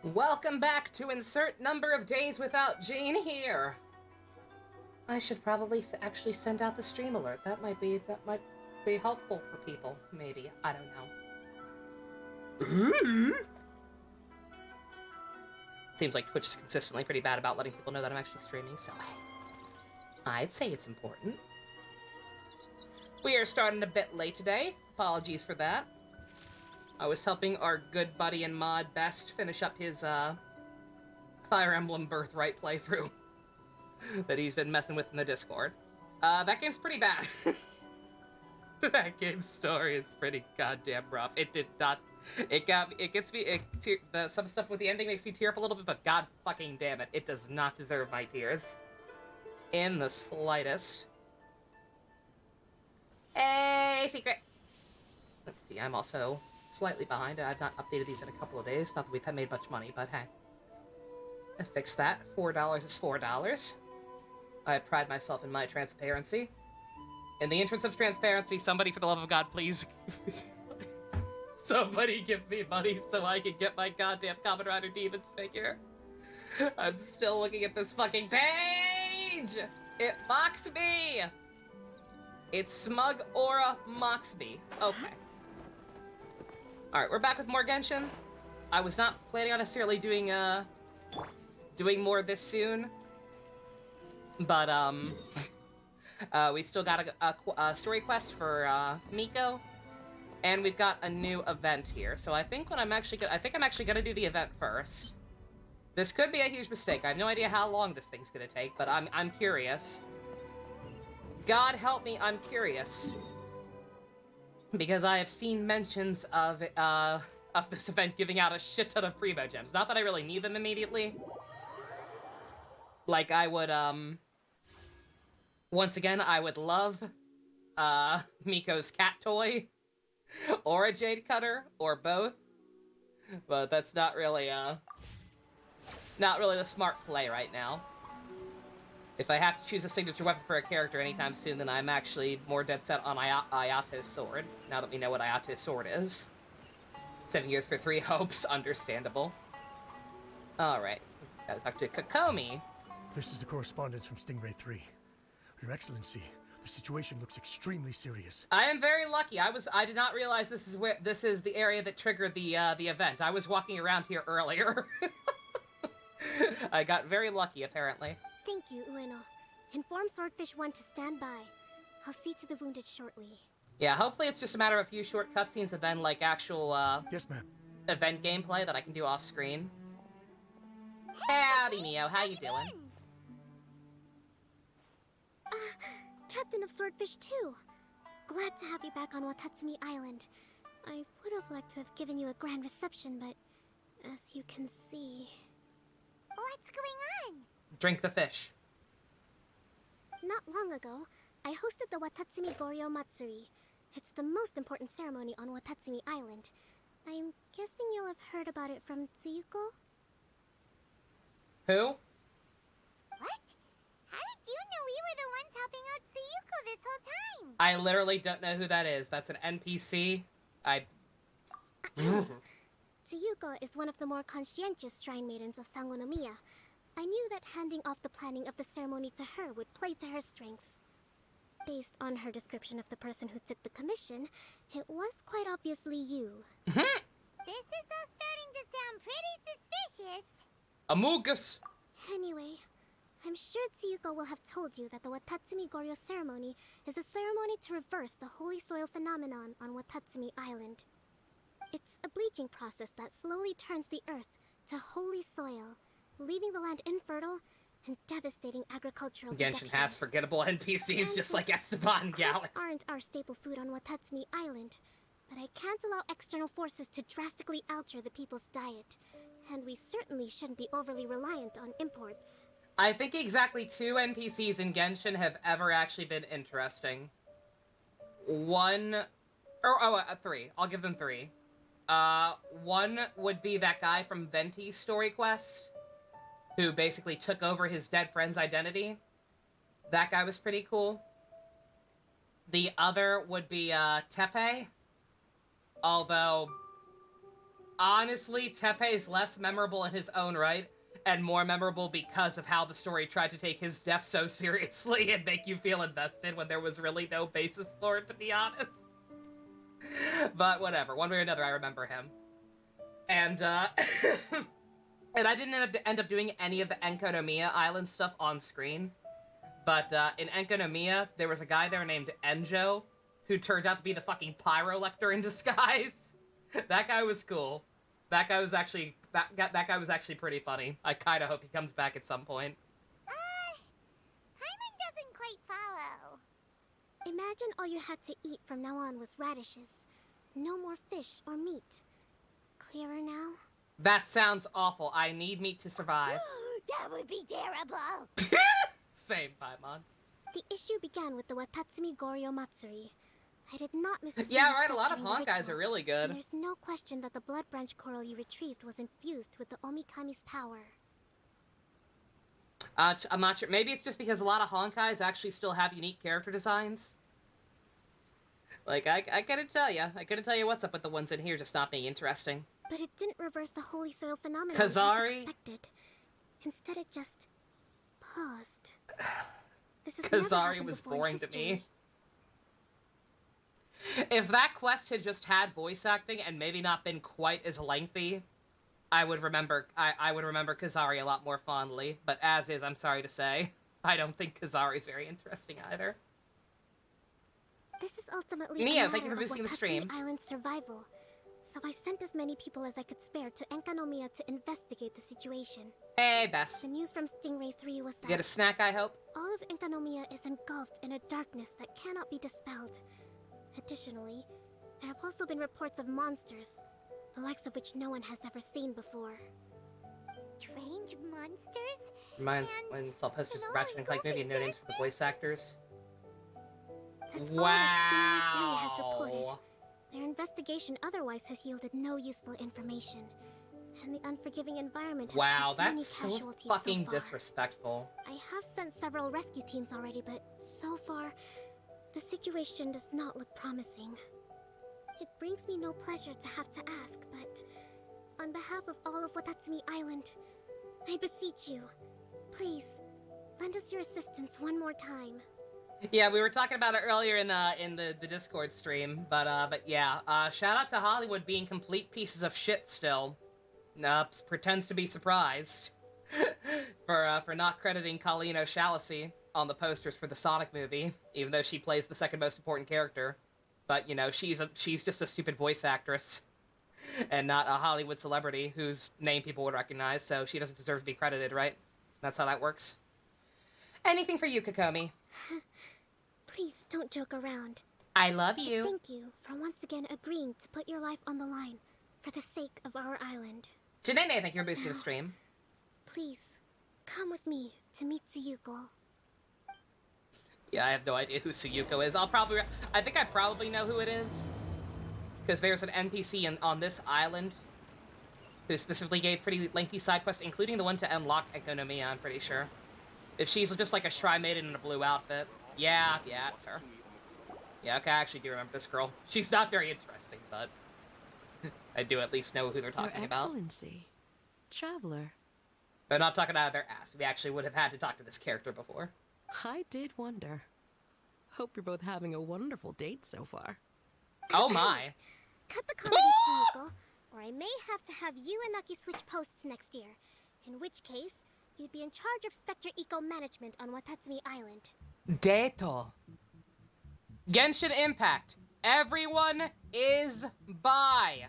Welcome back to insert number of days without Jane here. I should probably actually send out the stream alert. That might be helpful for people. Maybe, I don't know. Seems like Twitch is consistently pretty bad about letting people know that I'm actually streaming. So I'd say it's important. We are starting a bit late today. Apologies for that. I was helping our good buddy and mod Best finish up his Fire Emblem Birthright playthrough that he's been messing with in the Discord. That game's pretty bad. That game's story is pretty goddamn rough. It did not. It gets me. Some stuff with the ending makes me tear up a little bit, but god fucking damn it, it does not deserve my tears in the slightest. Hey, secret. Let's see. I'm also slightly behind. I've not updated these in a couple of days. Not that we've made much money, but hey, I fixed that. $4 is $4. I pride myself in my transparency. In the interest of transparency, somebody, for the love of God, please, somebody give me money so I can get my goddamn Kamen Rider Demons figure. I'm still looking at this fucking page! It mocks me! It's Smug Aura mocks me. Okay. Alright, we're back with more Genshin. I was not planning on necessarily doing more this soon. But, we still got a story quest for, Miko. And we've got a new event here. So I think I'm actually gonna do the event first. This could be a huge mistake. I have no idea how long this thing's gonna take, but I'm curious. God help me, I'm curious. Because I have seen mentions of this event giving out a shit ton of primo gems. Not that I really need them immediately. Like, I would, once again, I would love, Miko's cat toy. Or a jade cutter, or both. But that's not really the smart play right now. If I have to choose a signature weapon for a character anytime soon, then I'm actually more dead set on Ayato's sword, now that we know what Ayato's sword is. 7 years for 3 hopes, understandable. Alright, gotta talk to Kokomi. This is the correspondence from Stingray 3. Your Excellency, the situation looks extremely serious. I am very lucky. I did not realize this is the area that triggered the event. I was walking around here earlier. I got very lucky, apparently. Thank you, Ueno. Inform Swordfish 1 to stand by. I'll see to the wounded shortly. Yeah, hopefully it's just a matter of a few short cutscenes and then, like, actual, Yes, ma'am. event gameplay that I can do off-screen. Howdy, Neo. How you doing? Captain of Swordfish 2. Glad to have you back on Watatsumi Island. I would have liked to have given you a grand reception, but as you can see... What's going on? Drink the fish. Not long ago, I hosted the Watatsumigorio Matsuri. It's the most important ceremony on Watatsumi Island. I'm guessing you'll have heard about it from Tsuyuko? Who? What? How did you know we were the ones helping out Tsuyuko this whole time? I literally don't know who that is. That's an NPC. Tsuyuko is one of the more conscientious shrine maidens of Sangonomiya. I knew that handing off the planning of the ceremony to her would play to her strengths. Based on her description of the person who took the commission, it was quite obviously you. This is all starting to sound pretty suspicious. Amogus! Anyway, I'm sure Tsuyuko will have told you that the Watatsumigorio ceremony is a ceremony to reverse the holy soil phenomenon on Watatsumi Island. It's a bleaching process that slowly turns the earth to holy soil, leaving the land infertile and devastating agricultural production. Genshin has forgettable NPCs just like Esteban and Gallus. Crops aren't our staple food on Watatsumi Island, but I can't allow external forces to drastically alter the people's diet, and we certainly shouldn't be overly reliant on imports. I think exactly 2 NPCs in Genshin have ever actually been interesting. 3. I'll give them 3. 1 would be that guy from Venti's story quest, who basically took over his dead friend's identity. That guy was pretty cool. The other would be, Tepe. Although, honestly, Teppei is less memorable in his own right, and more memorable because of how the story tried to take his death so seriously and make you feel invested when there was really no basis for it, to be honest. But whatever, one way or another, I remember him. And, and I didn't end up doing any of the Enkonomiya Island stuff on screen. But, in Enkonomiya, there was a guy there named Enjo, who turned out to be the fucking Pyrolector in disguise. That guy was cool. That guy was actually pretty funny. I kinda hope he comes back at some point. Hyman doesn't quite follow. Imagine all you had to eat from now on was radishes. No more fish or meat. Clearer now? That sounds awful. I need meat to survive. That would be terrible. Same, Paimon. The issue began with the Watatsumigorio Matsuri. I did not miss a single Yeah, right, a step lot of during the Honkais ritual, are really and good. there's no question that the blood branch coral you retrieved was infused with the Omikami's power. I'm not sure. Maybe it's just because a lot of Honkais actually still have unique character designs. Like, I couldn't tell you. I couldn't tell you what's up with the ones in here just not being interesting. But it didn't reverse the holy soil phenomenon Kazari? as expected. Instead, it just paused. This has Kazari never was happened before in boring to history. me. If that quest had just had voice acting and maybe not been quite as lengthy, I would remember Kazari a lot more fondly. But as is, I'm sorry to say, I don't think Kazari's very interesting either. This is ultimately Neo, a thank you matter for of boosting the Watatsumi stream. Island's survival. So I sent as many people as I could spare to Enkanomiya to investigate the situation. Hey, best. The news from Stingray 3 was that Get a snack, I hope? all of Enkanomiya is engulfed in a darkness that cannot be dispelled. Additionally, there have also been reports of monsters, the likes of which no one has ever seen before. Strange monsters? Reminds And when saw posters of an Ratchet and Clank movie and no names for the voice actors. That's all that Stingray 3 has Wow. reported. Their investigation otherwise has yielded no useful information. And the unforgiving environment has Wow, caused many that's so casualties fucking so far. disrespectful. I have sent several rescue teams already, but so far, the situation does not look promising. It brings me no pleasure to have to ask, but on behalf of all of Watatsumi Island, I beseech you, please, lend us your assistance one more time. Yeah, we were talking about it earlier in the Discord stream, but yeah, shout out to Hollywood being complete pieces of shit still. Pretends to be surprised for not crediting Colleen O'Shaughnessy on the posters for the Sonic movie, even though she plays the second most important character. But you know, she's just a stupid voice actress and not a Hollywood celebrity whose name people would recognize, so she doesn't deserve to be credited, right? That's how that works. Anything for you, Kokomi. Please don't joke around. I love you. Thank you for once again agreeing to put your life on the line for the sake of our island. Janene, thank you for boosting the stream. Please, come with me to meet Tsuyuko. Yeah, I have no idea who Tsuyuko is. I think I probably know who it is. Because there's an NPC on this island who specifically gave pretty lengthy side quests, including the one to unlock Enkonomiya, I'm pretty sure. If she's just like a Shrine Maiden in a blue outfit. Yeah, it's her. Yeah, okay, I actually do remember this girl. She's not very interesting, but I do at least know who they're talking Your about. Excellency, traveler. They're not talking out of their ass. We actually would have had to talk to this character before. I did wonder. Hope you're both having a wonderful date so far. Oh my. Cut the comedy, Tsuyuko, or I may have to have you and Naki switch posts next year. In which case, you'd be in charge of Spectre Eco Management on Watatsumi Island. Dato. Genshin Impact. Everyone is bi.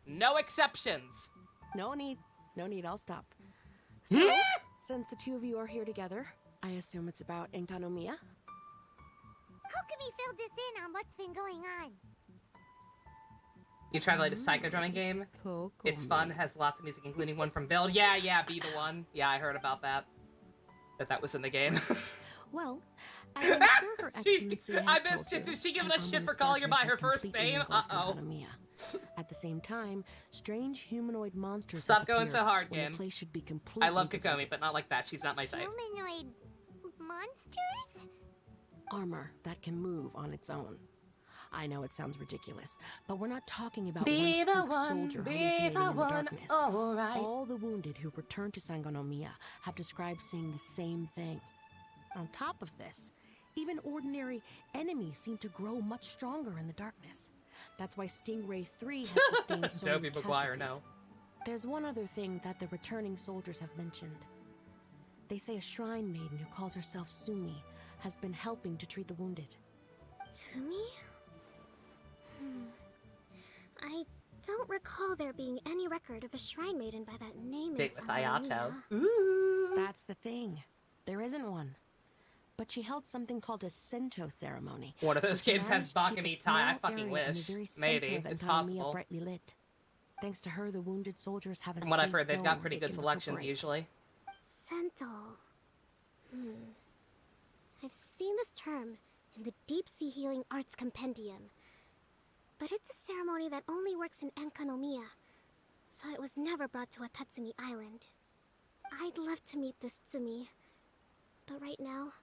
No exceptions. No need, I'll stop. So, since the two of you are here together, I assume it's about Enkanomiya? Kokomi filled us in on what's been going on. You tried the latest taiko drumming game? It's fun, has lots of music, including one from Build. Yeah, be the one. Yeah, I heard about that. That was in the game. Well, as I'm sure her excellency has I told missed it. you, Is she giving an us shit for ominous calling her by darkness her has first completely name? engulfed Uh-oh. Enkanomiya. At the same time, strange humanoid monsters Stop have going so appeared hard, when game. the place should be completely I love Kokomi, deserted. but not like that. She's not my type. Humanoid monsters? Armor that can move on its own. I know it sounds ridiculous, but we're not talking about Be one the spook one, soldier be hallucinating the in the one, darkness. alright. All the wounded who return to Sangonomiya have described seeing the same thing. On top of this, even ordinary enemies seem to grow much stronger in the darkness. That's why Stingray 3 has sustained so many Tobey Maguire, casualties. no. There's one other thing that the returning soldiers have mentioned. They say a shrine maiden who calls herself Sumi has been helping to treat the wounded. Tsumi? I don't recall there being any record of a shrine maiden by that name Date in with Ayato. Sangonomiya. Ooh. That's the thing. There isn't one. But she held something called a Sento ceremony. One of those which games has managed to keep a Bakami Tai, I small fucking area in the wish. very center Maybe, of it's Enkanomiya possible. brightly lit. Thanks to her, the wounded soldiers have a From what I've safe heard, they've zone got where pretty they good can selections recuperate. usually. Sento. I've seen this term in the Deep Sea Healing Arts Compendium. But it's a ceremony that only works in Enkanomiya, so it was never brought to Watatsumi Island. I'd love to meet this Tsumi, but right now,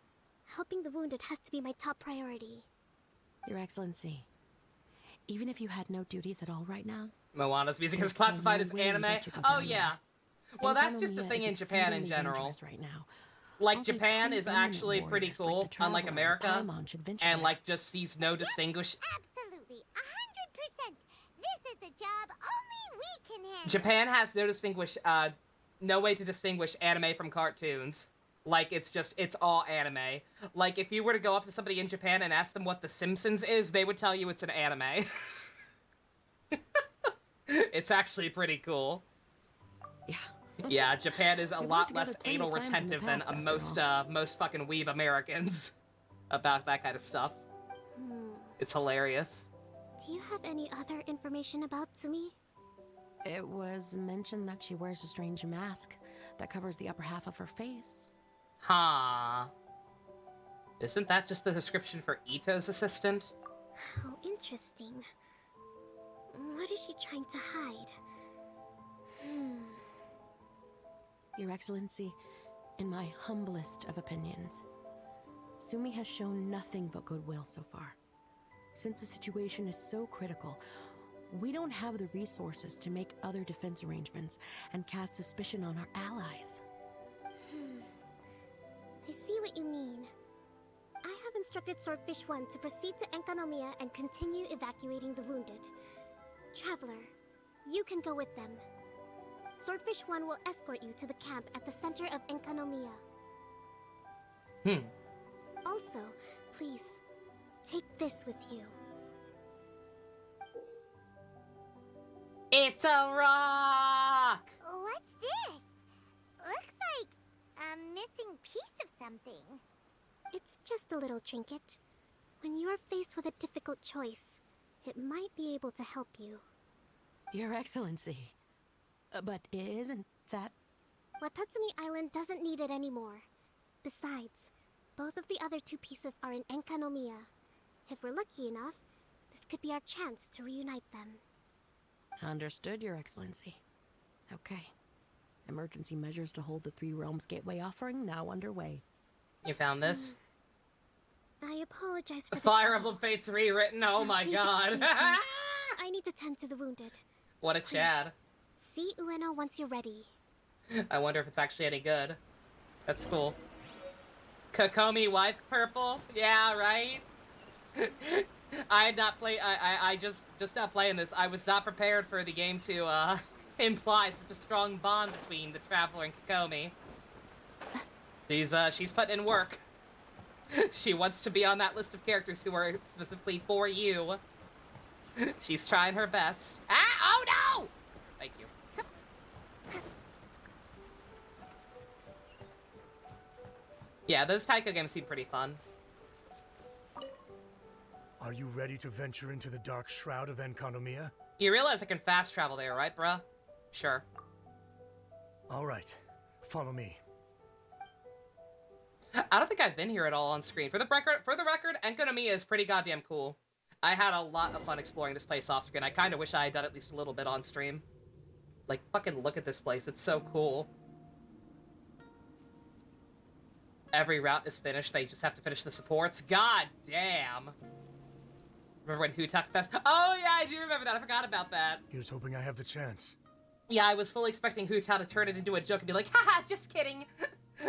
helping the wounded has to be my top priority. Your Excellency, even if you had no duties at all right now, Moana's music is there's still classified no as way we anime. get you Oh down yeah. there. Well, that's just a Enkanomiya thing is in Japan in exceedingly general. dangerous right now. Like, Only Japan is pre-eminent actually pretty warriors like cool, the unlike Traveler and America. Paimon should venture And, there. like, just sees no distinguish... Absolutely, 100%. This is a job only we can handle. Japan has no way to distinguish anime from cartoons. Like, it's all anime. Like, if you were to go up to somebody in Japan and ask them what The Simpsons is, they would tell you it's an anime. It's actually pretty cool. Yeah. Yeah, Japan is a We've lot worked together less plenty anal of times in the retentive than past, after all. most fucking weeb Americans about that kind of stuff. It's hilarious. Do you have any other information about Tsumi? It was mentioned that she wears a strange mask that covers the upper half of her face. Huh. Isn't that just the description for Ito's assistant? How interesting. What is she trying to hide? Your Excellency, in my humblest of opinions, Sumi has shown nothing but goodwill so far. Since the situation is so critical, we don't have the resources to make other defense arrangements and cast suspicion on our allies. I see what you mean. I have instructed Swordfish 1 to proceed to Enkanomiya and continue evacuating the wounded. Traveler, you can go with them. Swordfish 1 will escort you to the camp at the center of Enkanomiya. Also, please, take this with you. It's a rock! What's this? Looks like a missing piece of something. It's just a little trinket. When you are faced with a difficult choice, it might be able to help you. Your Excellency. But isn't that... Watatsumi Island doesn't need it anymore. Besides, both of the other two pieces are in Enkanomiya. If we're lucky enough, this could be our chance to reunite them. Understood, Your Excellency. Okay. Emergency measures to hold the Three Realms Gateway offering now underway. You found this? I apologize for the Fire trouble. Emblem Fates rewritten, oh my Please god. excuse me. I need to tend to the wounded. What a Chad. See Ueno once you're ready. I wonder if it's actually any good. That's cool. Kokomi wife purple? Yeah, right? I had not played. I just not playing this. I was not prepared for the game to imply such a strong bond between the Traveler and Kokomi. She's putting in work. She wants to be on that list of characters who are specifically for you. She's trying her best. Ah! Oh no! Thank you. Yeah, those Taiko games seem pretty fun. Are you ready to venture into the dark shroud of Enkanomiya? You realize I can fast travel there, right, bruh? Sure. All right, follow me. I don't think I've been here at all on screen. For the record, Enkanomiya is pretty goddamn cool. I had a lot of fun exploring this place off screen. I kind of wish I had done at least a little bit on stream. Like, fucking look at this place. It's so cool. Every route is finished. They just have to finish the supports. God damn. Remember when Hutak Fest? Oh yeah, I do remember that. I forgot about that. Here's hoping I have the chance. Yeah, I was fully expecting Huta to turn it into a joke and be like, haha, just kidding.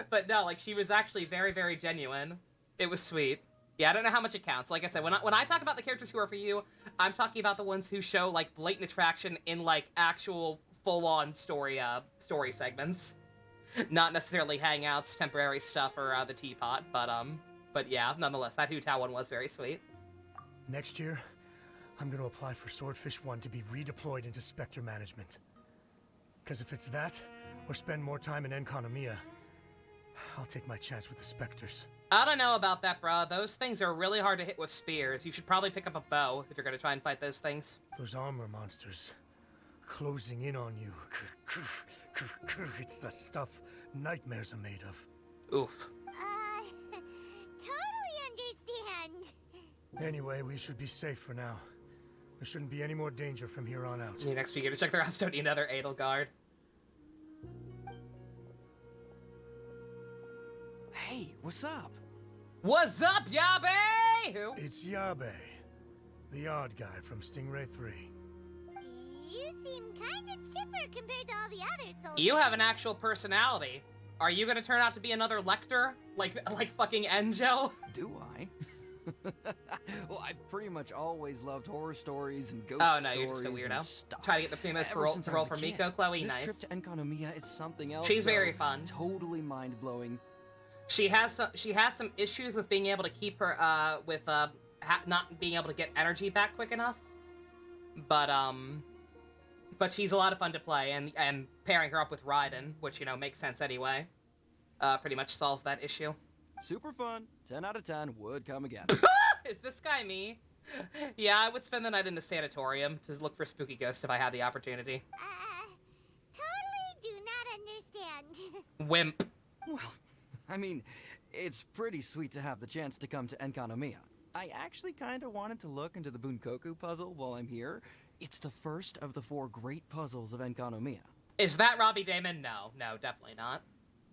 But no, like, she was actually very, very genuine. It was sweet. Yeah, I don't know how much it counts. Like I said, when I talk about the characters who are for you, I'm talking about the ones who show, like, blatant attraction in, like, actual full-on story segments. Not necessarily hangouts, temporary stuff, or the teapot, but yeah, nonetheless, that Huta one was very sweet. Next year, I'm gonna apply for Swordfish 1 to be redeployed into Spectre management. Because if it's that, or spend more time in Enconomia, I'll take my chance with the Spectres. I don't know about that, bruh. Those things are really hard to hit with spears. You should probably pick up a bow if you're gonna try and fight those things. Those armor monsters, closing in on you. It's the stuff nightmares are made of. Oof. Totally understand. Anyway, we should be safe for now. There shouldn't be any more danger from here on out. Next week, you to check the rest. Don't need another Edelgard. Hey, what's up? What's up, Yabe? Who? It's Yabe, the odd guy from Stingray 3. You seem kinda chipper compared to all the other soldiers. You have an actual personality. Are you gonna turn out to be another Lecter? Like fucking Enjo? Do I? Well, I've pretty much always loved horror stories and ghost Oh no, stories you're just a and weird stuff. Try to get the Primus Ever since I roll was a for kid. Miko, Chloe, This nice. trip to Enconomia is something else. She's though. very fun. Totally mind-blowing. She has some issues with being able to keep her not being able to get energy back quick enough. But she's a lot of fun to play, and pairing her up with Raiden, which makes sense anyway, pretty much solves that issue. Super fun. 10 out of 10 would come again. Is this guy me? Yeah, I would spend the night in the sanatorium to look for spooky ghosts if I had the opportunity. Totally do not understand. Wimp. Well, I mean, it's pretty sweet to have the chance to come to Enconomia. I actually kind of wanted to look into the Bunkoku puzzle while I'm here. It's the first of the 4 great puzzles of Enconomia. Is that Robbie Damon? No, definitely not.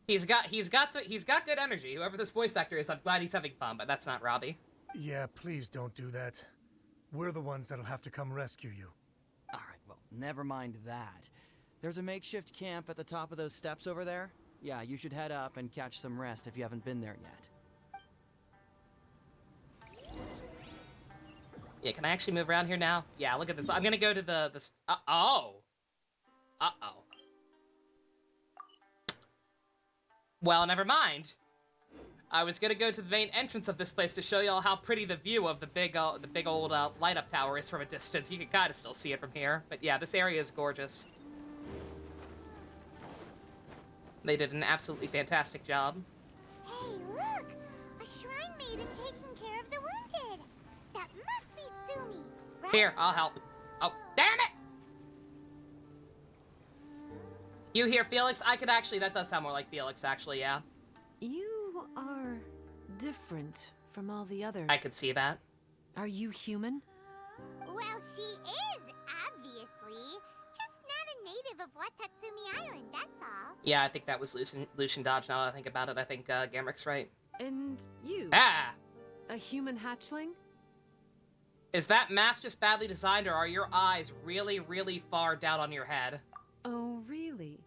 He's got good energy. Whoever this voice actor is, I'm glad he's having fun, but that's not Robbie. Yeah, please don't do that. We're the ones that'll have to come rescue you. Alright, well, never mind that. There's a makeshift camp at the top of those steps over there. Yeah, you should head up and catch some rest if you haven't been there yet. Yeah, can I actually move around here now? Yeah, look at this. I'm gonna go to the Uh-oh. Well, never mind. I was gonna go to the main entrance of this place to show y'all how pretty the view of the big old light-up tower is from a distance. You can kind of still see it from here. But yeah, this area is gorgeous. They did an absolutely fantastic job. Hey, look! A shrine maiden taking care of the wounded. That must be Sumi, right? Here, I'll help. Oh, damn it! You hear Felix? That does sound more like Felix, actually, yeah. You are different from all the others. I could see that. Are you human? Well, she is, obviously. Just not a native of Watatsumi Island, that's all. Yeah, I think that was Lucian Dodge, now that I think about it. I think Gamrick's right. And you? Ah! A human hatchling? Is that mask just badly designed, or are your eyes really, really far down on your head? Oh, really?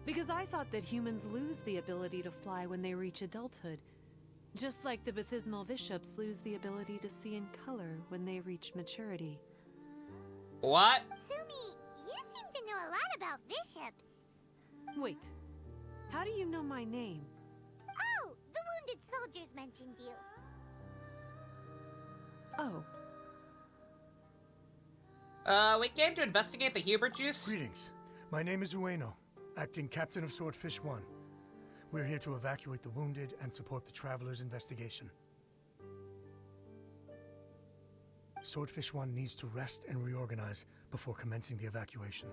Because I thought that humans lose the ability to fly when they reach adulthood. Just like the Bathismal Bishops lose the ability to see in color when they reach maturity. What? Sumi, you seem to know a lot about bishops. Wait, how do you know my name? Oh, the wounded soldiers mentioned you. Oh. We came to investigate the Hubert juice? Greetings. My name is Ueno, acting captain of Swordfish 1. We're here to evacuate the wounded and support the traveler's investigation. Swordfish 1 needs to rest and reorganize before commencing the evacuation.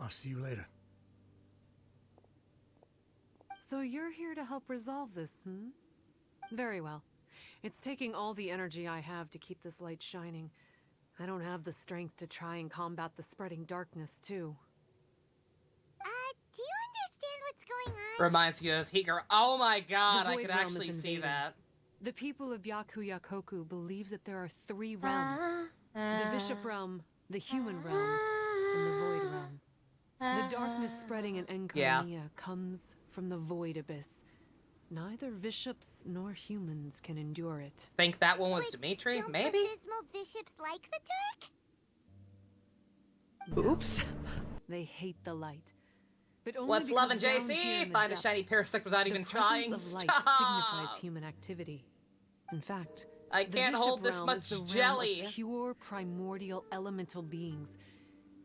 I'll see you later. So you're here to help resolve this, hmm? Very well. It's taking all the energy I have to keep this light shining. I don't have the strength to try and combat the spreading darkness, too. Do you understand what's going on? Reminds you of Heger. Oh my god, The I Void could Realm actually is see invading. that. The people of Byakuyakoku believe that there are 3 realms. The Bishop realm, the human realm, and the void realm. The darkness spreading in Enkanomiya comes from the void abyss. Neither bishops nor humans can endure it. Think that one was Wait, Dimitri? don't Maybe? Bathysmal bishops like the dark? Oops. They hate the light. But only What's love and because down here JC? in the Find a shiny depths, parasect without even the trying. presence of light Stop! signifies human activity. In fact, I the can't Bishop hold this realm much is the realm jelly. of pure primordial elemental beings.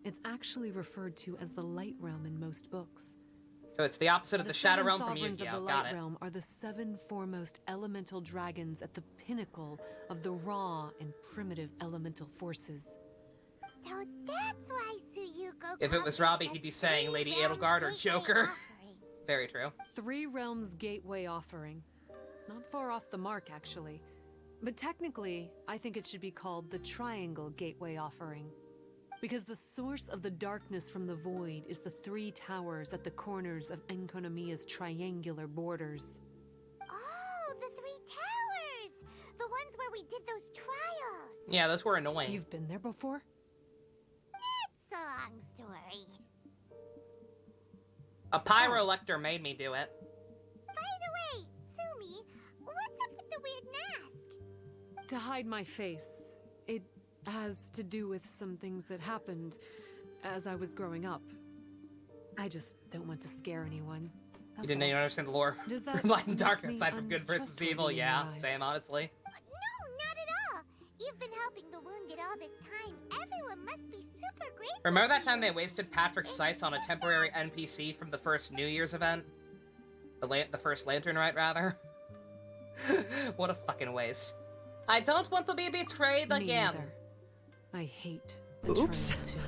It's actually referred to as the light realm in most books. So it's the opposite of the Shadow 7 Realm from sovereigns of Yu-Gi-Oh! the Got light it. realm are the 7 foremost elemental dragons at the pinnacle of the raw and primitive elemental forces. So that's why Tsuyuko If it was calls Robbie, the he'd be saying 3 Lady realms Edelgard or gateway Joker. offering. Very true. 3 realms gateway offering. Not far off the mark, actually. But technically, I think it should be called the Triangle Gateway Offering. Because the source of the darkness from the void is the 3 towers at the corners of Enkanomiya's triangular borders. Oh, the 3 towers! The ones where we did those trials! Yeah, those were annoying. You've been there before? It's a long story. A Pyrolector made me do it. By the way, Sumi, what's up with the weird mask? To hide my face. It has to do with some things that happened as I was growing up. I just don't want to scare anyone. You didn't even understand the lore. Does that Light and make dark me aside from good versus untrustworthy evil, in your yeah. eyes? Same, honestly. No, not at all. You've been helping the wounded all this time. Everyone must be super grateful. Remember that to time you. they wasted Patrick's sights on a temporary NPC from the first New Year's event? The first Lantern Rite, rather? What a fucking waste. I don't want to be betrayed Me again. neither. I hate betrayal Oops. too.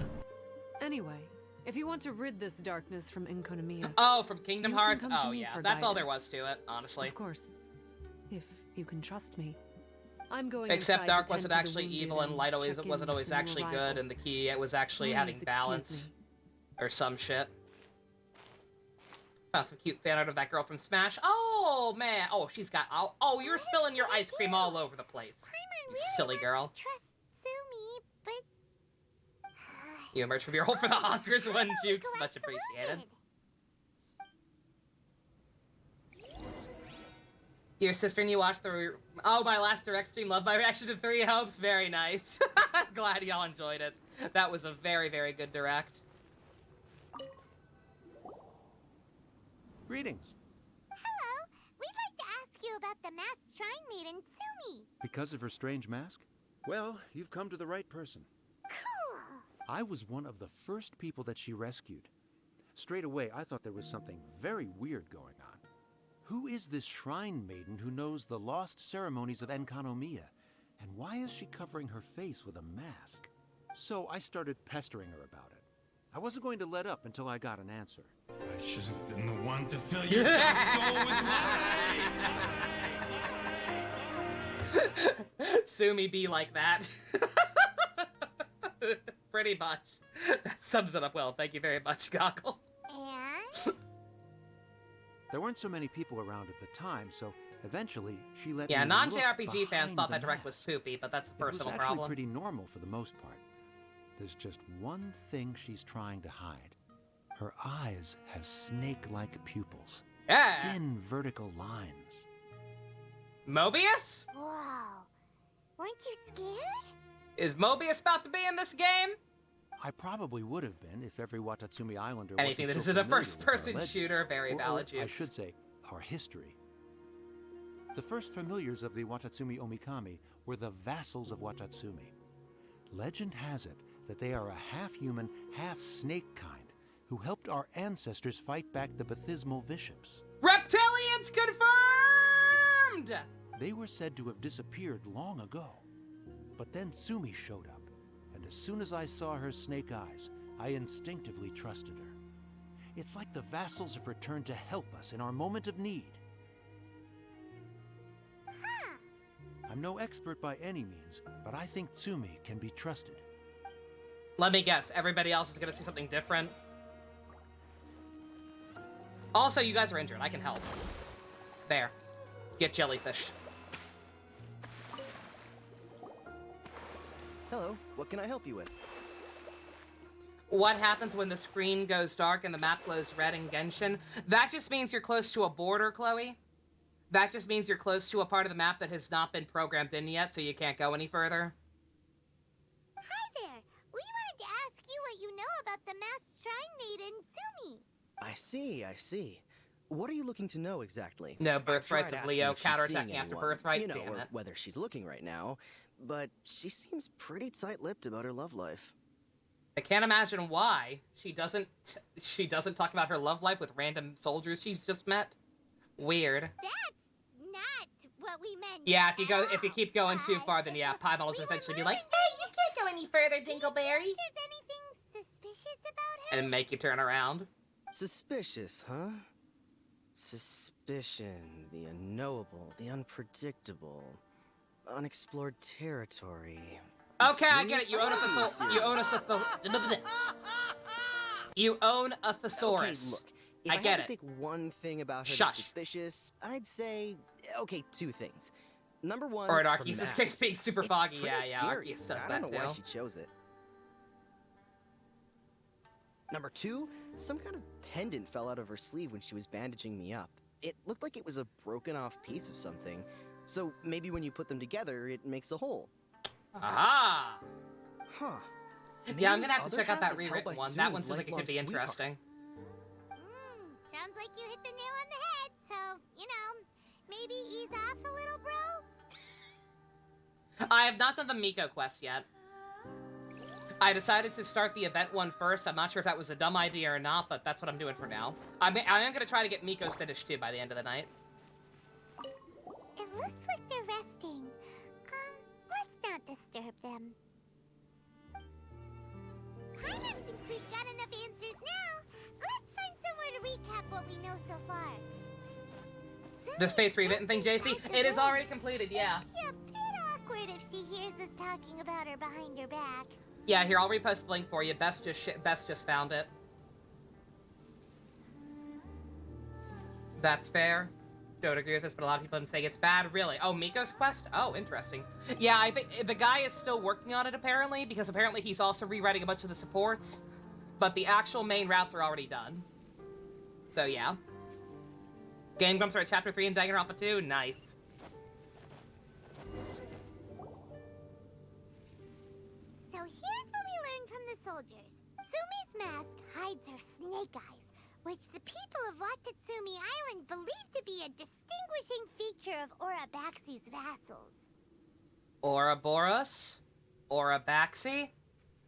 Anyway, if you want to rid this darkness from Enkanomiya, Oh, from Kingdom You can Hearts? come to Oh, me yeah. for That's all there guidance. was to it, honestly. of course, if you can trust me. I'm going Except inside Dark to wasn't tend to the actually wounded evil and Light always check wasn't in always with new actually good, arrivals. and the key was actually Please having excuse balance. me. Or some shit. Found some cute fan art of that girl from Smash. Oh, man. Oh, she's got... Oh, you're spilling your ice cream all over the place. Paimon You really silly wants girl. to trust Sumi, but... You emerged from your hole for the honkers How when about we Jukes. go Much ask the appreciated. wounded? Your sister and you watched the... Oh, my last direct stream. Love my reaction to 3 Hopes. Very nice. Glad y'all enjoyed it. That was a very, very good direct. Greetings. Hello, we'd like to ask you about the masked shrine maiden, Sumi. Because of her strange mask? Well, you've come to the right person. Cool. I was one of the first people that she rescued. Straight away, I thought there was something very weird going on. Who is this shrine maiden who knows the lost ceremonies of Enkanomiya? And why is she covering her face with a mask? So I started pestering her about it. I wasn't going to let up until I got an answer. I should have been the one to fill your dark soul with light. Sumi be like that. Pretty much. That sums it up well. Thank you very much, Goggle. And? There weren't so many people around at the time, so eventually she let Yeah, me non-JRPG look fans behind thought the that direct was mask. poopy, but that's a It was personal actually problem. pretty normal for the most part. There's just one thing she's trying to hide. Her eyes have snake-like pupils. Yeah! Thin vertical lines. Mobius? Whoa. Weren't you scared? Is Mobius about to be in this game? I probably would have been if every Watatsumi Islander Anything that wasn't so isn't a familiar with our first-person legends, shooter, very valid I use. should say, our history. The first familiars of the Watatsumi Omikami were the vassals of Watatsumi. Legend has it that they are a half-human, half-snake kind who helped our ancestors fight back the Bathysmal bishops. Reptilians confirmed! They were said to have disappeared long ago. But then Sumi showed up, and as soon as I saw her snake eyes, I instinctively trusted her. It's like the vassals have returned to help us in our moment of need. I'm no expert by any means, but I think Tsumi can be trusted. Let me guess, everybody else is gonna see something different. Also, you guys are injured. I can help. There. Get jellyfish. Hello, what can I help you with? What happens when the screen goes dark and the map glows red in Genshin? That just means you're close to a border, Chloe. That just means you're close to a part of the map that has not been programmed in yet, so you can't go any further. Hi there. We wanted to ask you what you know about the masked shrine maiden, Sumi. I see. What are you looking to know exactly? No, I've birthrights tried of Leo asking if she's counterattacking seeing after anyone, birthright. you know, Damn or it. whether she's looking right now, but she seems pretty tight-lipped about her love life. I can't imagine why she doesn't talk about her love life with random soldiers she's just met. Weird. That's not what we meant. Yeah, if you keep going too far, then yeah, Paimon will eventually be like, "Hey, you can't go any further, Dingleberry," There's anything suspicious about her? and make you turn around. Suspicious, huh? Suspicion, the unknowable, the unpredictable, unexplored territory. Okay, I get it. You own You own a thesaurus. Okay, look. If I I get had to it. pick one thing about her Shush. that's suspicious, I'd say, okay, two things. Number one, Or in her Arceus' case, mask. being super It's foggy. pretty Yeah, scary. Arceus does I that don't know why too. she chose it. Number two, some kind of pendant fell out of her sleeve when she was bandaging me up. It looked like it was a broken off piece of something. So maybe when you put them together, it makes a whole. Aha! Huh. Yeah, I'm Maybe gonna have to other check out half that is held rewritten by one. That one Sumi's seems like it could be lifelong sweetheart. interesting. Sounds like you hit the nail on the head, so, you know, maybe ease off a little, bro? I have not done the Miko Quest yet. I decided to start the event one first. I'm not sure if that was a dumb idea or not, but that's what I'm doing for now. I am gonna try to get Miko's finished too by the end of the night. It looks like they're resting. Let's not disturb them. Paimon thinks we've got enough answers now. Let's find somewhere to recap what we know so far. This Fates rewritten thing, JC, it is already completed, yeah. Be a bit awkward if she hears us talking about her behind her back. Yeah, here, I'll repost the link for you. Best just found it. That's fair. Don't agree with this, but a lot of people have been saying it's bad. Really? Oh, Miko's Quest? Oh, interesting. Yeah, I think the guy is still working on it, apparently, because apparently he's also rewriting a bunch of the supports, but the actual main routes are already done. So, yeah. Game Grumps are at Chapter 3 in Danganronpa 2. Nice. So here's what we learned from the soldiers. Sumi's mask hides her snake eyes, which the people of Watatsumi Island believe to be a distinguishing feature of Orabaxi's vassals. Ouroboros? Orabaxi?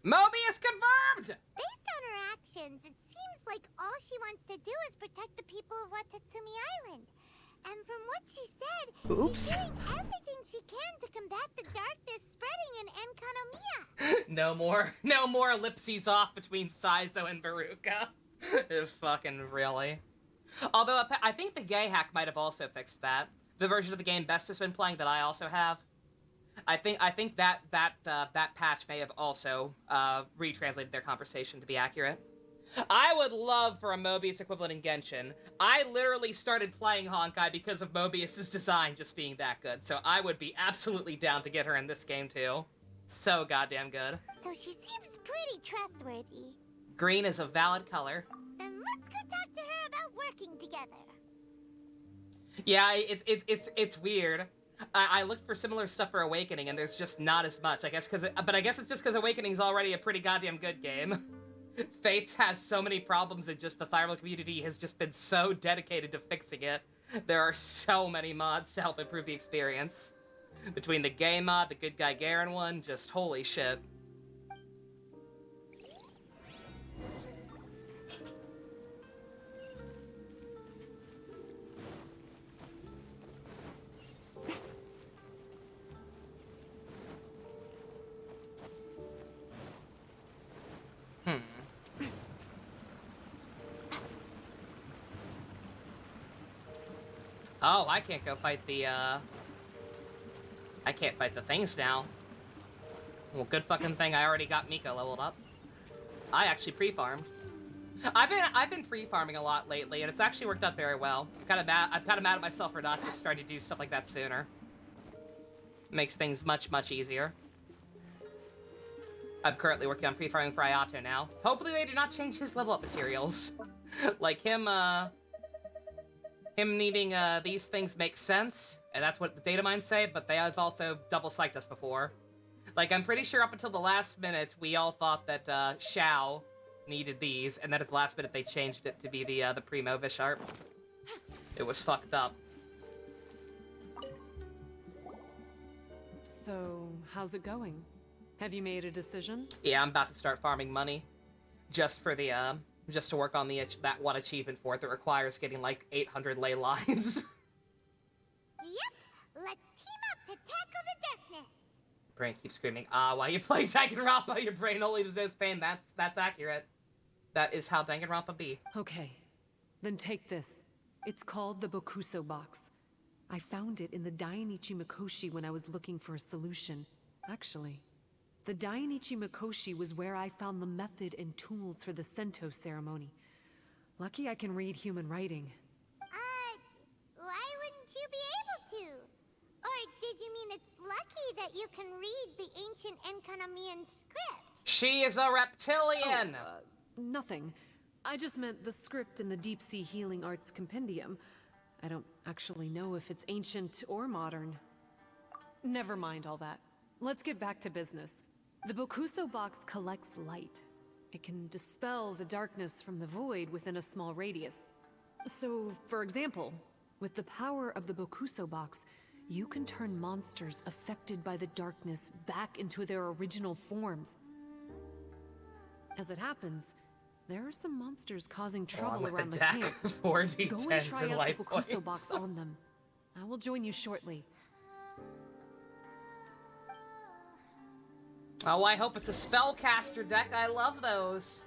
Mobius confirmed! Based on her actions, it seems like all she wants to do is protect the people of Watatsumi Island. And from what she said, Oops. she's doing everything she can to combat the darkness spreading in Enkanomiya. No more ellipses off between Saizo and Baruka. Fucking really. Although I think the gay hack might have also fixed that. The version of the game Best has been playing that I also have. I think that patch may have also retranslated their conversation to be accurate. I would love for a Mobius equivalent in Genshin. I literally started playing Honkai because of Mobius's design just being that good, so I would be absolutely down to get her in this game too. So goddamn good. So she seems pretty trustworthy. Green is a valid color. Then let's go talk to her about working together. Yeah, it's weird. I looked for similar stuff for Awakening, and there's just not as much. I guess but I guess it's just because Awakening's already a pretty goddamn good game. Fates has so many problems, and just the Fire Emblem community has just been so dedicated to fixing it. There are so many mods to help improve the experience. Between the gay mod, the good guy Garen one, just holy shit. Oh, I can't go fight the, I can't fight the things now. Well, good fucking thing I already got Miko leveled up. I actually pre-farmed. I've been pre-farming a lot lately, and it's actually worked out very well. I'm kind of mad at myself for not just starting to do stuff like that sooner. Makes things much, much easier. I'm currently working on pre-farming for Ayato now. Hopefully they do not change his level up materials. Like him needing these things makes sense, and that's what the data mines say, but they have also double-psyched us before. Like, I'm pretty sure up until the last minute, we all thought that Xiao needed these, and then at the last minute they changed it to be the Primo Visharp. It was fucked up. So, how's it going? Have you made a decision? Yeah, I'm about to start farming money. Just for the, just to work on the that one achievement for it that requires getting, like, 800 ley lines. Yep, let's team up to tackle the darkness. Brain keeps screaming, while you play Danganronpa, your brain only knows pain. That's accurate. That is how Danganronpa be. Okay, then take this. It's called the Bokuso box. I found it in the Dainichi Mikoshi when I was looking for a solution. Actually, the Dainichi Mikoshi was where I found the method and tools for the Sento ceremony. Lucky I can read human writing. Why wouldn't you be able to? Or did you mean it's lucky that you can read the ancient Enkanamian script? She is a reptilian! Nothing. I just meant the script in the Deep Sea Healing Arts Compendium. I don't actually know if it's ancient or modern. Never mind all that. Let's get back to business. The Bokuso box collects light. It can dispel the darkness from the void within a small radius. So, for example, with the power of the Bokuso box, you can turn monsters affected by the darkness back into their original forms. As it happens, there are some monsters causing trouble around the camp. 4d10s Go and try and out life the Bokuso points. box on them. I will join you shortly. Oh, I hope it's a spellcaster deck. I love those.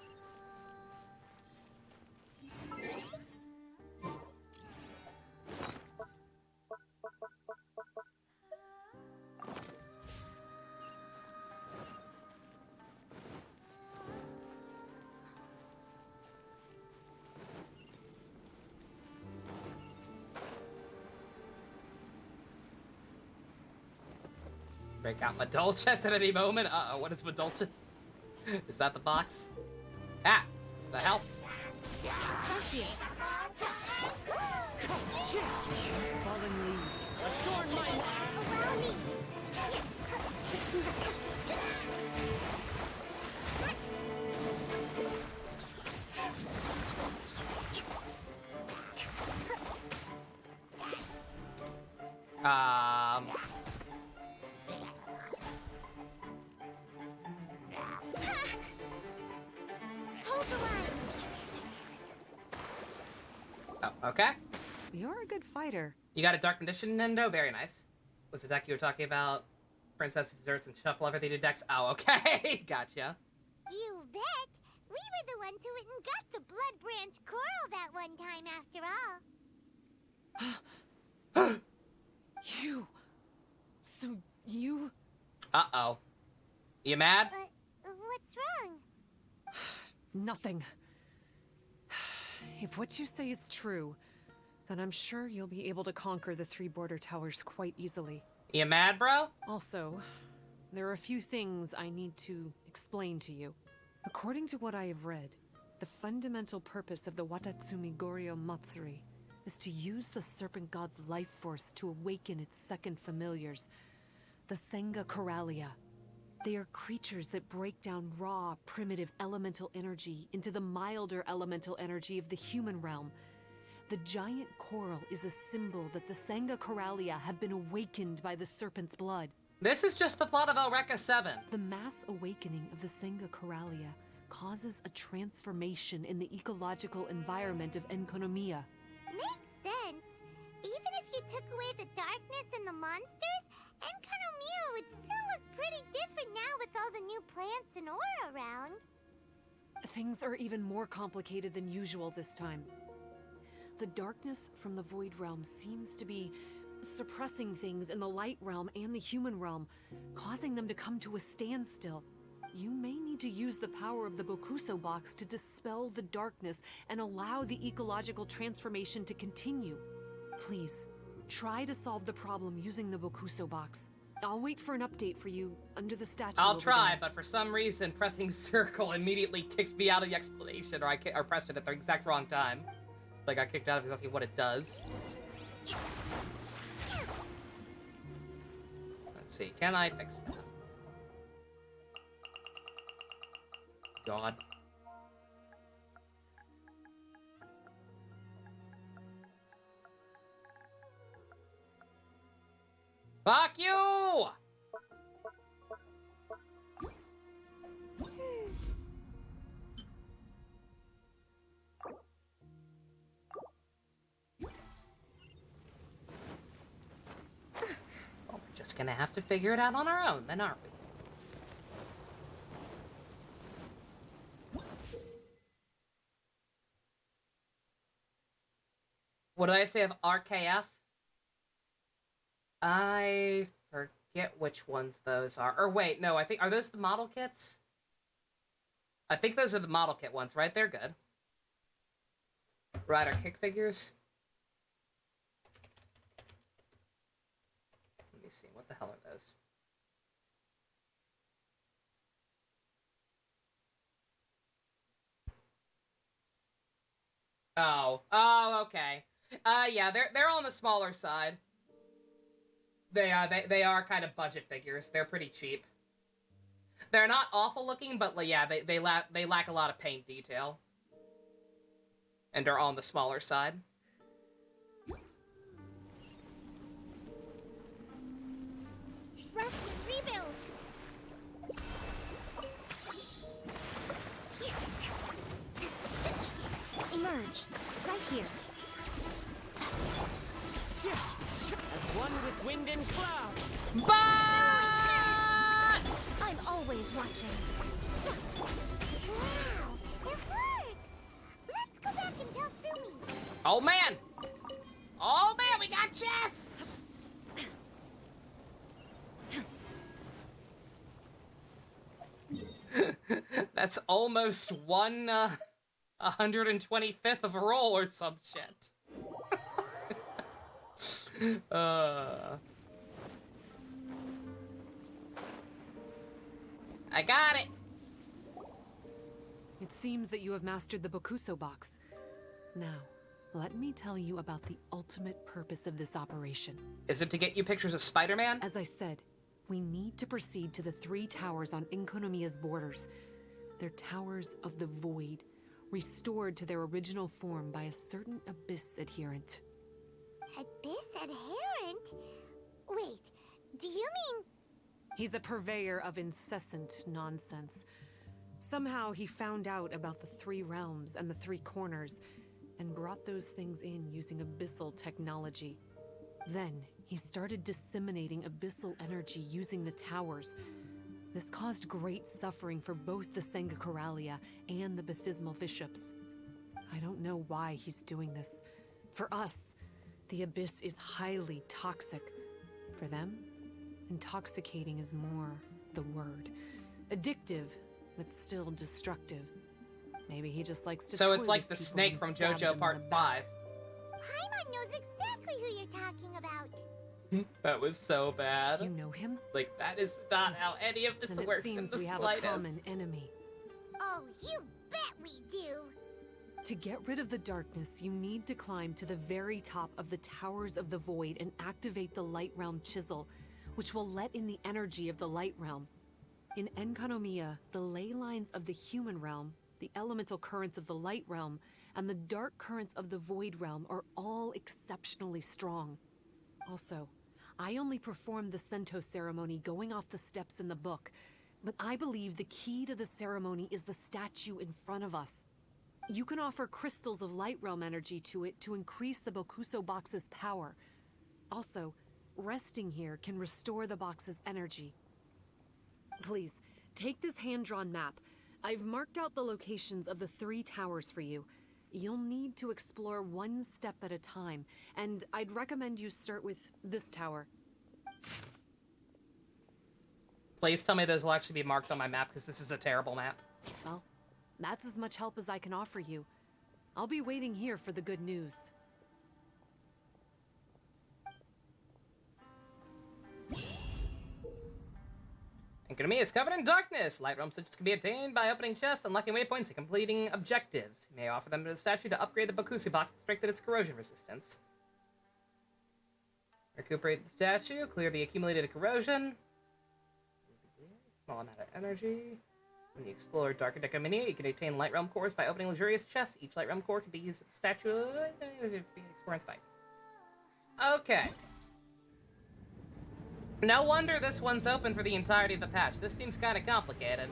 Break out Madolchus at any moment. Uh-oh, what is Madolchus? Is that the box? Ah! The hell? Fallen leaves. Adorn my Allow me. Hold the line. Oh, okay. You're a good fighter. You got a Dark Condition, Nendo? Very nice. Was the deck you were talking about? Princess Desserts and Shuffle Everything to decks? Oh, okay. Gotcha. You bet. We were the ones who went and got the Blood Branch Coral that one time after all. You... So you... Uh-oh. You mad? What's wrong? Nothing. If what you say is true, then I'm sure you'll be able to conquer the 3 border towers quite easily. You mad, bro? Also, there are a few things I need to explain to you. According to what I have read, the fundamental purpose of the Watatsumigorio Matsuri is to use the Serpent God's life force to awaken its second familiars, the Senga Coralia. They are creatures that break down raw, primitive elemental energy into the milder elemental energy of the human realm. The giant coral is a symbol that the Senga Coralia have been awakened by the serpent's blood. This is just the plot of Elreka 7. The mass awakening of the Senga Coralia causes a transformation in the ecological environment of Enkonomiya. Makes sense. Even if you took away the darkness and the monsters, Enkonomiya would still look pretty different now with all the new plants and ore around. Things are even more complicated than usual this time. The darkness from the Void Realm seems to be suppressing things in the Light Realm and the Human Realm, causing them to come to a standstill. You may need to use the power of the Bokuso box to dispel the darkness and allow the ecological transformation to continue. Please, try to solve the problem using the Bokuso box. I'll wait for an update for you under the statue. I'll over try, there. but for some reason, pressing circle immediately kicked me out of the explanation, or or pressed it at the exact wrong time. So I got kicked out of exactly what it does. Let's see, can I fix that? God. Fuck you! Well, we're just gonna have to figure it out on our own, then, aren't we? What did I say of RKF? I forget which ones those are. Or wait, no, I think... Are those the model kits? I think those are the model kit ones, right? They're good. Right, our kick figures. Let me see, what the hell are those? Oh, okay. Yeah, they're on the smaller side. They are kind of budget figures. They're pretty cheap. They're not awful looking, but yeah, they lack a lot of paint detail. And are on the smaller side. Rest and rebuild. Emerge. Right here. As one with wind and cloud. But I'm always watching. Wow, it works. Let's go back and tell Sumi. oh man! Oh man, we got chests! That's almost 125th of a roll or some shit. I got it. It seems that you have mastered the Bokuso box. Now, let me tell you about the ultimate purpose of this operation. Is it to get you pictures of Spider-Man? As I said, we need to proceed to the 3 towers on Inkonomiya's borders. They're towers of the void, restored to their original form by a certain Abyss adherent. Abyss adherent? Wait, do you mean... He's a purveyor of incessant nonsense. Somehow he found out about the 3 realms and the 3 corners, and brought those things in using abyssal technology. Then, he started disseminating abyssal energy using the towers. This caused great suffering for both the Sangakaralia and the Bathismal bishops. I don't know why he's doing this. For us, the Abyss is highly toxic. For them, intoxicating is more the word. Addictive, but still destructive. Maybe he just likes to So toy it's like with the people snake and from stab them JoJo in Part the 5. Paimon knows exactly who you're talking about. That was so bad. You know him? Like, that is not how any of this Then it works in seems the we have slightest. a common enemy. Oh, you bet we do. To get rid of the darkness, you need to climb to the very top of the Towers of the Void and activate the Light Realm Chisel, which will let in the energy of the Light Realm. In Enkanomiya, the ley lines of the human realm, the elemental currents of the Light Realm, and the dark currents of the Void Realm are all exceptionally strong. Also, I only performed the Sento ceremony going off the steps in the book, but I believe the key to the ceremony is the statue in front of us. You can offer crystals of Light Realm energy to it to increase the Bokuso box's power. Also, resting here can restore the box's energy. Please, take this hand-drawn map. I've marked out the locations of the 3 towers for you. You'll need to explore one step at a time, and I'd recommend you start with this tower. Please tell me those will actually be marked on my map, because this is a terrible map. Well, that's as much help as I can offer you. I'll be waiting here for the good news. Enkonomiya is covered in darkness. Light realm switches can be obtained by opening chests, unlocking waypoints, and completing objectives. You may offer them to the statue to upgrade the Bakusu box to strengthen its corrosion resistance. Recuperate the statue, clear the accumulated corrosion. Small amount of energy. When you explore Darker Enkonomiya, you can obtain light realm cores by opening luxurious chests. Each light realm core can be used at the statue exploring fight. Okay. No wonder this one's open for the entirety of the patch. This seems kind of complicated.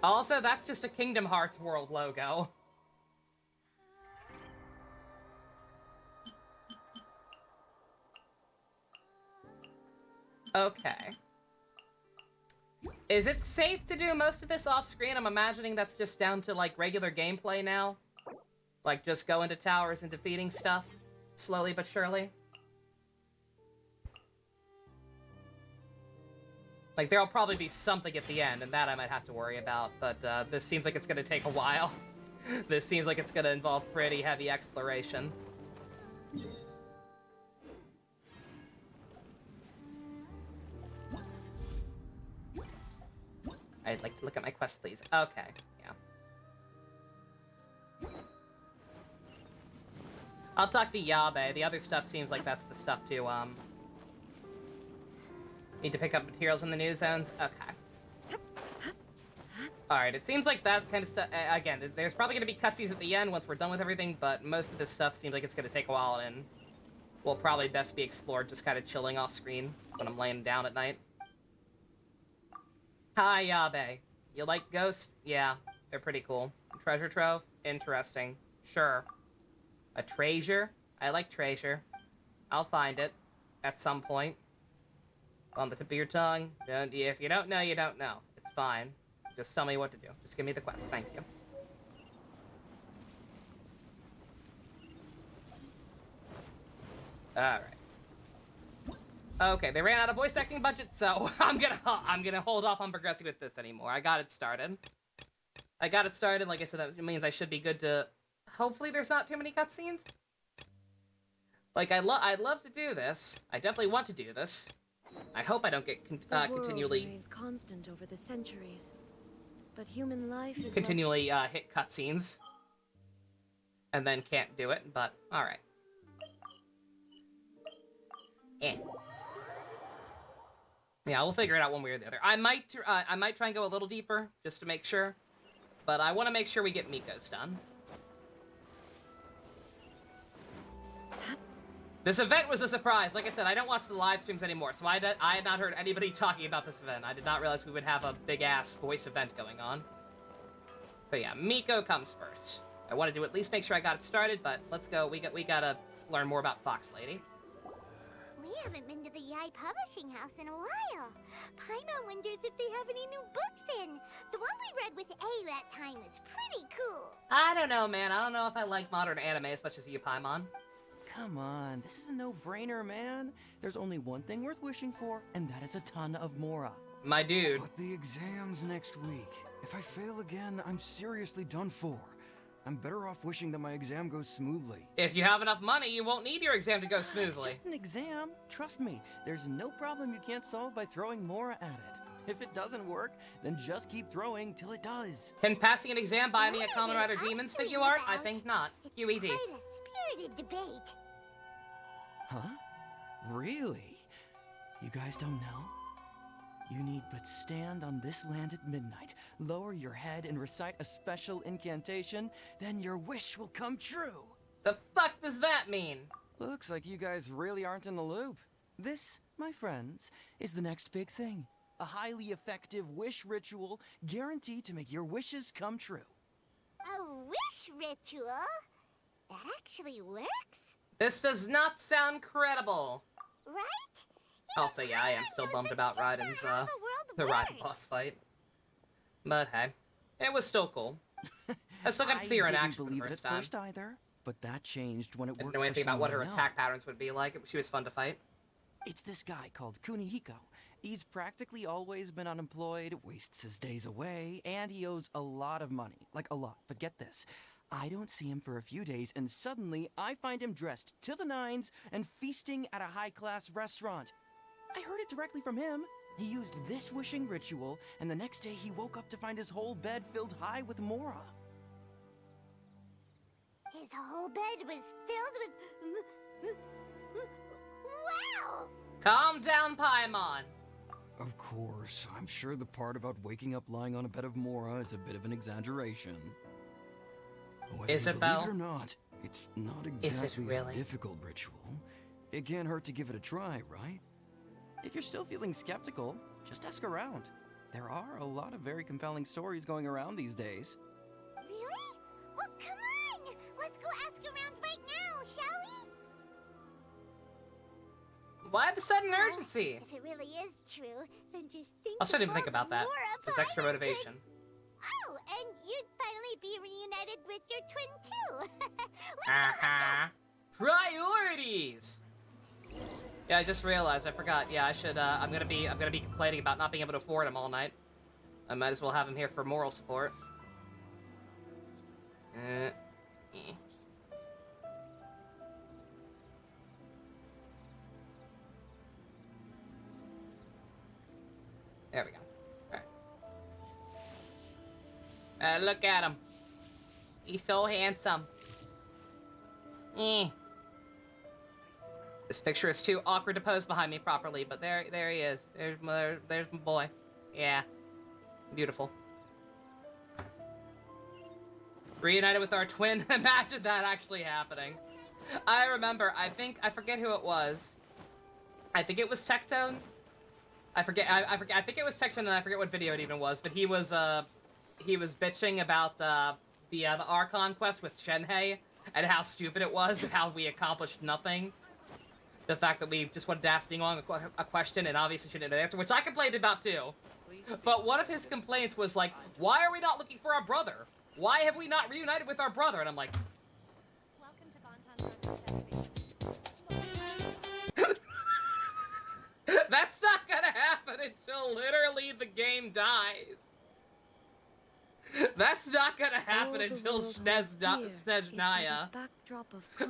Also, that's just a Kingdom Hearts world logo. Okay. Is it safe to do most of this off-screen? I'm imagining that's just down to, like, regular gameplay now. Like, just go into towers and defeating stuff. Slowly but surely. Like, there'll probably be something at the end, and that I might have to worry about, but this seems like it's gonna take a while. This seems like it's gonna involve pretty heavy exploration. I'd like to look at my quest, please. Okay, yeah. I'll talk to Yabe. The other stuff seems like that's the stuff to, need to pick up materials in the new zones? Okay. Alright, it seems like that kind of stuff... Again, there's probably going to be cutscenes at the end once we're done with everything, but most of this stuff seems like it's going to take a while, and will probably best be explored just kind of chilling off screen when I'm laying down at night. Hi, Yabe. You like ghosts? Yeah, they're pretty cool. Treasure trove? Interesting. Sure. A treasure? I like treasure. I'll find it. At some point. On the tip of your tongue. If you don't know, you don't know. It's fine. Just tell me what to do. Just give me the quest. Thank you. Alright. Okay, they ran out of voice acting budget, so I'm gonna hold off on progressing with this anymore. I got it started. Like I said, that means I should be good to... Hopefully there's not too many cutscenes. Like, I'd love to do this. I definitely want to do this. I hope I don't get continually... The world remains constant over the centuries, but human life is continually hit cutscenes. And then can't do it, but alright. Eh. Yeah, we'll figure it out one way or the other. I might try and go a little deeper, just to make sure. But I want to make sure we get Miko's done. This event was a surprise. Like I said, I don't watch the live streams anymore, so I had not heard anybody talking about this event. I did not realize we would have a big-ass voice event going on. So yeah, Miko comes first. I wanted to at least make sure I got it started, but let's go. We gotta learn more about Fox Lady. We haven't been to the Yai Publishing House in a while. Paimon wonders if they have any new books in. The one we read with A that time is pretty cool. I don't know, man. I don't know if I like modern anime as much as you, Paimon. Come on, this is a no-brainer, man. There's only one thing worth wishing for, and that is a ton of Mora. My dude. But the exam's next week. If I fail again, I'm seriously done for. I'm better off wishing that my exam goes smoothly. If you have enough money, you won't need your exam to go smoothly. It's just an exam. Trust me, there's no problem you can't solve by throwing Mora at it. If it doesn't work, then just keep throwing till it does. Can passing an exam buy me a Kamen Rider Demons figure art? I think not. QED. Quite a spirited debate. Huh? Really? You guys don't know? You need but stand on this land at midnight, lower your head and recite a special incantation, then your wish will come true. The fuck does that mean? Looks like you guys really aren't in the loop. This, my friends, is the next big thing. A highly effective wish ritual guaranteed to make your wishes come true. A wish ritual? That actually works? This does not sound credible. Right? Also, yeah, I am still bummed about Raiden's, the Raiden boss fight. But hey, it was still cool. I still got to see her in action for the first time. First either, but that changed when it worked. I didn't know anything about what her attack patterns would be like. She was fun to fight. It's this guy called Kunihiko. He's practically always been unemployed, wastes his days away, and he owes a lot of money. Like, a lot. But get this. I don't see him for a few days, and suddenly I find him dressed to the nines and feasting at a high-class restaurant. I heard it directly from him. He used this wishing ritual, and the next day he woke up to find his whole bed filled high with Mora. His whole bed was filled with... Wow! Calm down, Paimon. Of course, I'm sure the part about waking up lying on a bed of Mora is a bit of an exaggeration. Whether Is you it, believe though? it or not, it's not Is it exactly really? a difficult ritual. It can't hurt to give it a try, right? If you're still feeling skeptical, just ask around. There are a lot of very compelling stories going around these days. Really? Well, come on! Let's go ask around right now, shall we? Why the sudden urgency? If it really is true, then just think I shouldn't even of think all about the that. Mora There's extra Paimon could- motivation. Oh, and you'd finally be reunited with your twin too. Let's go, Uh-huh. Priorities! Yeah, I just realized, I forgot. Yeah, I should, I'm gonna be complaining about not being able to afford him all night. I might as well have him here for moral support. Eh. There we go. Alright. Look at him. He's so handsome. This picture is too awkward to pose behind me properly, but there he is. There's my boy. Yeah. Beautiful. Reunited with our twin. Imagine that actually happening. I remember, I forget who it was. I think it was Tectone. I think it was Tectone, and I forget what video it even was, but he was bitching about the Archon quest with Shenhei and how stupid it was, and how we accomplished nothing. The fact that we just wanted to ask Bing Wong a question and obviously shouldn't know the answer, which I complained about too. But one of his complaints was like, why are we not looking for our brother? Why have we not reunited with our brother? And I'm like... That's not gonna happen until literally the game dies. That's not gonna happen until Snezhnaya.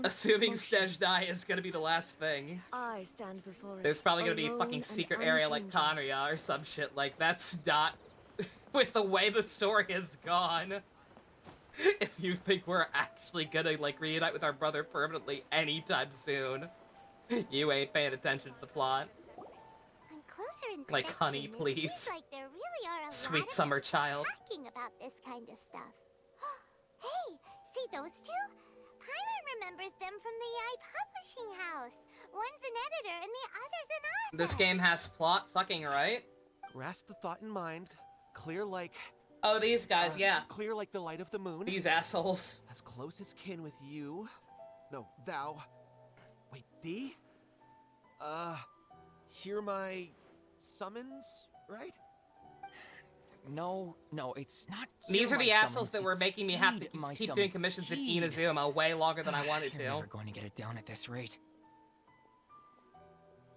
Assuming Snezhnaya is gonna be the last thing. I stand before it, There's probably gonna be a alone fucking and secret area like unchanging. Kanaria or some shit. Like, that's not... with the way the story has gone. If you think we're actually gonna, like, reunite with our brother permanently anytime soon, you ain't paying attention to the plot. On closer Like, inspection, honey, it please. seems like there really are a Sweet lot of summer people child. talking about this kind of stuff. Hey, see those two? Paimon remembers them from the AI publishing house. One's an editor and the other's an author. This game has plot fucking, right? Grasp the thought in mind. Clear like... Oh, these guys, yeah. Clear like the light of the moon. These assholes. As close as kin with you. No, thou. Wait, thee? Hear my summons, right? No, it's not. These are the my assholes summons, that were it's making me have to heed my keep doing summons. commissions in Heed. Inazuma way longer than I wanted You're to. never going to get it down at this rate.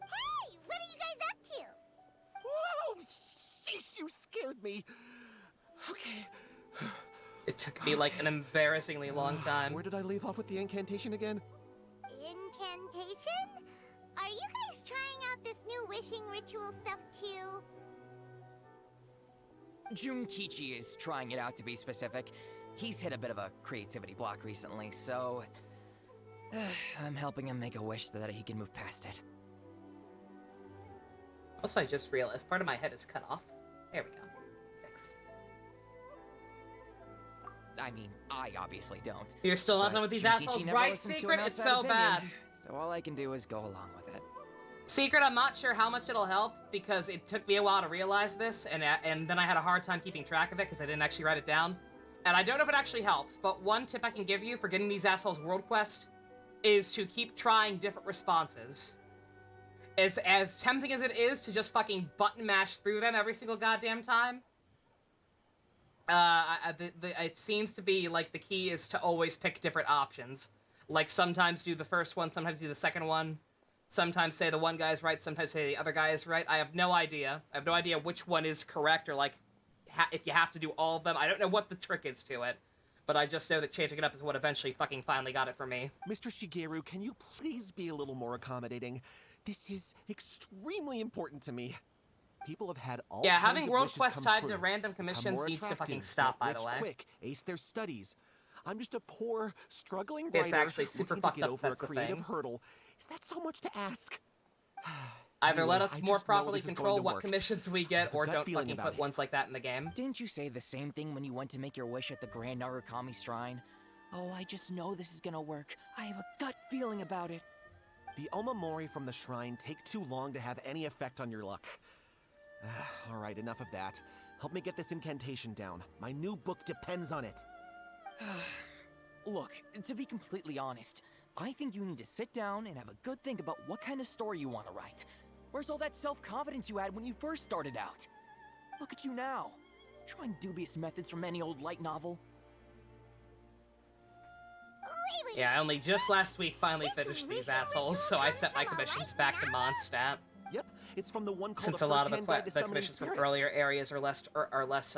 Hey, what are you guys up to? Whoa! Sheesh, you scared me. Okay. It took me like an embarrassingly long time. Where did I leave off with the incantation again? Incantation? Are you guys trying out this new wishing ritual stuff too? Junkichi is trying it out, to be specific. He's hit a bit of a creativity block recently, so... I'm helping him make a wish so that he can move past it. Also, I just realized part of my head is cut off. There we go. Fixed. I mean, I obviously don't. You're still not But done with these Junkichi assholes, never right, listens to Secret? an It's outside so opinion, bad. So all I can do is go along with it. Secret, I'm not sure how much it'll help, because it took me a while to realize this, and then I had a hard time keeping track of it, because I didn't actually write it down. And I don't know if it actually helps, but one tip I can give you for getting these assholes World Quest is to keep trying different responses. As tempting as it is to just fucking button mash through them every single goddamn time, it seems to be, like, the key is to always pick different options. Like, sometimes do the first one, sometimes do the second one. Sometimes say the one guy's right, sometimes say the other guy is right. I have no idea. I have no idea which one is correct, or, like, if you have to do all of them. I don't know what the trick is to it. But I just know that changing it up is what eventually fucking finally got it for me. Mr. Shigeru, can you please be a little more accommodating? This is extremely important to me. People have had all Yeah, kinds having of World wishes Quest come tied true. to random Become commissions more needs to fucking attractive, stop, get by the rich way. quick, ace their studies. I'm just a poor, struggling It's writer actually super looking to fucked get up over a that's the creative thing. hurdle. Is that so much to ask? Either Anyway, let us I more just know properly this is going control to what work. commissions we I get, have a or gut don't feeling fucking about put it. ones like that in the game. Didn't you say the same thing when you went to make your wish at the Grand Narukami Shrine? Oh, I just know this is gonna work. I have a gut feeling about it. The Omamori from the shrine take too long to have any effect on your luck. All right, enough of that. Help me get this incantation down. My new book depends on it. Look, to be completely honest, I think you need to sit down and have a good think about what kind of story you want to write. Where's all that self-confidence you had when you first started out? Look at you now, trying dubious methods from any old light novel. Wait, Yeah, I only just last week finally finished these assholes, so I sent my commissions back to Mondstadt. Yep, it's from the one called Since A a lot of First-Hand Guide to the Summoning commissions from Spirits. earlier areas are less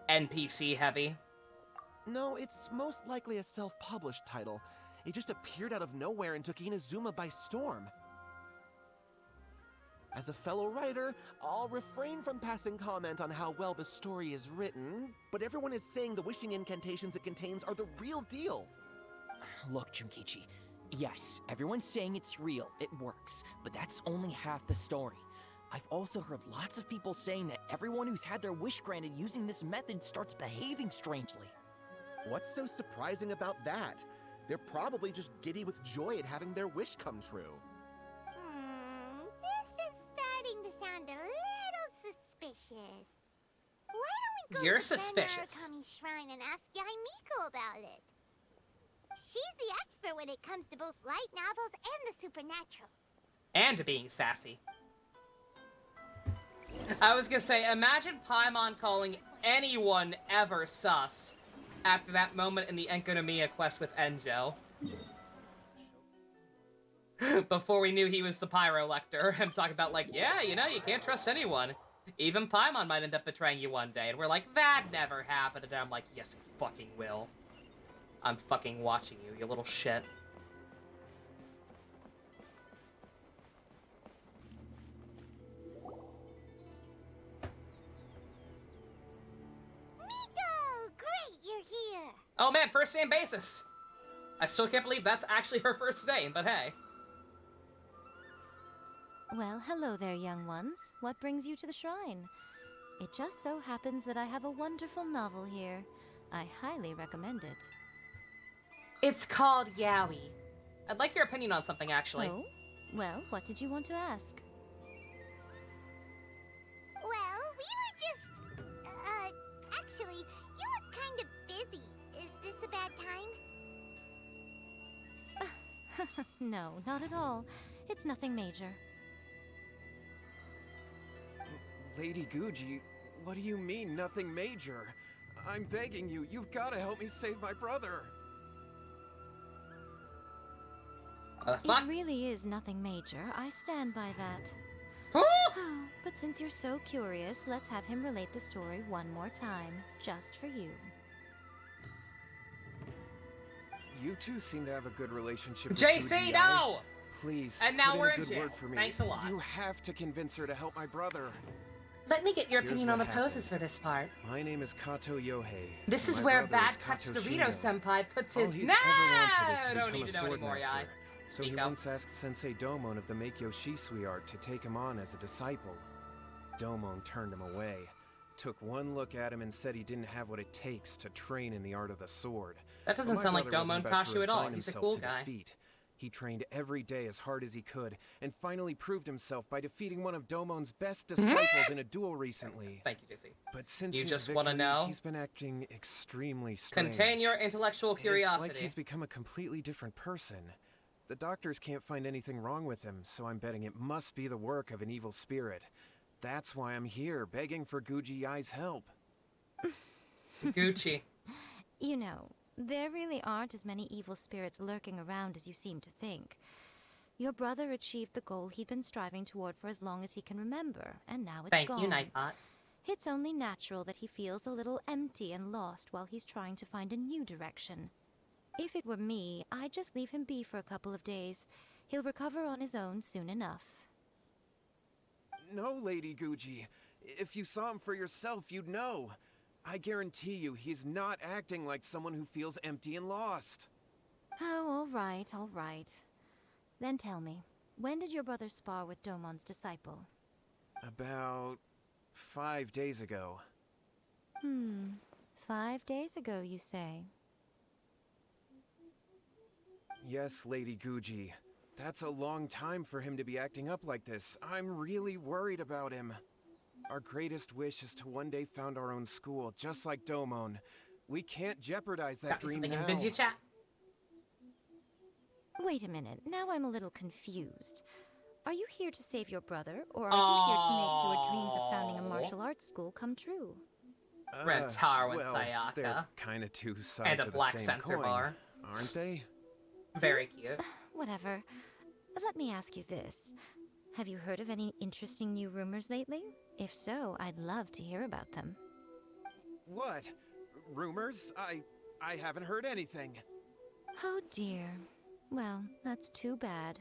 NPC heavy. No, it's most likely a self-published title. It just appeared out of nowhere and took Inazuma by storm. As a fellow writer, I'll refrain from passing comment on how well the story is written, but everyone is saying the wishing incantations it contains are the real deal. Look, Junkichi, yes, everyone's saying it's real, it works, but that's only half the story. I've also heard lots of people saying that everyone who's had their wish granted using this method starts behaving strangely. What's so surprising about that? They're probably just giddy with joy at having their wish come true. This is starting to sound a little suspicious. Why don't we go You're to the suspicious. Narukami Shrine and ask Yai Miko about it? She's the expert when it comes to both light novels and the supernatural. And being sassy. I was gonna say, imagine Paimon calling anyone ever sus after that moment in the Enkanomiya quest with Enjo. Before we knew he was the Pyro Lector, and talking about like, yeah, you know, you can't trust anyone. Even Paimon might end up betraying you one day. And we're like, that never happened. And I'm like, yes, it fucking will. I'm fucking watching you, you little shit. Miko! Great, you're here! Oh man, first name basis. I still can't believe that's actually her first name, but hey. Well, hello there, young ones. What brings you to the shrine? It just so happens that I have a wonderful novel here. I highly recommend it. It's called Yaoi. I'd like your opinion on something, actually. Oh? Well, what did you want to ask? Well, we were just... actually, you look kind of busy. Is this a bad time? No, not at all. It's nothing major. Lady Guji, what do you mean, nothing major? I'm begging you, you've got to help me save my brother. It really is nothing major. I stand by that. But since you're so curious, let's have him relate the story one more time, just for you. You two seem to have a good relationship with JC, Guji, no! Please, And now put we're in in a good jail. word for me. Thanks a lot. You have to convince her to help my brother. Let me get your Here's opinion on the what poses happened. for this part. My name is Kato Yohei. This and is my where brother Bad is Touch Kato Dorito Shinjo. Senpai puts All his... he's Nah! ever wanted is to I don't become need a to know sword anymore, master. Yai. So he Miko. once asked Sensei Domon of the Meikyo Shisui art to take him on as a disciple. Domon turned him away, took one look at him and said he didn't have what it takes to train in the art of the sword. That doesn't But my sound like brother wasn't Domon about to Kashu at all. resign He's a himself cool to guy. defeat. He trained every day as hard as he could, and finally proved himself by defeating one of Domon's best disciples in a duel recently. Thank you, JC. But since You his just victory, wanna know? he's been acting extremely strange. Contain your intellectual curiosity. It's like he's become a completely different person. The doctors can't find anything wrong with him, so I'm betting it must be the work of an evil spirit. That's why I'm here, begging for Guji Yai's help. Gucci. You know, there really aren't as many evil spirits lurking around as you seem to think. Your brother achieved the goal he'd been striving toward for as long as he can remember, and now it's Thank gone. you, Nightbot. It's only natural that he feels a little empty and lost while he's trying to find a new direction. If it were me, I'd just leave him be for a couple of days. He'll recover on his own soon enough. No, Lady Guji. If you saw him for yourself, you'd know. I guarantee you, he's not acting like someone who feels empty and lost. Oh, all right. Then tell me, when did your brother spar with Domon's disciple? About 5 days ago. 5 days ago, you say? Yes, Lady Guji. That's a long time for him to be acting up like this. I'm really worried about him. Our greatest wish is to one day found our own school, just like Domon. We can't jeopardize that dream now. Something in Vigi chat. Wait a minute, now I'm a little confused. Are you here to save your brother, or are you here to make your dreams of founding a martial arts school come true? Rentaru and well, Sayaka. They're kind of two sides And a of the black same sensor coin, bar. aren't they? Very cute. Whatever. Let me ask you this. Have you heard of any interesting new rumors lately? If so, I'd love to hear about them. What? Rumors? I haven't heard anything. Oh dear. Well, that's too bad.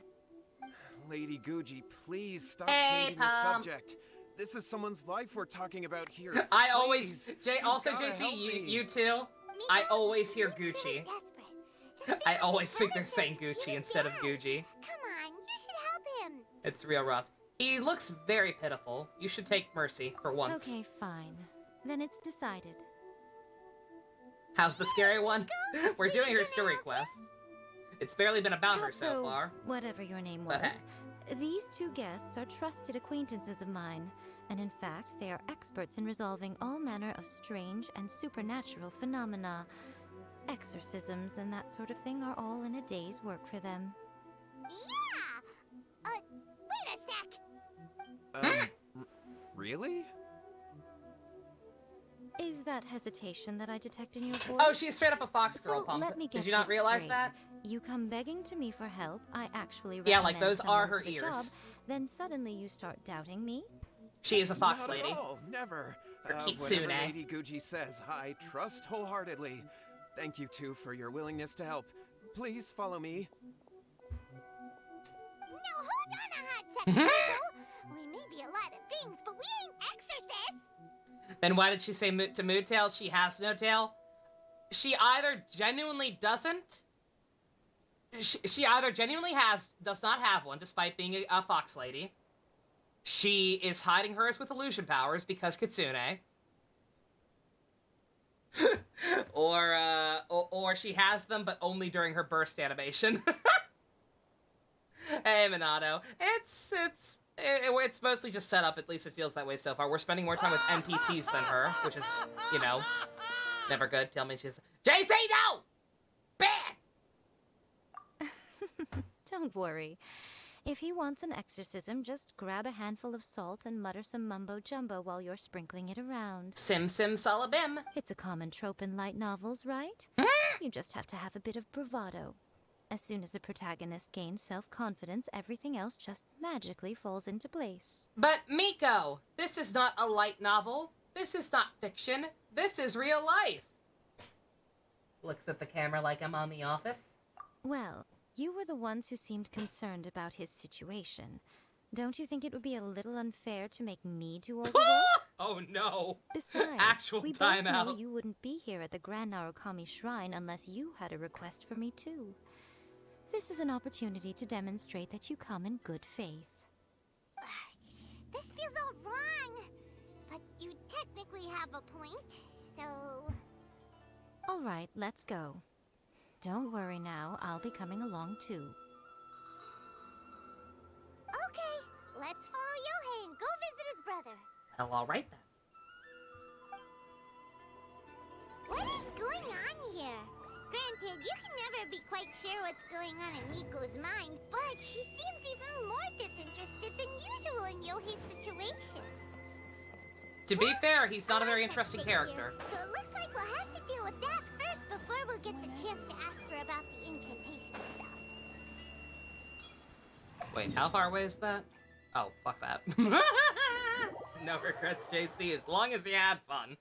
Lady Guji, please stop Hey, changing the subject. This is someone's life we're talking about here. I Please. always, also You gotta JC, help me. you too. I always hear Gucci. I always think they're saying Gucci instead of Gucci. Come on, you should help him. It's real rough. He looks very pitiful. You should take mercy for once. Okay, fine. Then it's decided. How's the scary one? We're doing her story quest. It's barely been about her so Kato, far. whatever your name was. But hey. These two guests are trusted acquaintances of mine, and in fact, they are experts in resolving all manner of strange and supernatural phenomena. Exorcisms and that sort of thing are all in a day's work for them. Yeah! Wait a sec! Really? Is that hesitation that I detect in your voice? Oh, she's straight up a Fox girl So pump. let me get Did you not this realize straight. that? You come begging to me for help, I actually Yeah, like recommend those someone are her for the ears. job, then suddenly you start doubting me? She is a Fox Not lady. At all. Never. Or Whatever Kitsune. Lady Guji says, I trust wholeheartedly. Thank you two for your willingness to help. Please follow me. No, hold on a hot second, Miko. We may be a lot of things, but we ain't exorcists. Then why did she say to Mood Tail she has no tail? She either genuinely doesn't. She either genuinely does not have one, despite being a Fox lady. She is hiding hers with illusion powers because Kitsune. or she has them, but only during her burst animation. Hey, Minato. It's mostly just set up, at least it feels that way so far. We're spending more time with NPCs than her, which is, you know, never good. Tell me she's... JC, no! Bad! Don't worry. If he wants an exorcism, just grab a handful of salt and mutter some mumbo-jumbo while you're sprinkling it around. Sim sim salabim. It's a common trope in light novels, right? You just have to have a bit of bravado. As soon as the protagonist gains self-confidence, everything else just magically falls into place. But Miko, this is not a light novel. This is not fiction. This is real life. Looks at the camera like I'm on The Office. Well, you were the ones who seemed concerned about his situation. Don't you think it would be a little unfair to make me do all the work? Oh no. Besides, Actual we both know timeout. you wouldn't be here at the Grand Narukami Shrine unless you had a request for me too. This is an opportunity to demonstrate that you come in good faith. This feels all wrong. But you technically have a point, so... All right, let's go. Don't worry now, I'll be coming along too. Okay, let's follow Yohei and go visit his brother. Hell, all right then. What is going on here? Granted, you can never be quite sure what's going on in Miko's mind, but she seems even more disinterested than usual in Yohei's situation. To be fair, he's not a very interesting character. So it looks like we'll have to deal with that first before we'll get the chance to ask her about the incantation stuff. Wait, how far away is that? Oh, fuck that. No regrets, JC, as long as you had fun.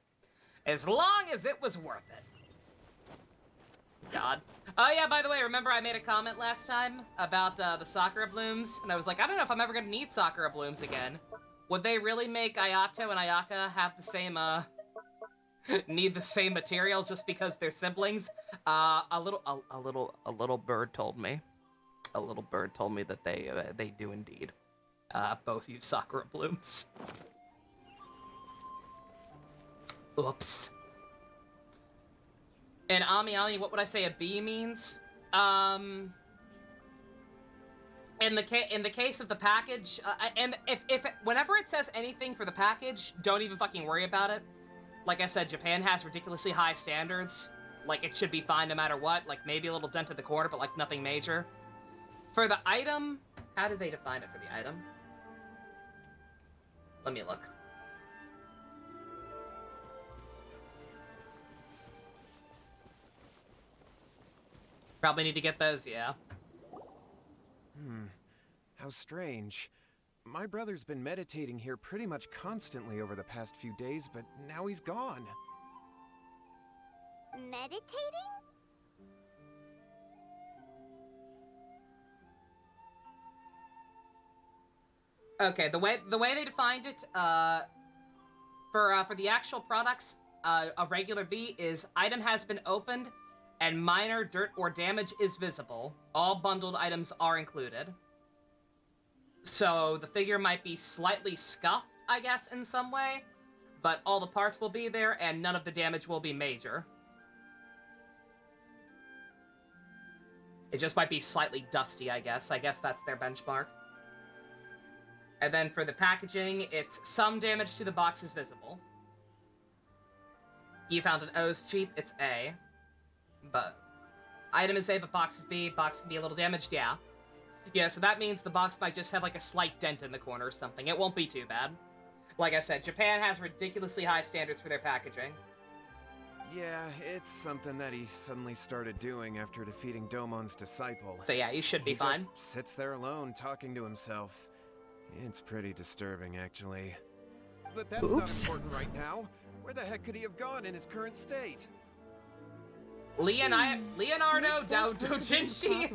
As long as it was worth it. God. Oh yeah, by the way, remember I made a comment last time about the Sakura blooms? And I was like, I don't know if I'm ever gonna need Sakura blooms again. would they really make Ayato and Ayaka have the same, need the same materials just because they're siblings? A little bird told me. A little bird told me that they do indeed. Both use sakura blooms. Oops. And Ami, what would I say a bee means? In the case of the package, and whenever it says anything for the package, don't even fucking worry about it. Like I said, Japan has ridiculously high standards. Like, it should be fine no matter what. Like, maybe a little dent at the corner, but like nothing major. For the item, how did they define it for the item? Let me look. Probably need to get those, yeah. How strange. My brother's been meditating here pretty much constantly over the past few days, but now he's gone. Meditating? Okay, the way they defined it, for the actual products, a regular B is item has been opened and minor dirt or damage is visible. All bundled items are included. So the figure might be slightly scuffed, I guess, in some way, but all the parts will be there and none of the damage will be major. It just might be slightly dusty, I guess. I guess that's their benchmark. And then for the packaging, it's some damage to the box is visible. You found an O's cheap, it's A. But item is A, but box is B. Box can be a little damaged, yeah. Yeah, so that means the box might just have like a slight dent in the corner or something. It won't be too bad. Like I said, Japan has ridiculously high standards for their packaging. Yeah, it's something that he suddenly started doing after defeating Domon's disciple. So yeah, he should be fine. He just sits there alone, talking to himself. It's pretty disturbing, actually. But that's not important right now. Where the heck could he have gone in his current state? Leonardo da Vinci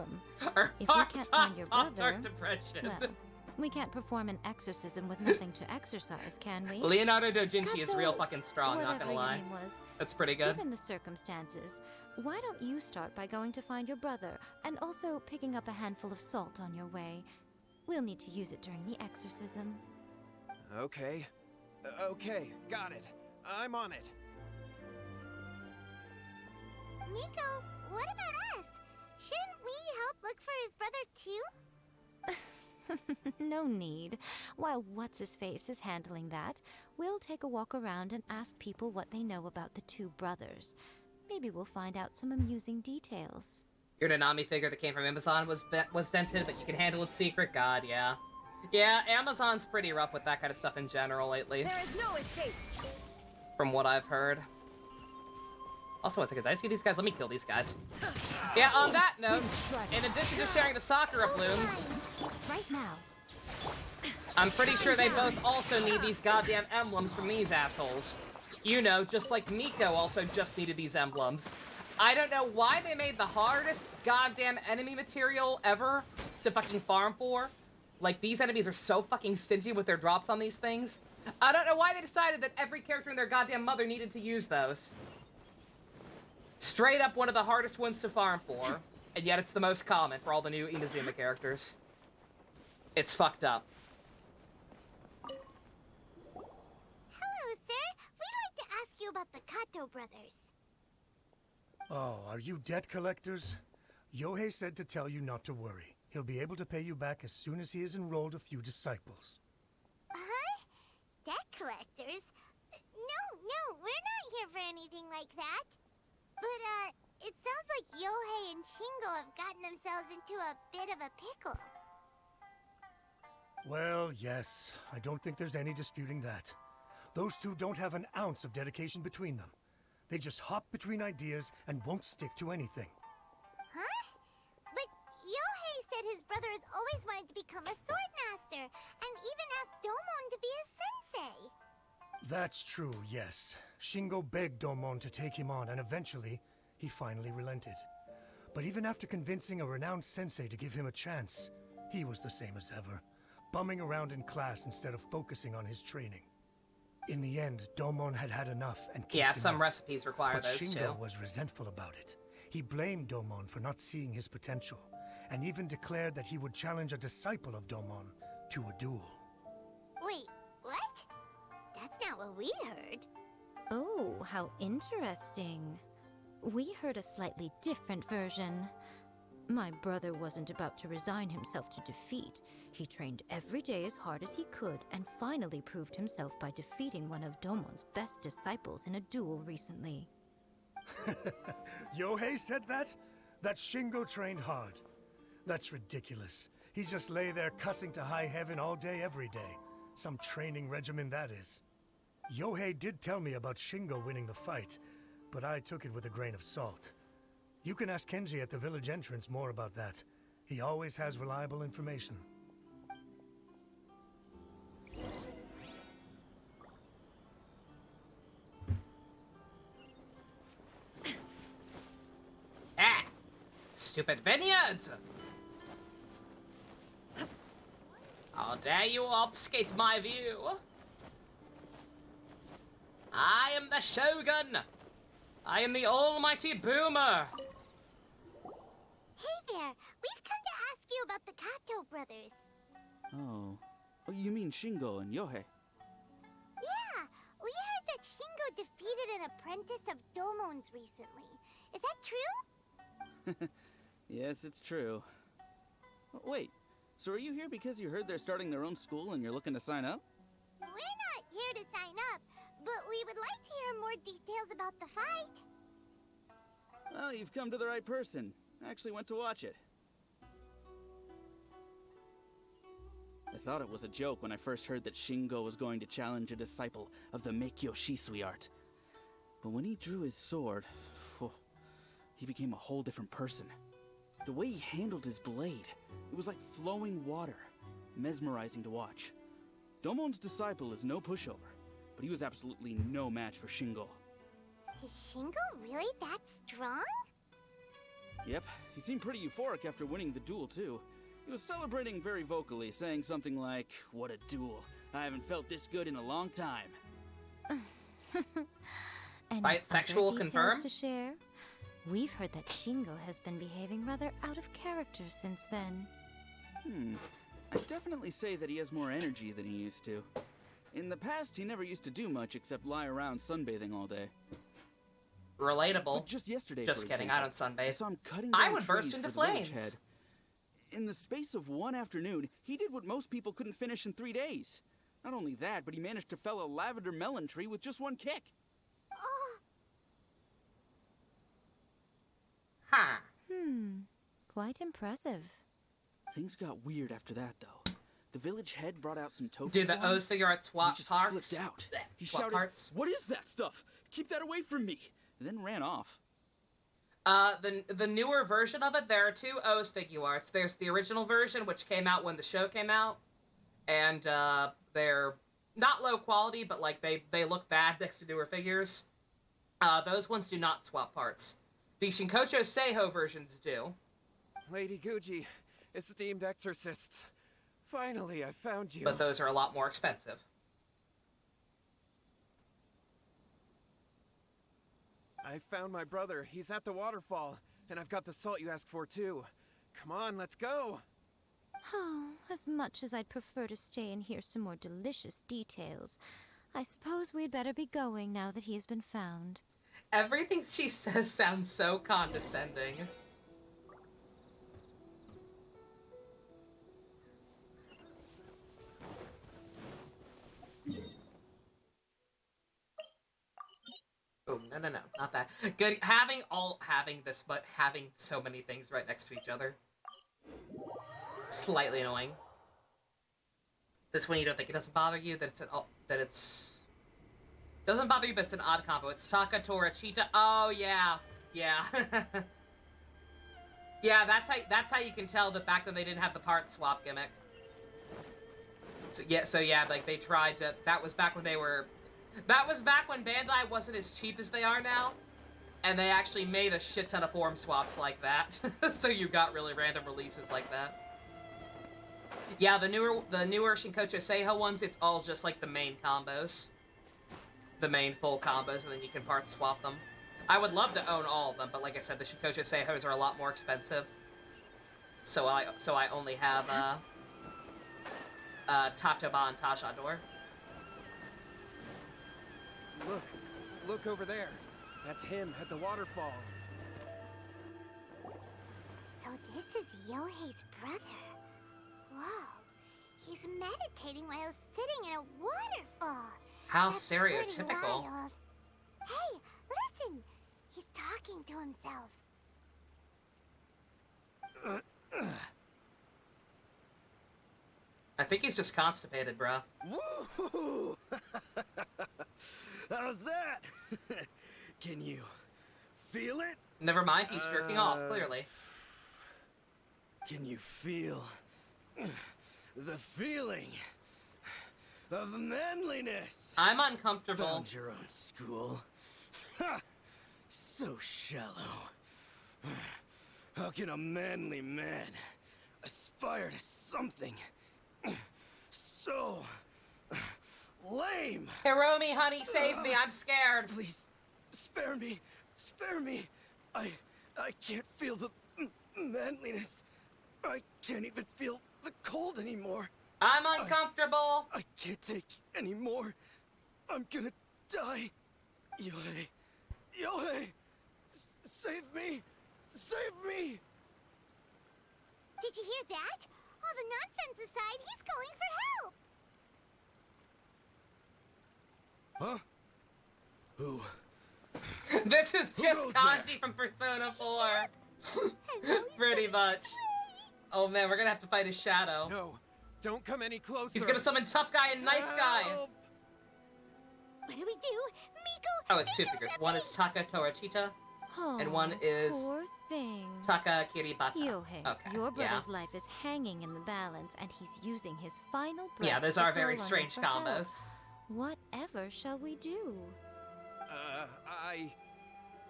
are if we can't find your brother, depression. Well, we can't perform an exorcism with nothing to exercise, can we? Leonardo da Vinci is real fucking strong, not gonna lie. That's pretty good. Given the circumstances, why don't you start by going to find your brother, and also picking up a handful of salt on your way? We'll need to use it during the exorcism. Okay. Okay, got it. I'm on it. Miko, what about us? Shouldn't we help look for his brother too? No need. While What's-His-Face is handling that, we'll take a walk around and ask people what they know about the two brothers. Maybe we'll find out some amusing details. Your Nanami figure that came from Amazon was dented, but you can handle its secret. God, yeah. Yeah, Amazon's pretty rough with that kind of stuff in general lately. There is no escape. From what I've heard. Also, one second, did I see these guys? Let me kill these guys. Yeah, on that note, in addition to sharing the Sakura blooms, right now, I'm pretty sure they both also need these goddamn emblems from these assholes. You know, just like Miko also just needed these emblems. I don't know why they made the hardest goddamn enemy material ever to fucking farm for. Like, these enemies are so fucking stingy with their drops on these things. I don't know why they decided that every character and their goddamn mother needed to use those. Straight up one of the hardest ones to farm for, and yet it's the most common for all the new Inazuma characters. It's fucked up. Hello, sir. We'd like to ask you about the Kato brothers. Oh, are you debt collectors? Yohei said to tell you not to worry. He'll be able to pay you back as soon as he has enrolled a few disciples. Huh? Debt collectors? No, we're not here for anything like that. But, it sounds like Yohei and Shingo have gotten themselves into a bit of a pickle. Well, yes. I don't think there's any disputing that. Those two don't have an ounce of dedication between them. They just hop between ideas and won't stick to anything. Huh? But Yohei said his brother has always wanted to become a sword master, and even asked Domon to be his sensei. That's true, yes. Shingo begged Domon to take him on, and eventually, he finally relented. But even after convincing a renowned sensei to give him a chance, he was the same as ever. bumming around in class instead of focusing on his training. In the end, Domon had had enough and kicked Yeah, him some out. recipes require But those Shingo too. was resentful about it. He blamed Domon for not seeing his potential, and even declared that he would challenge a disciple of Domon to a duel. Wait, what? That's not what we heard. Oh, how interesting. We heard a slightly different version. My brother wasn't about to resign himself to defeat. He trained every day as hard as he could and finally proved himself by defeating one of Domon's best disciples in a duel recently. Yohei said that? That Shingo trained hard. That's ridiculous. He just lay there cussing to high heaven all day every day. Some training regimen that is. Yohei did tell me about Shingo winning the fight, but I took it with a grain of salt. You can ask Kenji at the village entrance more about that. He always has reliable information. Ah! Stupid vineyards! How dare you obfuscate my view? I am the Shogun! I am the almighty Boomer! Hey there, we've come to ask you about the Kato brothers. Oh, you mean Shingo and Yohei? Yeah, we heard that Shingo defeated an apprentice of Domon's recently. Is that true? Yes, it's true. Wait, so are you here because you heard they're starting their own school and you're looking to sign up? We're not here to sign up, but we would like to hear more details about the fight. Well, you've come to the right person. I actually went to watch it. I thought it was a joke when I first heard that Shingo was going to challenge a disciple of the Meikyo Shisui art. But when he drew his sword, he became a whole different person. The way he handled his blade, it was like flowing water, mesmerizing to watch. Domon's disciple is no pushover, but he was absolutely no match for Shingo. Is Shingo really that strong? Yep, he seemed pretty euphoric after winning the duel too. He was celebrating very vocally, saying something like, "What a duel. I haven't felt this good in a long time." Any Bisexual other confirmed? details to share? We've heard that Shingo has been behaving rather out of character since then. I'd definitely say that he has more energy than he used to. In the past, he never used to do much except lie around sunbathing all day. Relatable. But just yesterday, Just for kidding, example, I don't sunbathe. I saw him cutting I down would burst trees into for the village flames. head. In the space of one afternoon, he did what most people couldn't finish in 3 days. Not only that, but he managed to fell a lavender melon tree with just one kick. Huh. Quite impressive. Things got weird after that, though. The village head brought out some tofu. Do the for him, O's figure out and swap he just parts? flipped out. He Swap shouted, parts? "What is that stuff? Keep that away from me!" And then ran off. The newer version of it, there are two O's figure arts. There's the original version, which came out when the show came out, and they're not low quality, but like they look bad next to newer figures. Those ones do not swap parts. The Shinkocho Seiho versions do. Lady Guji, esteemed exorcists. Finally, I found you. But those are a lot more expensive. I found my brother. He's at the waterfall. And I've got the salt you asked for, too. Come on, let's go. Oh, as much as I'd prefer to stay and hear some more delicious details, I suppose we'd better be going now that he has been found. Everything she says sounds so condescending. Oh, no, not that. Good, having this, but having so many things right next to each other. Slightly annoying. This one you don't think it doesn't bother you, doesn't bother you, but it's an odd combo. It's Taka, Tora, Cheetah. Oh, yeah. Yeah. Yeah, that's how you can tell that back then they didn't have the part swap gimmick. So yeah, like they tried to, that was back when Bandai wasn't as cheap as they are now. And they actually made a shit ton of form swaps like that. So you got really random releases like that. Yeah, the newer Shinkocho Seiho ones, it's all just like the main combos. The main full combos, and then you can part swap them. I would love to own all of them, but like I said, the Shinkocho Seihos are a lot more expensive. So I only have Tatoba and Tajador. Look over there. That's him at the waterfall. So this is Yohei's brother. Whoa. He's meditating while sitting in a waterfall. How That's stereotypical. pretty wild. Hey, listen! He's talking to himself. I think he's just constipated, bruh. Woo! How's that? Can you feel it? Never mind, he's jerking off, clearly. Can you feel the feeling of manliness? I'm uncomfortable. Found your own school. Ha! So shallow. How can a manly man aspire to something so lame? Hiromi, honey, save me, I'm scared. Please, spare me. Spare me. I can't feel the manliness. I can't even feel the cold anymore. I'm uncomfortable. I can't take any more. I'm gonna die. Yohei! Save me! Save me! Did you hear that? All the nonsense aside, he's going for help. Huh? Who? This is Who just goes Kanji there? from Persona 4. Pretty much. Oh man, we're gonna have to fight his shadow. No, don't come any closer. He's gonna summon Tough Guy and Nice Guy. Help! What do we do? Miko, Oh, it's two think of figures. One is Taka Torachita, Oh, and one is poor thing. Taka Kiribata. Yohei, Okay, your yeah. brother's life is hanging in the balance, and he's using his final breath. Yeah, those to are call very on you strange for help. combos. Whatever shall we do?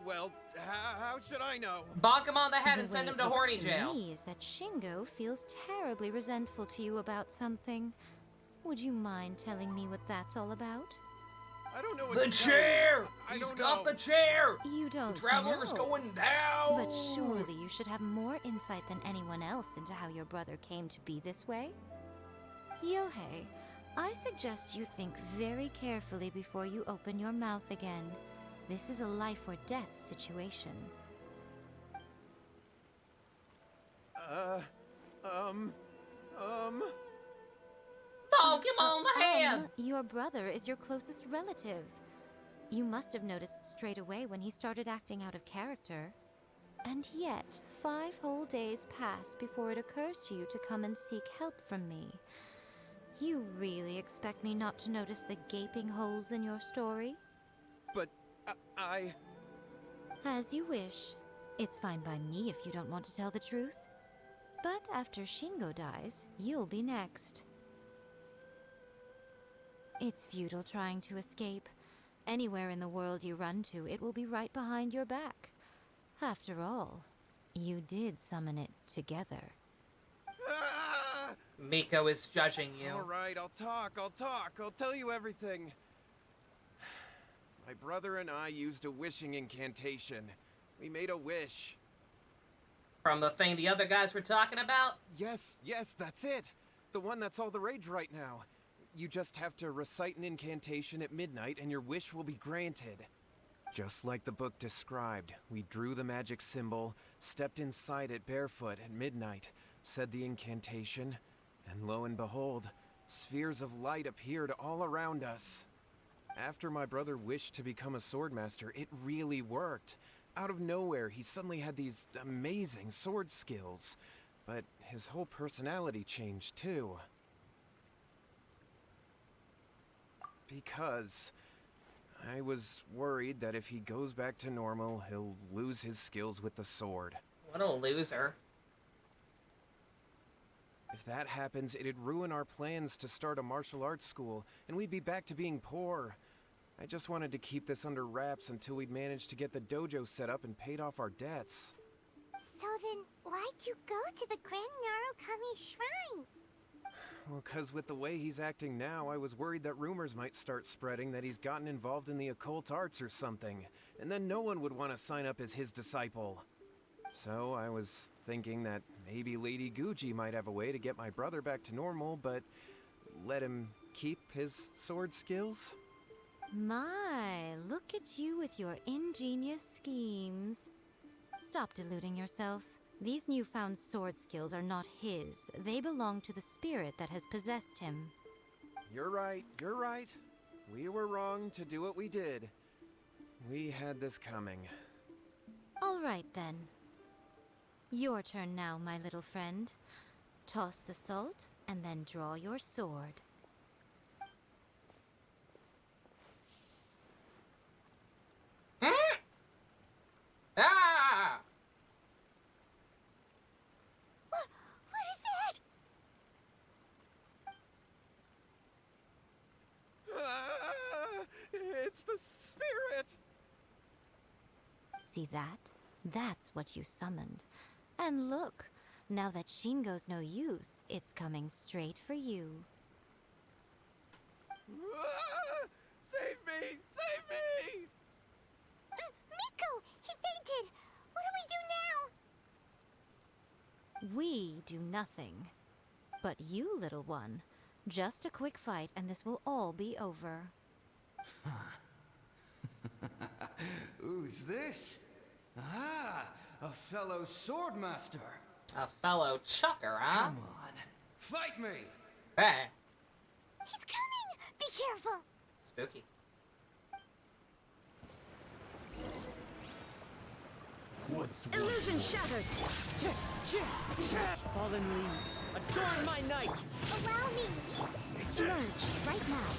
Well, how should I know? Bonk him on the head The and send way him it to looks horny to jail. me is that Shingo feels terribly resentful to you about something. Would you mind telling me what that's all about? I don't know what The to tell chair! you. I He's don't got know. the chair! You don't The traveler's know. going down! But surely you should have more insight than anyone else into how your brother came to be this way. Yohei, I suggest you think very carefully before you open your mouth again. This is a life or death situation. Bonk him on the head! Your brother is your closest relative. You must have noticed straight away when he started acting out of character. And yet, 5 whole days pass before it occurs to you to come and seek help from me. You really expect me not to notice the gaping holes in your story? But I... As you wish. It's fine by me if you don't want to tell the truth. But after Shingo dies, you'll be next. It's futile trying to escape. Anywhere in the world you run to, it will be right behind your back. After all, you did summon it together. Miko is judging you. All right, I'll talk. I'll tell you everything. My brother and I used a wishing incantation. We made a wish. From the thing the other guys were talking about? Yes, that's it. The one that's all the rage right now. You just have to recite an incantation at midnight and your wish will be granted. Just like the book described, we drew the magic symbol, stepped inside it barefoot at midnight, said the incantation, and lo and behold, spheres of light appeared all around us. After my brother wished to become a swordmaster, it really worked. Out of nowhere, he suddenly had these amazing sword skills, but his whole personality changed too. Because I was worried that if he goes back to normal, he'll lose his skills with the sword. What a loser. If that happens, it'd ruin our plans to start a martial arts school, and we'd be back to being poor. I just wanted to keep this under wraps until we'd managed to get the dojo set up and paid off our debts. So then, why'd you go to the Grand Narukami Shrine? Well, 'cause with the way he's acting now, I was worried that rumors might start spreading that he's gotten involved in the occult arts or something, and then no one would want to sign up as his disciple. So I was thinking that maybe Lady Guji might have a way to get my brother back to normal, but let him keep his sword skills? My, look at you with your ingenious schemes. Stop deluding yourself. These newfound sword skills are not his. They belong to the spirit that has possessed him. You're right, you're right. We were wrong to do what we did. We had this coming. All right, then. Your turn now, my little friend. Toss the salt, and then draw your sword. Ah! What is that? It's the spirit! See that? That's what you summoned. And look, now that Shingo's no use, it's coming straight for you. Save me! Save me! Miko! He fainted! What do we do now? We do nothing. But you, little one, just a quick fight and this will all be over. Who's this? Ah, a fellow swordmaster. A fellow chucker, huh? Come on, fight me! Hey. He's coming! Be careful! Spooky. What's Illusion shattered! Fallen leaves, adorn my night! Allow me! Emerge, right now.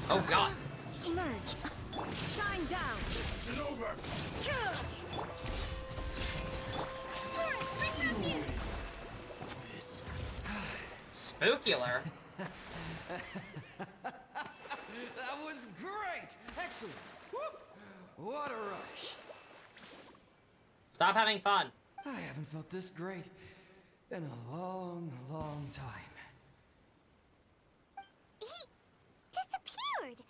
Oh god. Emerge. Shine down! Get over! Torrent, bring refuge! Spookular. That was great! Excellent! Woo! What a rush! Stop having fun. I haven't felt this great in a long, long time. He disappeared!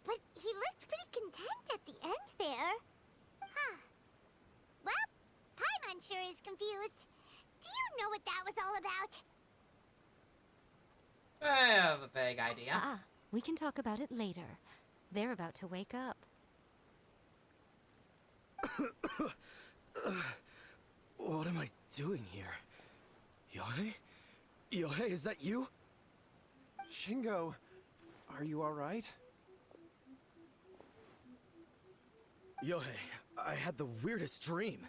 But he looked pretty content at the end there. Huh. Well, Paimon sure is confused. Do you know what that was all about? I have a vague idea. We can talk about it later. They're about to wake up. What am I doing here? Yohei? Yohei, is that you? Shingo, are you alright? Yohei, I had the weirdest dream.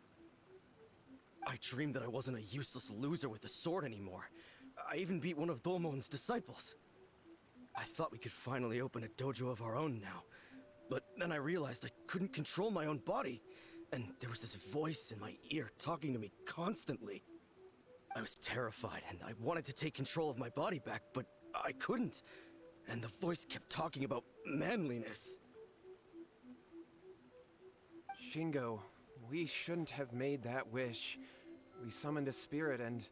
I dreamed that I wasn't a useless loser with a sword anymore. I even beat one of Domon's disciples. I thought we could finally open a dojo of our own now. But then I realized I couldn't control my own body. And there was this voice in my ear talking to me constantly. I was terrified and I wanted to take control of my body back, but I couldn't. And the voice kept talking about manliness. Shingo, we shouldn't have made that wish. We summoned a spirit and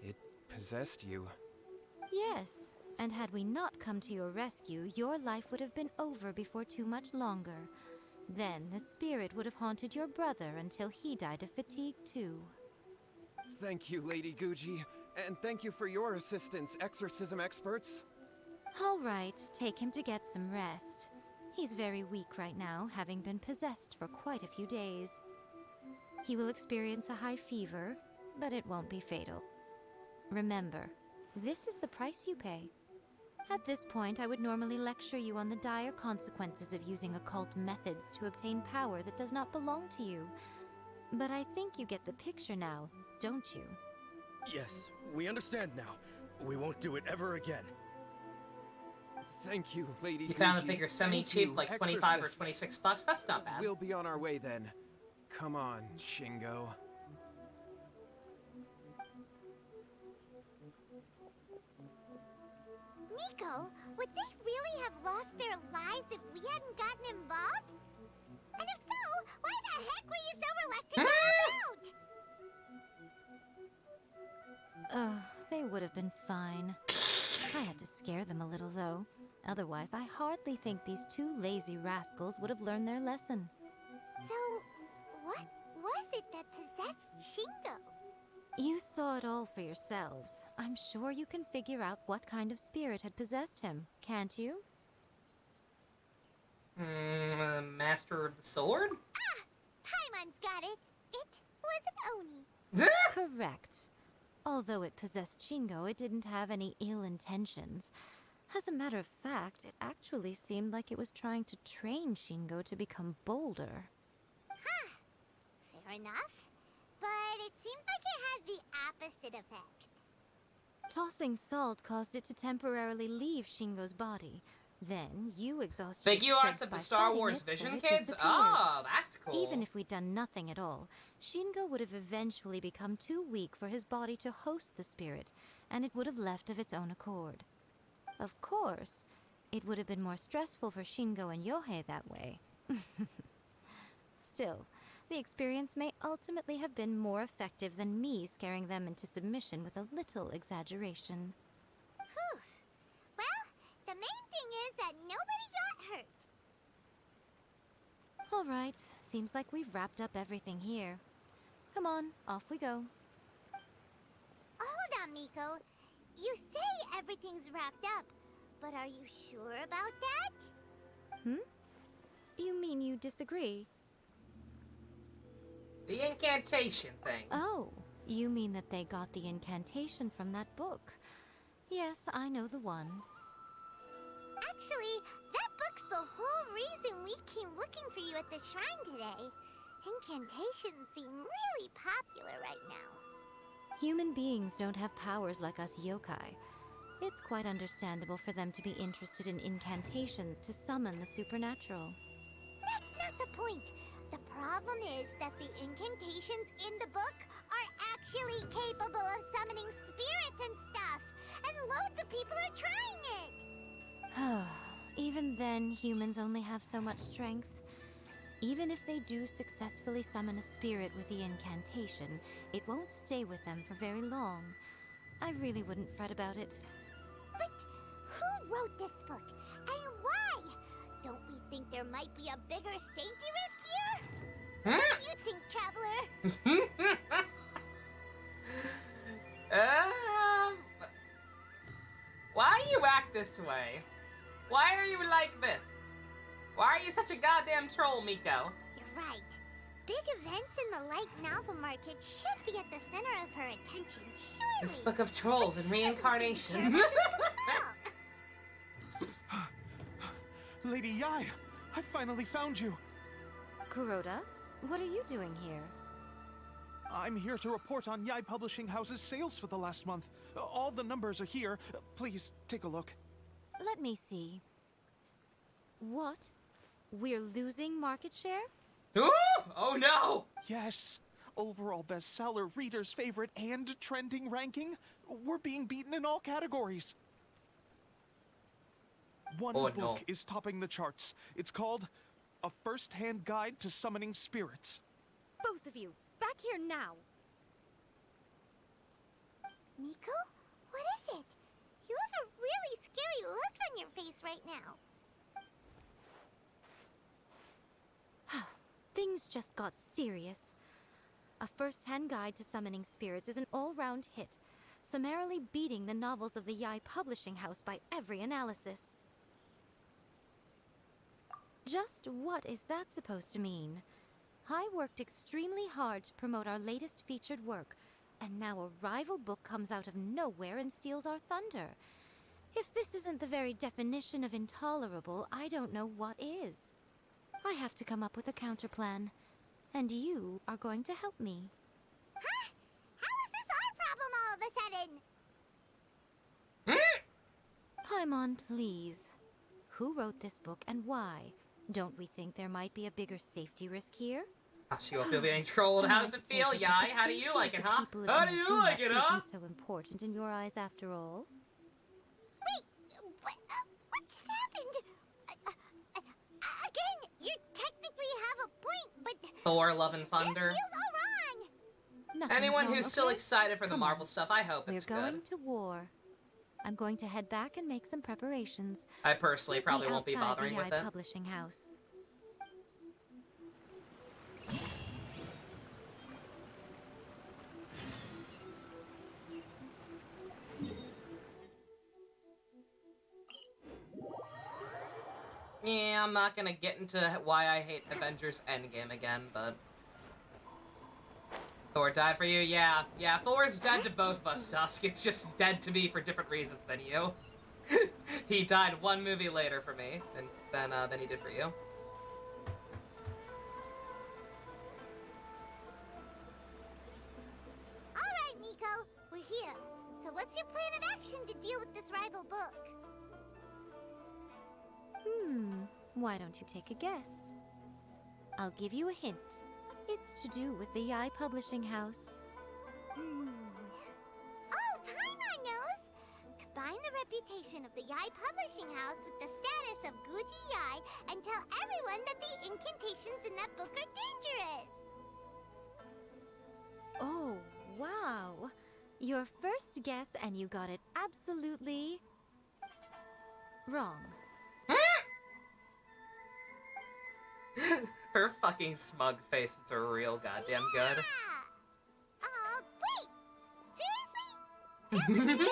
it possessed you. Yes, and had we not come to your rescue, your life would have been over before too much longer. Then the spirit would have haunted your brother until he died of fatigue too. Thank you, Lady Guji, and thank you for your assistance, exorcism experts. All right, take him to get some rest. He's very weak right now, having been possessed for quite a few days. He will experience a high fever, but it won't be fatal. Remember, this is the price you pay. At this point, I would normally lecture you on the dire consequences of using occult methods to obtain power that does not belong to you. But I think you get the picture now, don't you? Yes, we understand now. We won't do it ever again. Thank you, Lady Guji. You found the figure semi-cheap, you, like 25 or exorcists. 26 bucks? That's not bad. We'll be on our way then. Come on, Shingo. Miko, would they really have lost their lives if we hadn't gotten involved? And if so, why the heck were you so reluctant to help out? They would have been fine. I had to scare them a little, though. Otherwise, I hardly think these two lazy rascals would have learned their lesson. So, what was it that possessed Shingo? You saw it all for yourselves. I'm sure you can figure out what kind of spirit had possessed him, can't you? Master of the Sword? Ah! Paimon's got it. It was an Oni. Correct. Although it possessed Shingo, it didn't have any ill intentions. As a matter of fact, it actually seemed like it was trying to train Shingo to become bolder. Huh. Fair enough. But it seemed like it had the opposite effect. Tossing salt caused it to temporarily leave Shingo's body. Then, you exhausted Figure its arts strength of the by Star fighting Wars it, so Vision it Kids? disappeared. Oh, that's cool. Even if we'd done nothing at all, Shingo would have eventually become too weak for his body to host the spirit, and it would have left of its own accord. Of course, it would have been more stressful for Shingo and Yohei that way. Still, the experience may ultimately have been more effective than me scaring them into submission with a little exaggeration. Whew. Well, the main thing is that nobody got hurt. All right, seems like we've wrapped up everything here. Come on, off we go. Hold on, Miko. You say everything's wrapped up, but are you sure about that? You mean you disagree? The incantation thing. Oh, you mean that they got the incantation from that book? Yes, I know the one. Actually, that book's the whole reason we came looking for you at the shrine today. Incantations seem really popular right now. Human beings don't have powers like us yokai. It's quite understandable for them to be interested in incantations to summon the supernatural. That's not the point. The problem is that the incantations in the book are actually capable of summoning spirits and stuff. And loads of people are trying it. Even then, humans only have so much strength. Even if they do successfully summon a spirit with the incantation, it won't stay with them for very long. I really wouldn't fret about it. But who wrote this book? And why? Don't we think there might be a bigger safety risk here? What do you think, Traveler? Why you act this way? Why are you like this? Why are you such a goddamn troll, Miko? You're right. Big events in the light novel market should be at the center of her attention, surely. This book of trolls and reincarnation. Lady Yai, I finally found you. Kuroda, what are you doing here? I'm here to report on Yai Publishing House's sales for the last month. All the numbers are here. Please take a look. Let me see. What? We're losing market share? Ooh! Oh no! Yes. Overall bestseller, reader's favorite, and trending ranking. We're being beaten in all categories. One book is topping the charts. It's called A First-Hand Guide to Summoning Spirits. Both of you, back here now! Miko? What is it? You have a really scary look on your face right now. Things just got serious. A First-Hand Guide to Summoning Spirits is an all-round hit, summarily beating the novels of the Yai Publishing House by every analysis. Just what is that supposed to mean? I worked extremely hard to promote our latest featured work, and now a rival book comes out of nowhere and steals our thunder. If this isn't the very definition of intolerable, I don't know what is. I have to come up with a counterplan, and you are going to help me. Huh? How is this our problem all of a sudden? Paimon, please. Who wrote this book and why? Don't we think there might be a bigger safety risk here? She will feel being trolled. How does it feel, Yai? How do you like it, huh? How do you like it, huh? Isn't so important in your eyes after all. Wait, what just happened? Again, you technically have a point, but... Thor, Love and Thunder. It feels all wrong. Nothing's Anyone wrong, who's still okay? excited for the Come Marvel on. stuff, I hope it's We're going good. to war. I'm going to head back and make some preparations. I personally Meet me probably won't be outside bothering the with Yai it. Publishing House. Yeah, I'm not gonna get into why I hate Avengers Endgame again, but... Thor died for you? Yeah. Yeah, Thor's dead to both of us, Dusk. It's just dead to me for different reasons than you. He died one movie later for me than he did for you. Alright, Miko, we're here. So what's your plan of action to deal with this rival book? Why don't you take a guess? I'll give you a hint. It's to do with the Yai Publishing House. Oh, Paimon knows! Combine the reputation of the Yai Publishing House with the status of Guji Yai and tell everyone that the incantations in that book are dangerous! Oh, wow. Your first guess, and you got it absolutely wrong. Her fucking smug faces are real goddamn good. Wait! Seriously?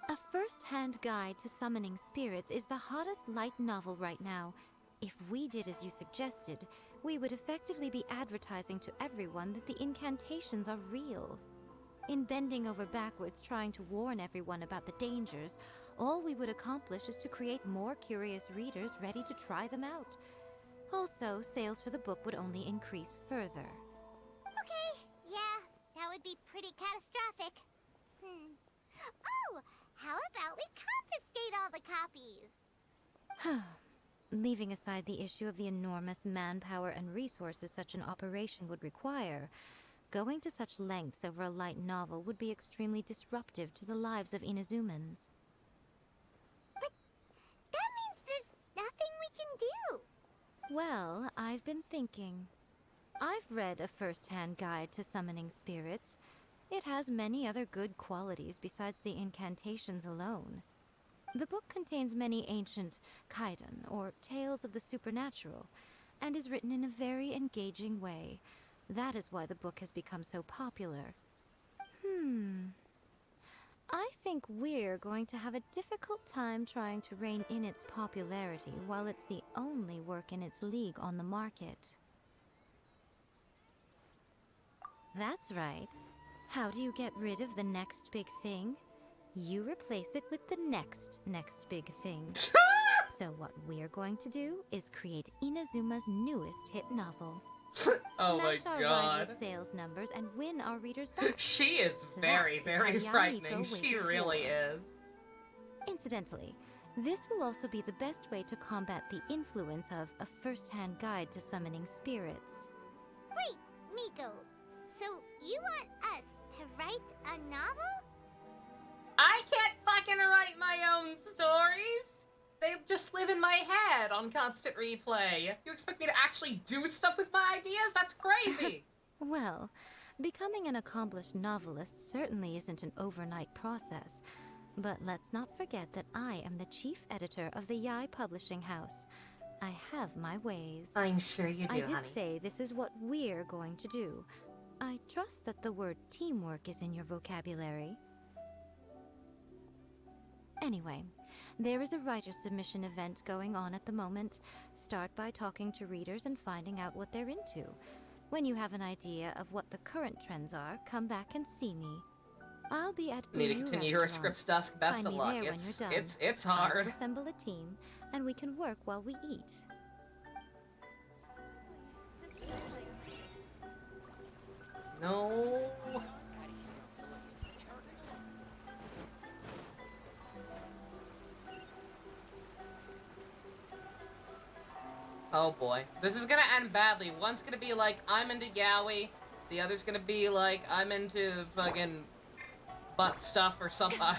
A first-hand guide to summoning spirits is the hottest light novel right now. If we did as you suggested, we would effectively be advertising to everyone that the incantations are real. In bending over backwards trying to warn everyone about the dangers, all we would accomplish is to create more curious readers ready to try them out. Also, sales for the book would only increase further. Okay, yeah, that would be pretty catastrophic. Oh, how about we confiscate all the copies? Leaving aside the issue of the enormous manpower and resources such an operation would require, going to such lengths over a light novel would be extremely disruptive to the lives of Inazumans. But that means there's nothing we can do. Well, I've been thinking. I've read a first-hand guide to summoning spirits. It has many other good qualities besides the incantations alone. The book contains many ancient kaiden, or tales of the supernatural, and is written in a very engaging way. That is why the book has become so popular. I think we're going to have a difficult time trying to rein in its popularity while it's the only work in its league on the market. That's right. How do you get rid of the next big thing? You replace it with the next big thing. So what we're going to do is create Inazuma's newest hit novel. Oh my Smash our god. rival sales numbers and win our readers back. She is very, very frightening. She really is. Incidentally, this will also be the best way to combat the influence of a first-hand guide to summoning spirits. Wait, Miko, so you want us to write a novel? I can't fucking write my own stories! They just live in my head on constant replay. You expect me to actually do stuff with my ideas? That's crazy! Well, becoming an accomplished novelist certainly isn't an overnight process. But let's not forget that I am the chief editor of the Yai Publishing House. I have my ways. I'm sure you do, I did honey. say this is what we're going to do. I trust that the word teamwork is in your vocabulary. Anyway, there is a writer submission event going on at the moment. Start by talking to readers and finding out what they're into. When you have an idea of what the current trends are, come back and see me. I'll be at Need to Uyu continue your Restaurant. scripts, Dusk. Best Find of me luck. there when you're done. It's I hard. will assemble a team, and we can work while we eat. No. Oh boy. This is gonna end badly. One's gonna be like, I'm into yaoi. The other's gonna be like, I'm into fucking butt stuff or something.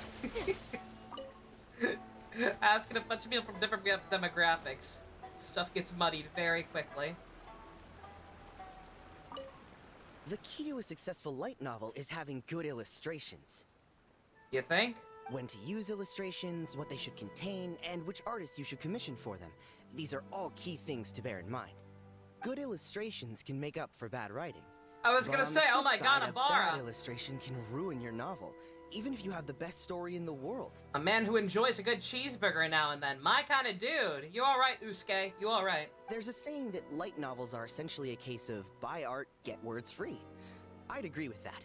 Asking a bunch of people from different demographics. Stuff gets muddied very quickly. The key to a successful light novel is having good illustrations. You think? when to use illustrations, what they should contain, and which artists you should commission for them. These are all key things to bear in mind. Good illustrations can make up for bad writing. I was gonna say, oh my god, a Abara. bad illustration can ruin your novel, even if you have the best story in the world. A man who enjoys a good cheeseburger now and then. My kind of dude. You alright, Usuke? You alright? There's a saying that light novels are essentially a case of buy art, get words free. I'd agree with that.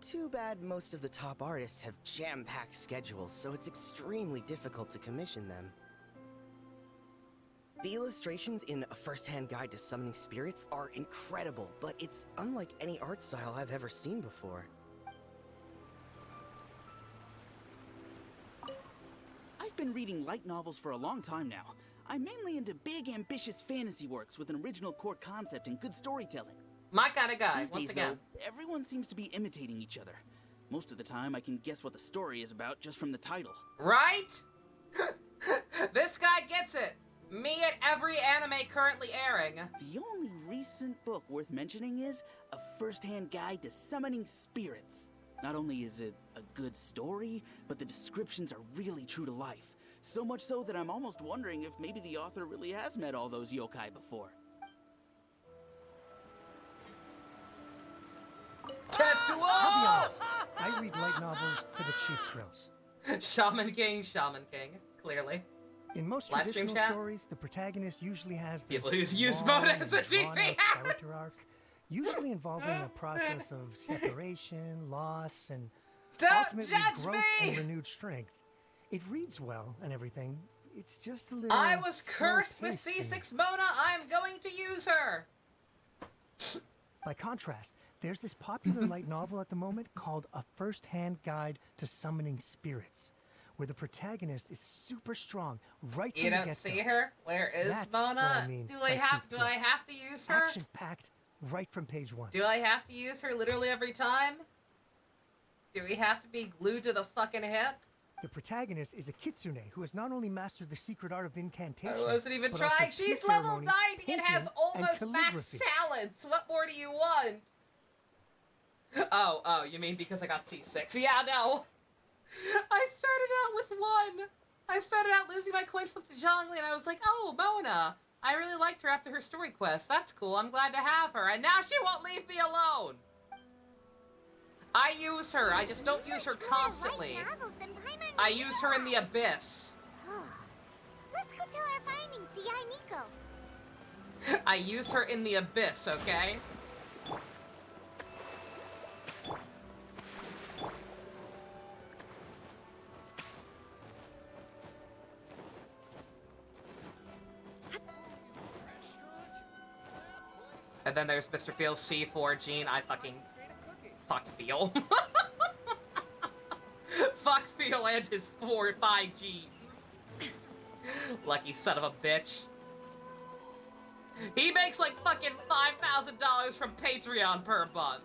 Too bad most of the top artists have jam-packed schedules, so it's extremely difficult to commission them. The illustrations in A First-Hand Guide to Summoning Spirits are incredible, but it's unlike any art style I've ever seen before. I've been reading light novels for a long time now. I'm mainly into big, ambitious fantasy works with an original core concept and good storytelling. My kind of guy, These once days, again. though, everyone seems to be imitating each other. Most of the time, I can guess what the story is about just from the title. Right? This guy gets it. Me at every anime currently airing. The only recent book worth mentioning is A First-Hand Guide to Summoning Spirits. Not only is it a good story, but the descriptions are really true to life. So much so that I'm almost wondering if maybe the author really has met all those yokai before. Tetsuo! I'll be honest, I read light novels for the cheap thrills. Shaman King, clearly. In most Live stream traditional chat? stories, the protagonist usually has this People who's used long mode as a and drawn-out DP. character arc, usually involving a process of separation, loss, and Don't ultimately judge growth me! and renewed strength. It reads well and everything. It's just a little. I was cursed with slow-paced for me. C6 Mona. I'm going to use her. By contrast, there's this popular light novel at the moment called A First-Hand Guide to Summoning Spirits, where the protagonist is super strong right from You the don't get-go. see her? Where is That's Mona? what I mean do by I have cheap do I thrills. have to use her? Action-packed right from page 1. Do I have to use her literally every time? Do we have to be glued to the fucking hip? The protagonist is a Kitsune who has not only mastered the secret art of incantation, I wasn't even but also trying. tea She's level ceremony, 90 and has painting, almost and max calligraphy. talents. What more do you want? Oh, you mean because I got C6? Yeah, no. I started out with 1. I started out losing my coin flip to Zhongli, and I was like, oh, Mona. I really liked her after her story quest. That's cool. I'm glad to have her. And now she won't leave me alone. I use her. I just don't use her constantly. I use her in the abyss. Let's go tell our findings to Yai Miko. I use her in the abyss, okay? And then there's Mr. Fields C4 Gene. Fuck Feel. Fuck Feel and his 5 Gs. Lucky son of a bitch. He makes like fucking $5,000 from Patreon per month.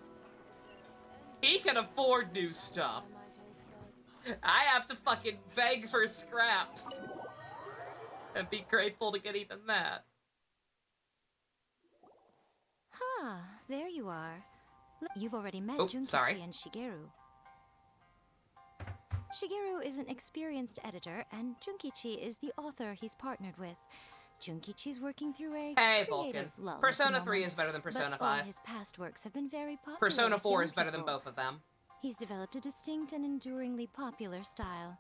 He can afford new stuff. I have to fucking beg for scraps. And be grateful to get even that. Ah, there you are. You've already met Oh, Junkichi sorry. and Shigeru. Shigeru is an experienced editor, and Junkichi is the author he's partnered with. Junkichi's working through a Hey, creative Vulcan. lull at Persona the 3 moment, is better than Persona but 5. all his past works have been very popular. Persona with 4 young is better than people. both of them. He's developed a distinct and enduringly popular style.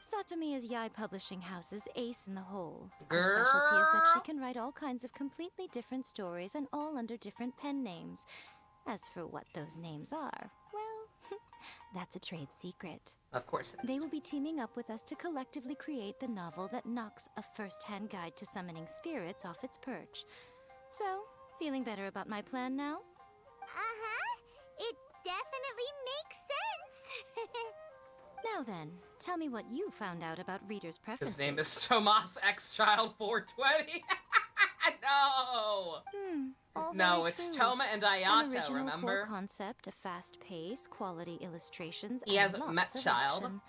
Satomi is Yai Publishing House's ace in the hole. Her specialty is that she can write all kinds of completely different stories and all under different pen names. As for what those names are, well, that's a trade secret. Of course it is. They will be teaming up with us to collectively create the novel that knocks A First-Hand Guide to Summoning Spirits off its perch. So, feeling better about my plan now? Uh-huh. It definitely makes sense. Now then, tell me what you found out about readers' preferences. His name is Tomas X Child 420. No! All No, very it's true. Toma and An Ayato, original remember? core concept, a fast pace, quality illustrations, He and hasn't lots met of Child. action.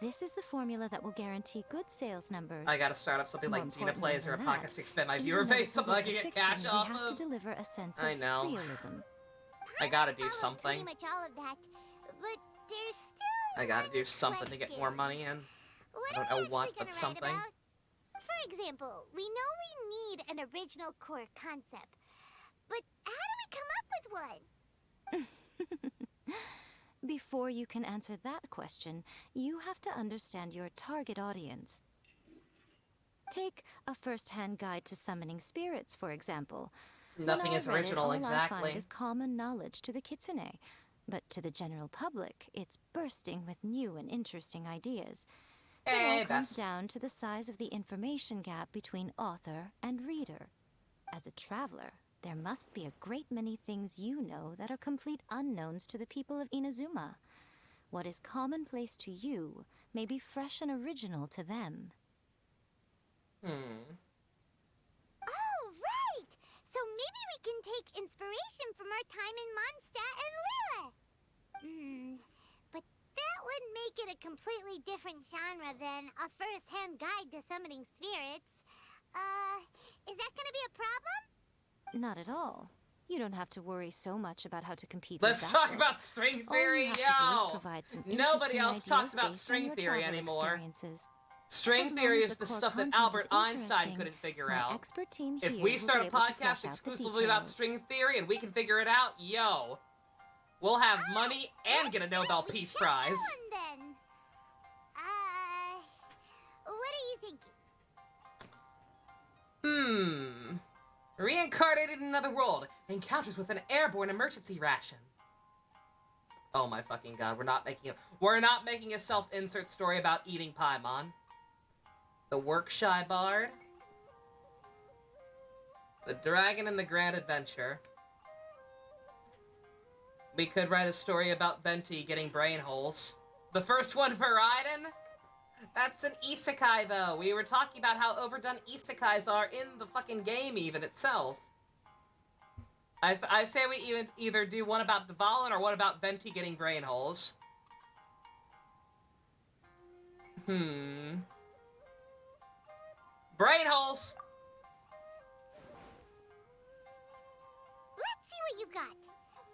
This is the formula that will guarantee good sales numbers. I gotta start up something More like Gina importantly Plays or a than podcast that, to expand my even viewer though base it's so a I work can of get fiction, cash off we have to of. deliver a sense I of know. realism. I gotta do Followed something. pretty much all of that, but there's still I gotta do something to get more money in. I don't know what, but something. For example, we know we need an original core concept, but how do we come up with one? Before you can answer that question, you have to understand your target audience. Take a first-hand guide to summoning spirits, for example. Nothing is original, all exactly. I find is common knowledge to the Kitsune, but to the general public, it's bursting with new and interesting ideas. It all comes down to the size of the information gap between author and reader. As a traveler, there must be a great many things you know that are complete unknowns to the people of Inazuma. What is commonplace to you may be fresh and original to them. Oh, right! So maybe we can take inspiration from our time in Mondstadt and Lille. But that would make it a completely different genre than a first-hand guide to summoning spirits. Is that gonna be a problem? Not at all. You don't have to worry so much about how to compete Let's with talk that about string theory, yo! Nobody else talks about string theory anymore. String theory is the stuff that Albert Einstein couldn't figure out. If we start a podcast exclusively about string theory and we can figure it out, yo, we'll have money and get a Nobel Peace Prize. Then, what are you thinking? Reincarnated in another world. Encounters with an airborne emergency ration. Oh my fucking god, we're not making a self-insert story about eating Paimon. The Work-Shy Bard. The Dragon and the Grand Adventure. We could write a story about Venti getting brain holes. The first one for Raiden? That's an isekai, though. We were talking about how overdone isekais are in the fucking game, even itself. I say we either do one about Dvalin or one about Venti getting brain holes. Brain holes! Let's see what you've got.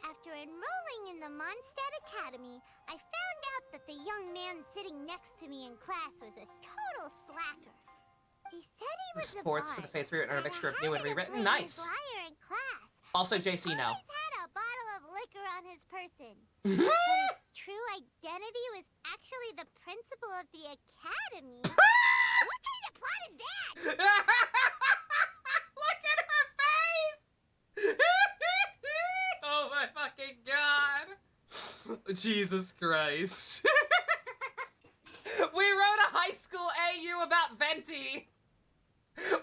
After enrolling in the Mondstadt Academy, I found out that the young man sitting next to me in class was a total slacker. He said he was Supports for the Fates rewritten are a mixture of new and rewritten. Nice! In class. Also, JC, no. Always had a bottle of liquor on his person. But his true identity was actually the principal of the academy. What kind of plot is that? Look at her face! Oh my fucking god! Jesus Christ. We wrote a high school AU about Venti!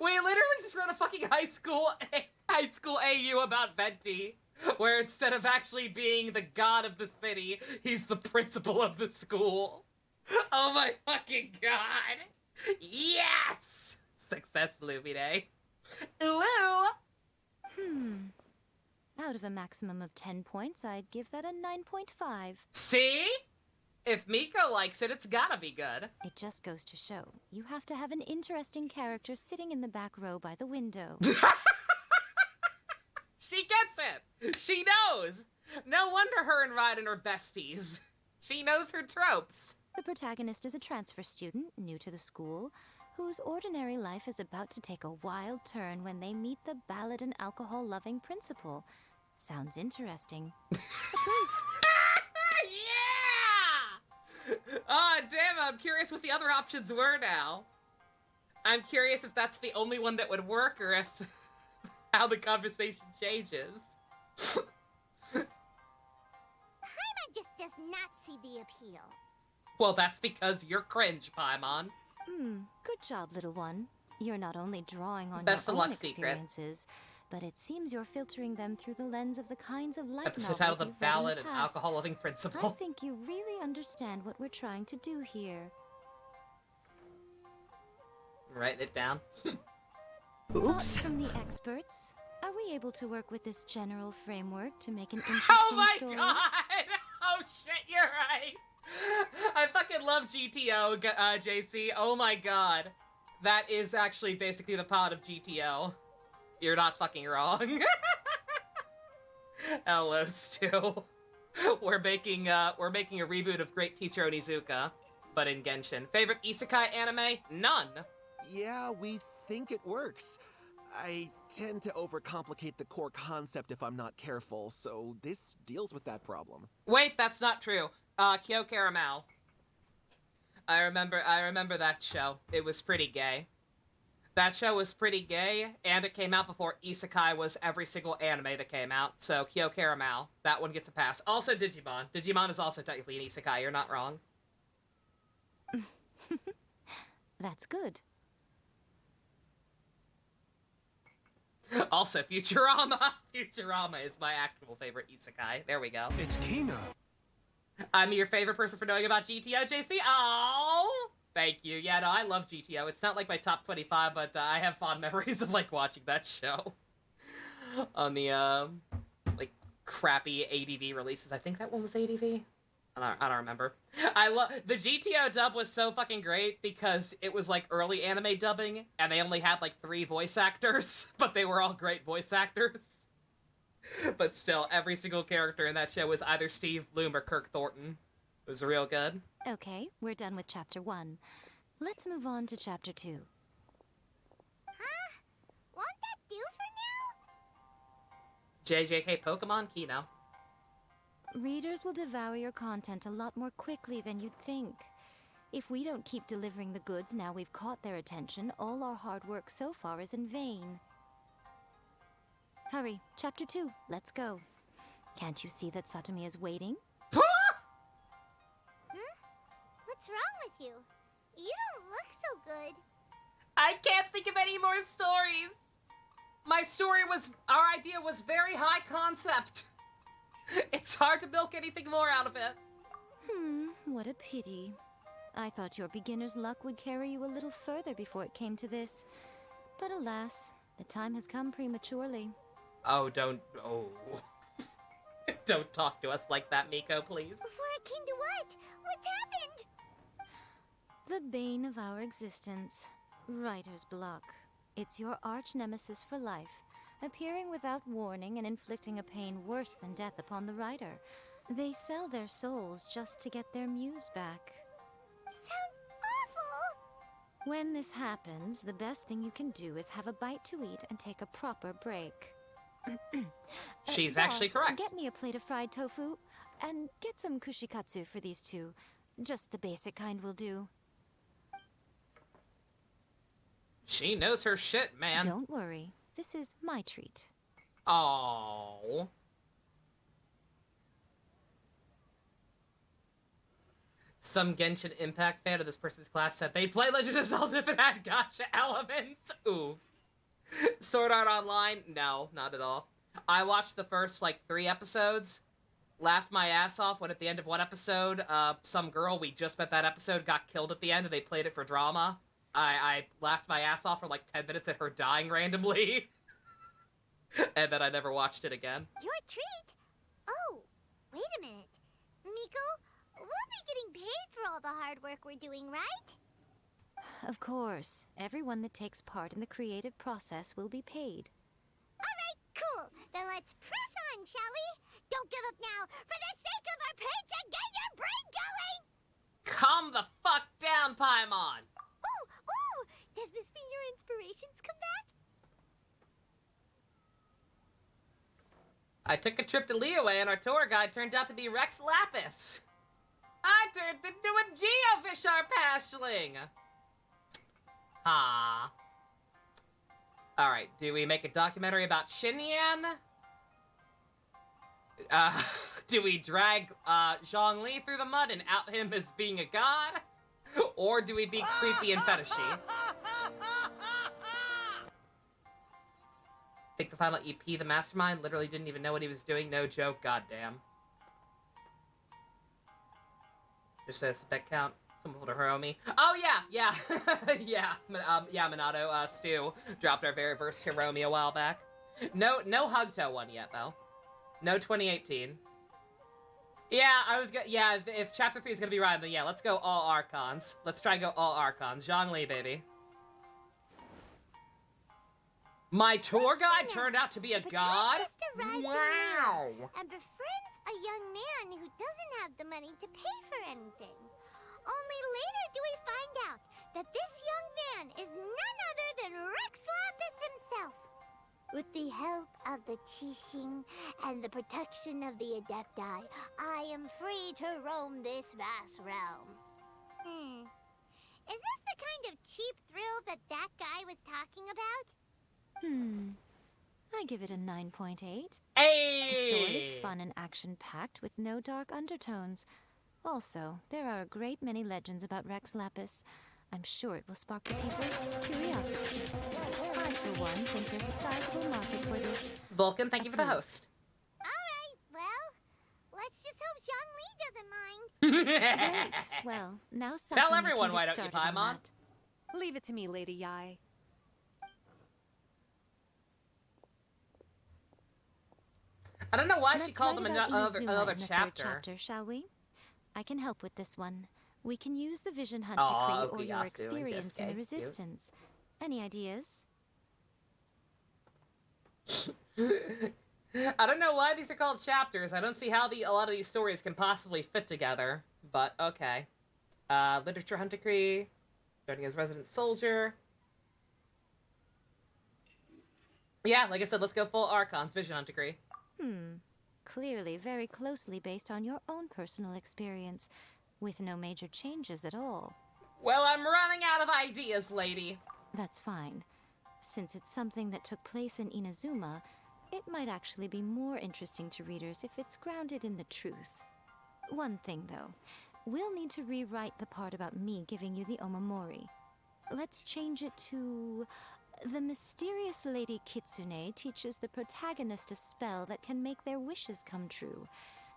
We literally just wrote a fucking high school AU about Venti, where instead of actually being the god of the city, he's the principal of the school. Oh my fucking god! Yes! Success, Lumine. Ooh! Out of a maximum of 10 points, I'd give that a 9.5. See? If Miko likes it, it's gotta be good. It just goes to show, you have to have an interesting character sitting in the back row by the window. She gets it! She knows! No wonder her and Raiden are besties. She knows her tropes. The protagonist is a transfer student, new to the school, whose ordinary life is about to take a wild turn when they meet the ballad and alcohol-loving principal. Sounds interesting. Approved. Yeah! Oh, damn, I'm curious what the other options were now. I'm curious if that's the only one that would work, or if how the conversation changes. Paimon just does not see the appeal. Well, that's because you're cringe, Paimon. Good job, little one. You're not only drawing on Best your of own luck, experiences, but it seems you're filtering them through the lens of the kinds of light Episode novels titled The you've read in Ballad the and past. Alcohol-Loving Principal. I think you really understand what we're trying to do here. Writing it down. Thoughts from the experts? Are we able to work with this general framework to make an interesting Oh my story? god! Oh shit, you're right! I fucking love GTO, JC. Oh my god. That is actually basically the plot of GTO. You're not fucking wrong. Hello, Stu. we're making a reboot of Great Teacher Onizuka, but in Genshin. Favorite isekai anime? None. Yeah, we think it works. I tend to overcomplicate the core concept if I'm not careful, so this deals with that problem. Wait, that's not true. Kyo Caramel. I remember that show. It was pretty gay. That show was pretty gay, and it came out before isekai was every single anime that came out, so Kyo Caramel, that one gets a pass. Also Digimon. Digimon is also technically an isekai, you're not wrong. That's good. Also, Futurama. Futurama is my actual favorite isekai. There we go. It's Kino. I'm your favorite person for knowing about GTO, JC. Oh, thank you. Yeah, no, I love GTO. It's not like my top 25, but I have fond memories of like watching that show on the like crappy ADV releases. I think that one was ADV. I don't remember. I love the GTO dub was so fucking great because it was like early anime dubbing, and they only had like 3 voice actors, but they were all great voice actors. But still, every single character in that show was either Steve Bloom or Kirk Thornton. It was real good. Okay, we're done with Chapter 1. Let's move on to Chapter 2. Huh? Won't that do for now? JJK Pokemon Kino. Readers will devour your content a lot more quickly than you'd think. If we don't keep delivering the goods now we've caught their attention, all our hard work so far is in vain. Hurry, Chapter 2, let's go. Can't you see that Satomi is waiting? What's wrong with you? You don't look so good. I can't think of any more stories. Our idea was very high concept. It's hard to milk anything more out of it. What a pity. I thought your beginner's luck would carry you a little further before it came to this. But alas, the time has come prematurely. Oh. Don't talk to us like that, Miko, please. Before it came to what? What's happened? The bane of our existence. Writer's block. It's your arch nemesis for life, appearing without warning and inflicting a pain worse than death upon the writer. They sell their souls just to get their muse back. Sounds awful! When this happens, the best thing you can do is have a bite to eat and take a proper break. She's Boss, actually correct. Get me a plate of fried tofu, and get some kushikatsu for these two. Just the basic kind will do. She knows her shit, man. Don't worry. This is my treat. Oh. Some Genshin Impact fan of this person's class said they'd play Legend of Zelda if it had gacha elements. Ooh. Sword Art Online? No, not at all. I watched the first, 3 episodes, laughed my ass off when at the end of one episode, some girl we just met that episode got killed at the end and they played it for drama. I laughed my ass off for 10 minutes at her dying randomly. And then I never watched it again. Your treat? Oh, wait a minute. Miko, we'll be getting paid for all the hard work we're doing, right? Of course. Everyone that takes part in the creative process will be paid. Alright, cool. Then let's press on, shall we? Don't give up now, for the sake of our paycheck, get your brain going! Calm the fuck down, Paimon! Ooh! Does this mean your inspirations come back? I took a trip to Liyue and our tour guide turned out to be Rex Lapis. I turned into a geofishar pastling! Ah. Alright, do we make a documentary about Xinyan? Do we drag Zhongli through the mud and out him as being a god? Or do we be creepy and fetishy? I think the final EP, The Mastermind, literally didn't even know what he was doing. No joke, goddamn. Just says spec count. Someone told her Hiromi. Oh, yeah. yeah, Minato, Stu dropped our very first Hiromi a while back. No Hugto one yet, though. No 2018. Yeah, if Chapter 3 is gonna be right, then yeah, let's go all Archons. Let's try and go all Archons. Zhongli, baby. My tour guide turned out to be a god? Wow! And befriends a young man who doesn't have the money to pay for anything. Only later do we find out that this young man is none other than Rex Lapis himself. With the help of the Qixing and the protection of the Adepti, I am free to roam this vast realm. Is this the kind of cheap thrill that guy was talking about? I give it a 9.8. Hey! The story is fun and action-packed with no dark undertones. Also, there are a great many legends about Rex Lapis. I'm sure it will spark the people's curiosity. I, for one, think there's a sizable market for this. Vulcan, thank you for the host. Alright, well, let's just hope Zhang Li doesn't mind. Great. Well, now Tell everyone why don't you, Paimon? Leave it to me, Lady Yai. I don't know why she Let's called write them about another Inazuma in the third chapter. chapter, shall we? I can help with this one. We can use the Vision Hunt Aw, decree or your Okuyasu and experience in the Jisuke. Resistance. Any ideas? I don't know why these are called chapters. I don't see how a lot of these stories can possibly fit together, but okay. Literature Hunt decree, starting as resident soldier. Yeah, like I said, let's go full Archons, Vision Hunt decree. Clearly very closely based on your own personal experience, with no major changes at all. Well, I'm running out of ideas, lady. That's fine. Since it's something that took place in Inazuma, it might actually be more interesting to readers if it's grounded in the truth. One thing, though. We'll need to rewrite the part about me giving you the Omamori. Let's change it to... The mysterious Lady Kitsune teaches the protagonist a spell that can make their wishes come true.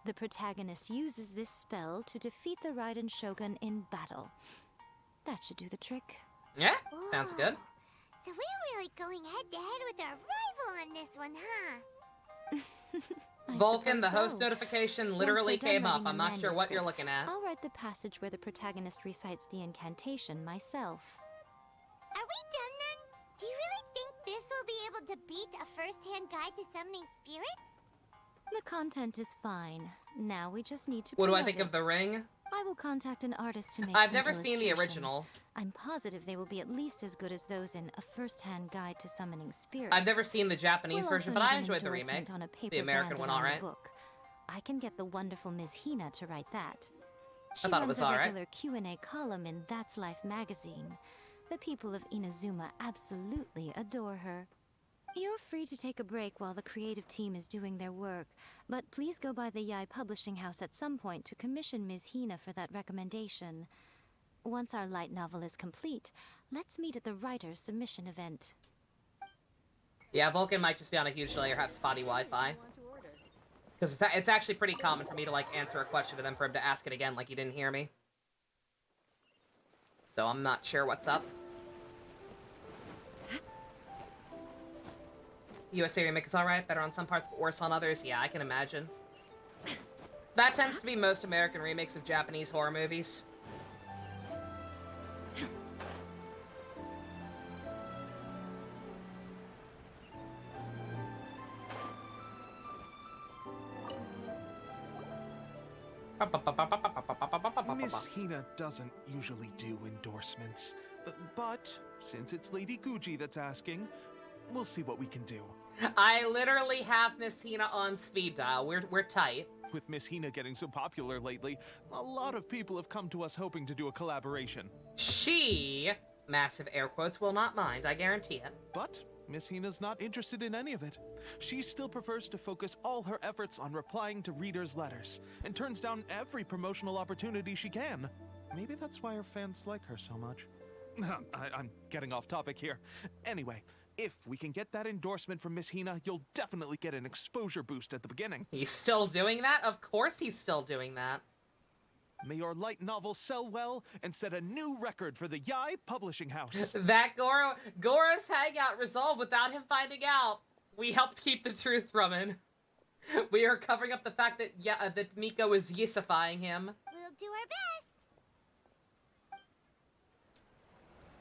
The protagonist uses this spell to defeat the Raiden Shogun in battle. That should do the trick. Yeah, sounds good. So we're really going head-to-head with our rival on this one, huh? Vulcan, the suppose host so. notification literally Once they're came done up. writing I'm the not sure what you're manuscript, looking at. I'll write the passage where the protagonist recites the incantation myself. Are we done then? Do you really think this will be able to beat a first-hand guide to summoning spirits? The content is fine. Now we just need to What do I promote think it. of the ring? I will contact an artist to make I've some never seen the illustrations. original. I'm positive they will be at least as good as those in A First-Hand Guide to Summoning Spirits. I've never seen the Japanese We'll version, also but I need an enjoyed the endorsement remake. on a paper The American band one, around alright. the book. I can get the wonderful Ms. Hina to write that. She I thought it runs was a alright. regular Q&A column in That's Life magazine. The people of Inazuma absolutely adore her. You're free to take a break while the creative team is doing their work, but please go by the Yai Publishing House at some point to commission Ms. Hina for that recommendation. Once our light novel is complete, let's meet at the writer's submission event. Yeah, Vulcan might just be on a huge delay or have spotty Wi-Fi. Because it's actually pretty common for me to, like, answer a question and then for him to ask it again like he didn't hear me. So I'm not sure what's up. USA remake is alright, better on some parts but worse on others. Yeah, I can imagine. That tends to be most American remakes of Japanese horror movies. Miss Hina doesn't usually do endorsements, but since it's Lady Guji that's asking, we'll see what we can do. I literally have Miss Hina on speed dial. We're tight. With Miss Hina getting so popular lately, a lot of people have come to us hoping to do a collaboration. She, massive air quotes, will not mind, I guarantee it. But Miss Hina's not interested in any of it. She still prefers to focus all her efforts on replying to readers' letters, and turns down every promotional opportunity she can. Maybe that's why her fans like her so much. I'm getting off topic here. Anyway, if we can get that endorsement from Miss Hina, you'll definitely get an exposure boost at the beginning. He's still doing that? Of course he's still doing that. May your light novel sell well and set a new record for the Yai Publishing House. That Gora's hangout resolved without him finding out. We helped keep the truth from him. We are covering up the fact that that Miko is yisifying him. We'll do our best.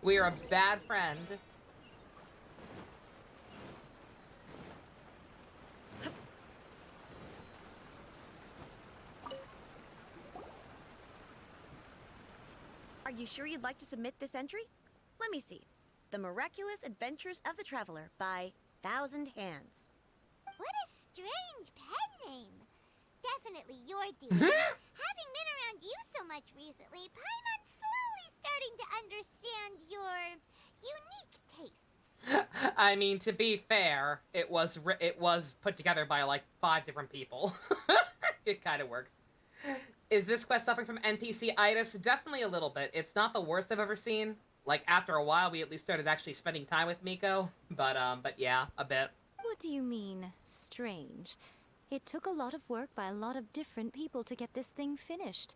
We are a bad friend. Are you sure you'd like to submit this entry? Let me see. The Miraculous Adventures of the Traveler by Thousand Hands. What a strange pen name. Definitely your doing. Having been around you so much recently, Paimon's slowly starting to understand your unique tastes. I mean, to be fair, it was put together by like 5 different people. It kind of works. Is this quest suffering from NPC-itis? Definitely a little bit. It's not the worst I've ever seen. Like, after a while, we at least started actually spending time with Miko. But yeah, a bit. What do you mean, strange? It took a lot of work by a lot of different people to get this thing finished.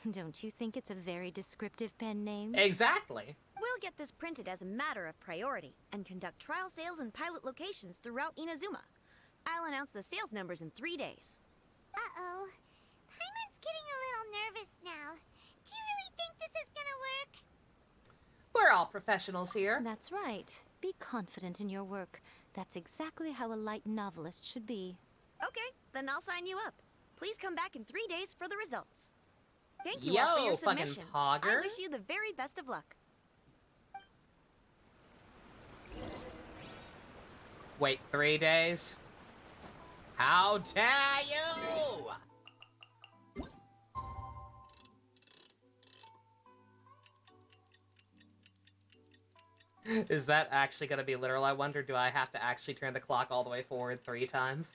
Don't you think it's a very descriptive pen name? Exactly. We'll get this printed as a matter of priority and conduct trial sales in pilot locations throughout Inazuma. I'll announce the sales numbers in 3 days. Uh-oh. Paimon's getting a little nervous now. Do you really think this is gonna work? We're all professionals here. That's right. Be confident in your work. That's exactly how a light novelist should be. Okay, then I'll sign you up. Please come back in 3 days for the results. Thank you Yo, all for your fucking submission. pogger. I wish you the very best of luck. Wait 3 days? How dare you! Is that actually gonna be literal, I wonder? Do I have to actually turn the clock all the way forward 3 times?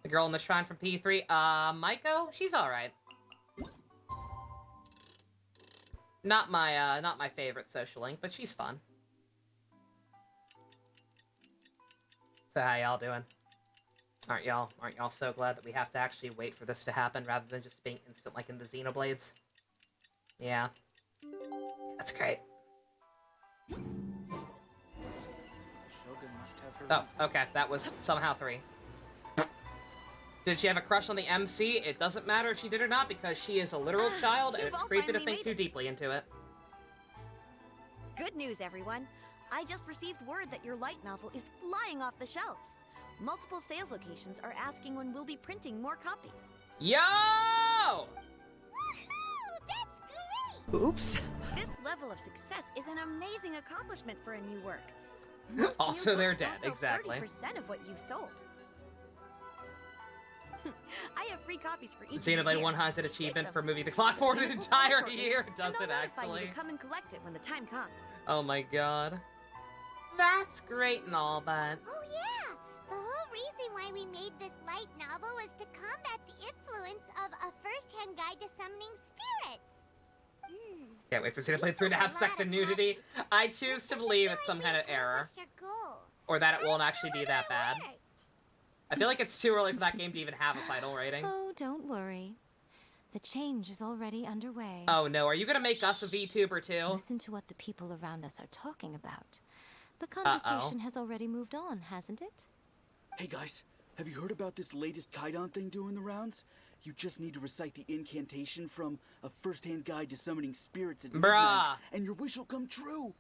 The girl in the shrine from P3? Miko? She's alright. Not my favorite social link, but she's fun. So how y'all doing? Aren't y'all so glad that we have to actually wait for this to happen rather than just being instant like in the Xenoblades? Yeah. That's great. Oh, okay, that was somehow 3. Did she have a crush on the MC? It doesn't matter if she did or not because she is a literal child and You've it's all creepy to finally think made too it. deeply into it. Good news, everyone. I just received word that your light novel is flying off the shelves. Multiple sales locations are asking when we'll be printing more copies. Yo! That's great! Oops. This level of success is an amazing accomplishment for a new work. Most Also, new they're books dead, don't sell exactly. 30% of what you've sold. I have free copies for each. Xenoblade year. 1 has an Take achievement them. for moving the clock forward an Available entire shortly, year, and does they'll it notify you actually? to come and collect it when the time comes. Oh my god. That's great and all, but... Oh yeah! The whole reason why we made this light novel was to combat the influence of a first-hand guide to summoning spirits. Can't wait for Xenoblade 3 to have sex and nudity. I choose to believe it's some kind of error. Or that it won't actually be that bad. I feel like it's too early for that game to even have a final rating. Oh, don't worry. The change is already underway. Oh no, are you gonna make us a VTuber too? Listen to what the people around us are talking about. The conversation has already moved on, hasn't it? Hey guys, have you heard about this latest Kaidan thing doing the rounds? You just need to recite the incantation from a first-hand guide to summoning spirits at midnight, and your wish will come true.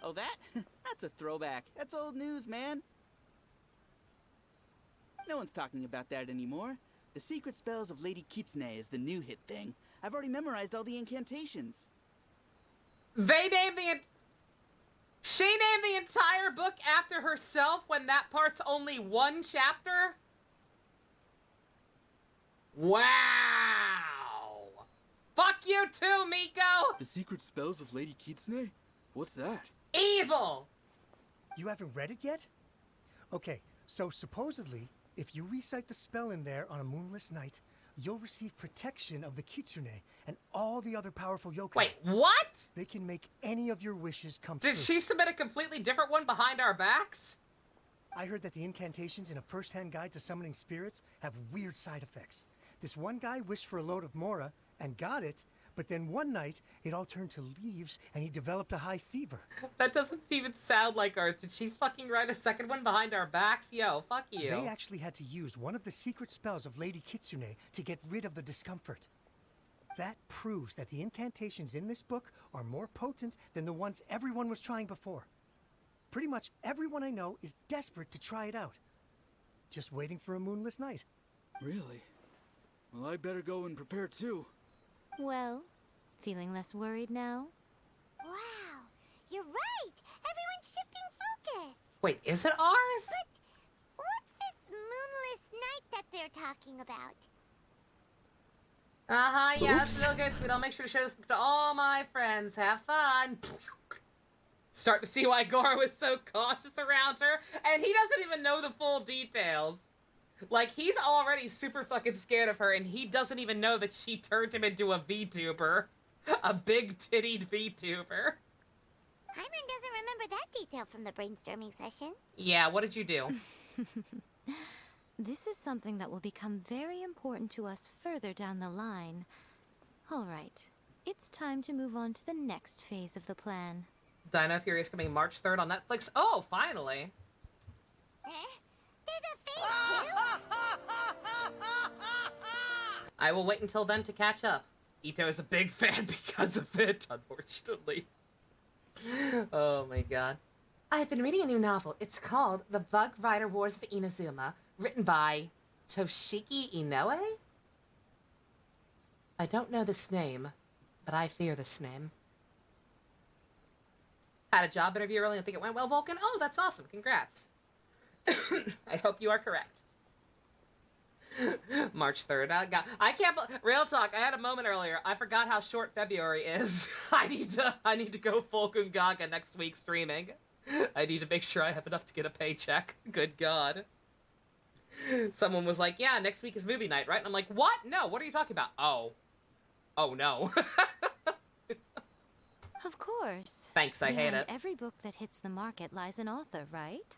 Oh, that? That's a throwback. That's old news, man. No one's talking about that anymore. The secret spells of Lady Kitsune is the new hit thing. I've already memorized all the incantations. They named She named the entire book after herself when that part's only 1 chapter? Wow! Fuck you too, Miko! The secret spells of Lady Kitsune? What's that? Evil! You haven't read it yet? Okay, so supposedly, if you recite the spell in there on a moonless night, you'll receive protection of the Kitsune and all the other powerful yokai. Wait, what? They can make any of your wishes come true. Did she submit a completely different one behind our backs? I heard that the incantations in a first-hand guide to summoning spirits have weird side effects. This one guy wished for a load of Mora and got it, but then one night it all turned to leaves and he developed a high fever. That doesn't even sound like ours. Did she fucking write a second one behind our backs? Yo, fuck you. They actually had to use one of the secret spells of Lady Kitsune to get rid of the discomfort. That proves that the incantations in this book are more potent than the ones everyone was trying before. Pretty much everyone I know is desperate to try it out. Just waiting for a moonless night. Really? Well, I better go and prepare too. Well, feeling less worried now? Wow, you're right! Everyone's shifting focus! Wait, is it ours? But what's this moonless night that they're talking about? Uh-huh, yeah, that's real good, sweet. I'll make sure to share this book to all my friends. Have fun. Start to see why Goro is so cautious around her, and he doesn't even know the full details. Like, he's already super fucking scared of her, and he doesn't even know that she turned him into a VTuber. A big-tittied VTuber. Hyman doesn't remember that detail from the brainstorming session. Yeah, what did you do? This is something that will become very important to us further down the line. All right, it's time to move on to the next phase of the plan. Dino Fury is coming March 3rd on Netflix. Oh, finally. There's a phase 2? I will wait until then to catch up. Ito is a big fan because of it, unfortunately. Oh my god. I've been reading a new novel. It's called The Bug Rider Wars of Inazuma, written by Toshiki Inoue? I don't know this name, but I fear this name. Had a job interview earlier. I think it went well, Vulcan. Oh, that's awesome. Congrats. I hope you are correct. March 3rd. I can't. Real talk. I had a moment earlier. I forgot how short February is. I need to go full Gungaga next week streaming. I need to make sure I have enough to get a paycheck. Good God. Someone was like, "Yeah, next week is movie night, right?" And I'm like, "What? No. What are you talking about?" Oh no. Of course. Thanks. I hate it. Every book that hits the market lies an author, right?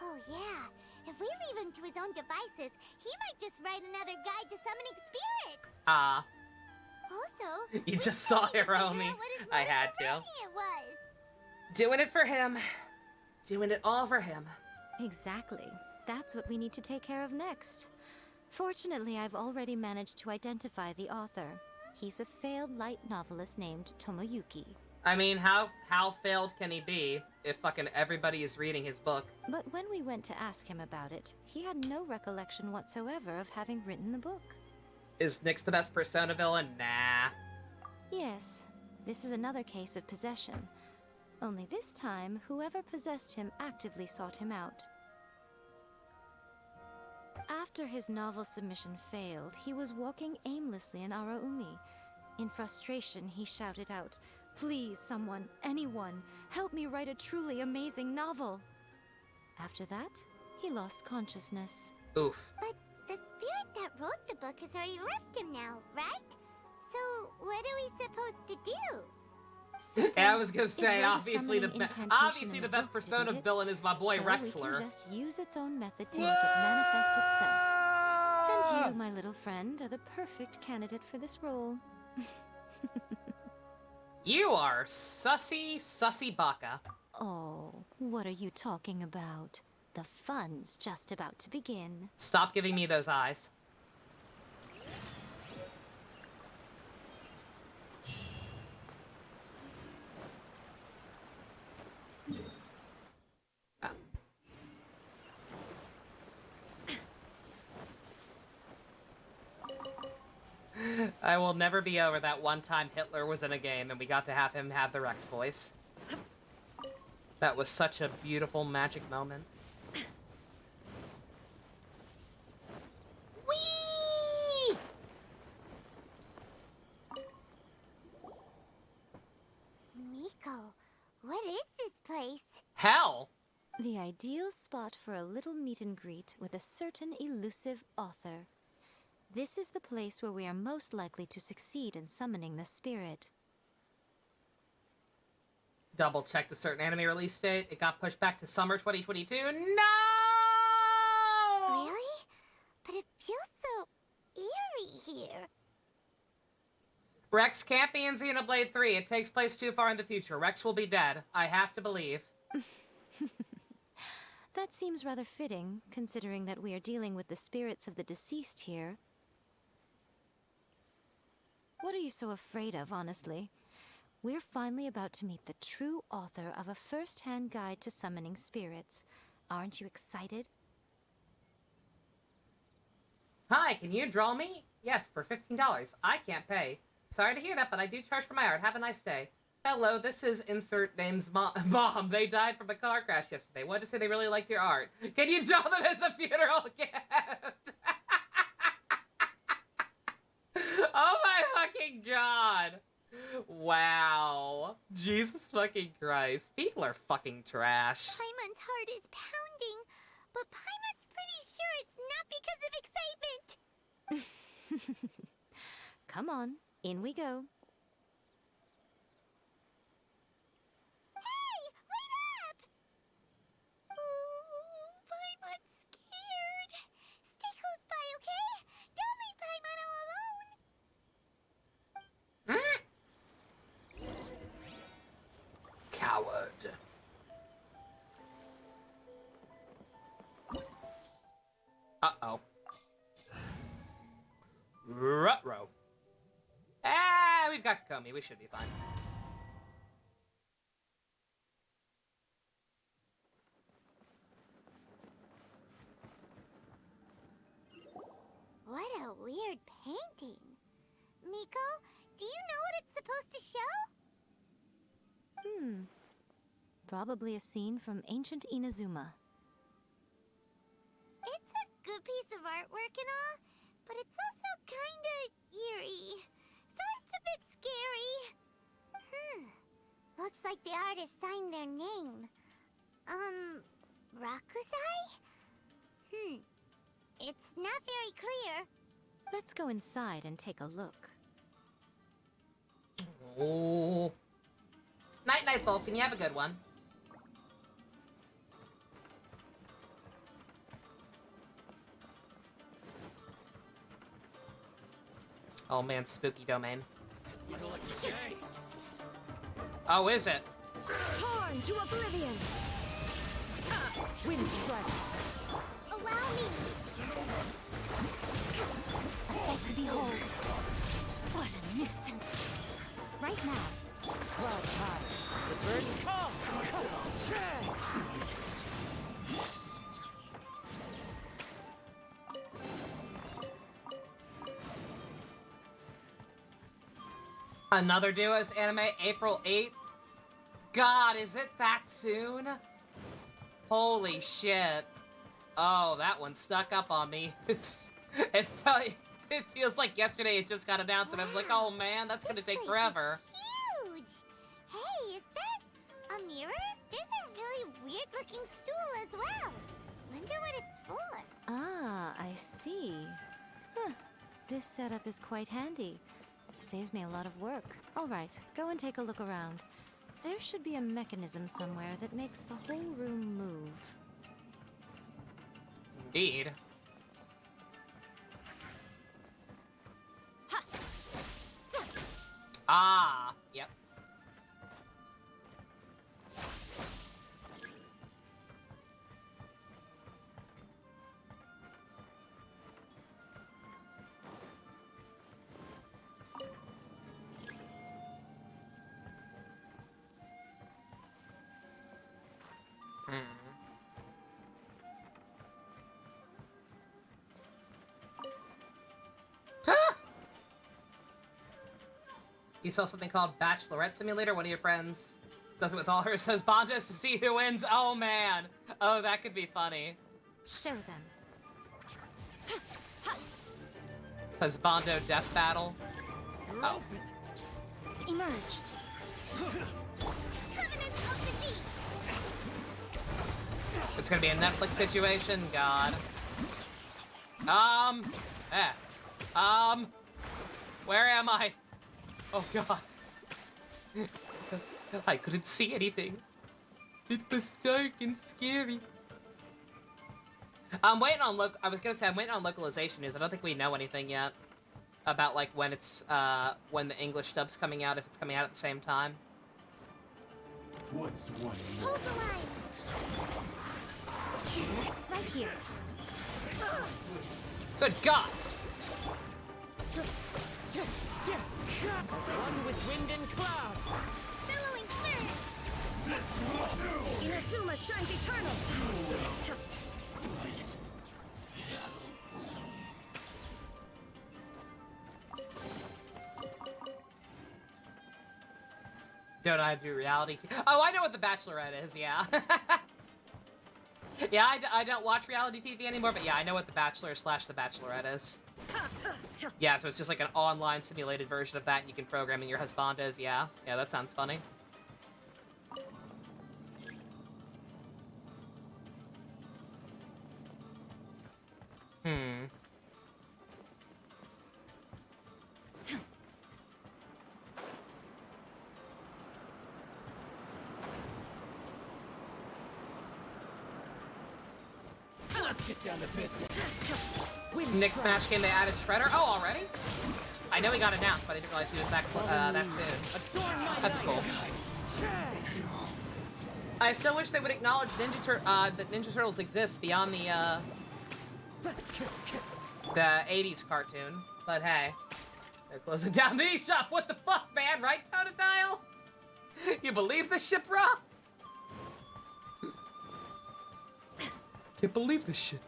Oh yeah. If we leave him to his own devices, he might just write another guide to summoning spirits. Also, you just saw Hiromi. I had to. It was. Doing it for him. Doing it all for him. Exactly. That's what we need to take care of next. Fortunately, I've already managed to identify the author. He's a failed light novelist named Tomoyuki. I mean, how failed can he be if fucking everybody is reading his book? But when we went to ask him about it, he had no recollection whatsoever of having written the book. Is Nyx the best Persona villain? Nah. Yes, this is another case of possession. Only this time, whoever possessed him actively sought him out. After his novel submission failed, he was walking aimlessly in Araumi. In frustration, he shouted out, "Please, someone, anyone, help me write a truly amazing novel." After that, he lost consciousness. Oof. But the spirit that wrote the book has already left him now, right? So what are we supposed to do? Yeah, I was gonna say, obviously the best Persona villain is my boy so Rexler. We can just use its own method to make it manifest itself. And you, my little friend, are the perfect candidate for this role. You are sussy baka. Oh, what are you talking about? The fun's just about to begin. Stop giving me those eyes. I will never be over that one time Hitler was in a game and we got to have him have the Rex voice. That was such a beautiful magic moment. Whee! Miko, what is this place? Hell! The ideal spot for a little meet and greet with a certain elusive author. This is the place where we are most likely to succeed in summoning the spirit. Double check the certain anime release date. It got pushed back to summer 2022. No! Really? But it feels so eerie here. Rex can't be in Xenoblade 3. It takes place too far in the future. Rex will be dead. I have to believe. That seems rather fitting, considering that we are dealing with the spirits of the deceased here. What are you so afraid of, honestly? We're finally about to meet the true author of a first-hand guide to summoning spirits. Aren't you excited? Hi, can you draw me? Yes, for $15. I can't pay. Sorry to hear that, but I do charge for my art. Have a nice day. Hello, this is insert name's mom. They died from a car crash yesterday. Wanted to say they really liked your art. Can you draw them as a funeral gift? Oh my fucking god. Wow. Jesus fucking Christ. People are fucking trash. Paimon's heart is pounding, but Paimon's pretty sure it's not because of excitement. Come on, in we go. Hey, wait up! Oh, Paimon's scared. Stay close by, okay? Don't leave Paimon all alone. Coward. Uh-oh. Ruh-roh. Ah, we've got Kokomi. We should be fine. What a weird painting. Miko, do you know what it's supposed to show? Probably a scene from ancient Inazuma. It's a good piece of artwork and all, but it's also kinda eerie. So it's a bit scary. Looks like the artist signed their name. Rakusai? It's not very clear. Let's go inside and take a look. Oh. Night-night, Vulcan. You have a good one. Oh man, spooky domain. Oh, is it? Torn to oblivion! Wind strike! Allow me! A sight to behold. What a nuisance. Right now. Clouds high. The birds come. Yes. Another Duos anime, April 8th. God, is it that soon? Holy shit. Oh, that one stuck up on me. It feels like yesterday it just got announced and I was like, oh man, that's gonna take forever. Huge! Hey, is that a mirror? There's a really weird looking stool as well. Wonder what it's for. Ah, I see. Huh. This setup is quite handy. Saves me a lot of work. All right, go and take a look around. There should be a mechanism somewhere that makes the whole room move. Indeed. Ah, yep. You saw something called Bachelorette Simulator? One of your friends does it with all her, says Bondas to see who wins. Oh man. Oh, that could be funny. Show them. Husbando Death Battle. Oh. Emerge. Covenant of the Deep! It's gonna be a Netflix situation? God. Where am I? Oh god. I couldn't see anything. It was dark and scary. I'm waiting on I'm waiting on localization news. I don't think we know anything yet about like when it's when the English dub's coming out, if it's coming out at the same time. What's one Hold the line! Right here. Good god! As one with wind and cloud. Billowing surge! Inazuma shines eternal! Don't I do reality? Oh, I know what The Bachelorette is, yeah. Yeah, I don't watch reality TV anymore, but yeah, I know what The Bachelor / The Bachelorette is. Yeah, so it's just like an online simulated version of that, and you can program in your husbandas, yeah. Yeah, that sounds funny. Let's get down to business. Next Smash game they added Shredder. Oh, already? I know he got announced, but I didn't realize he was back that soon. That's cool. I still wish they would acknowledge that Ninja Turtles exist beyond the 80s cartoon. But hey, they're closing down the eShop. What the fuck, man? Right, Totodile? You believe this shit, bro? Can't believe this shit.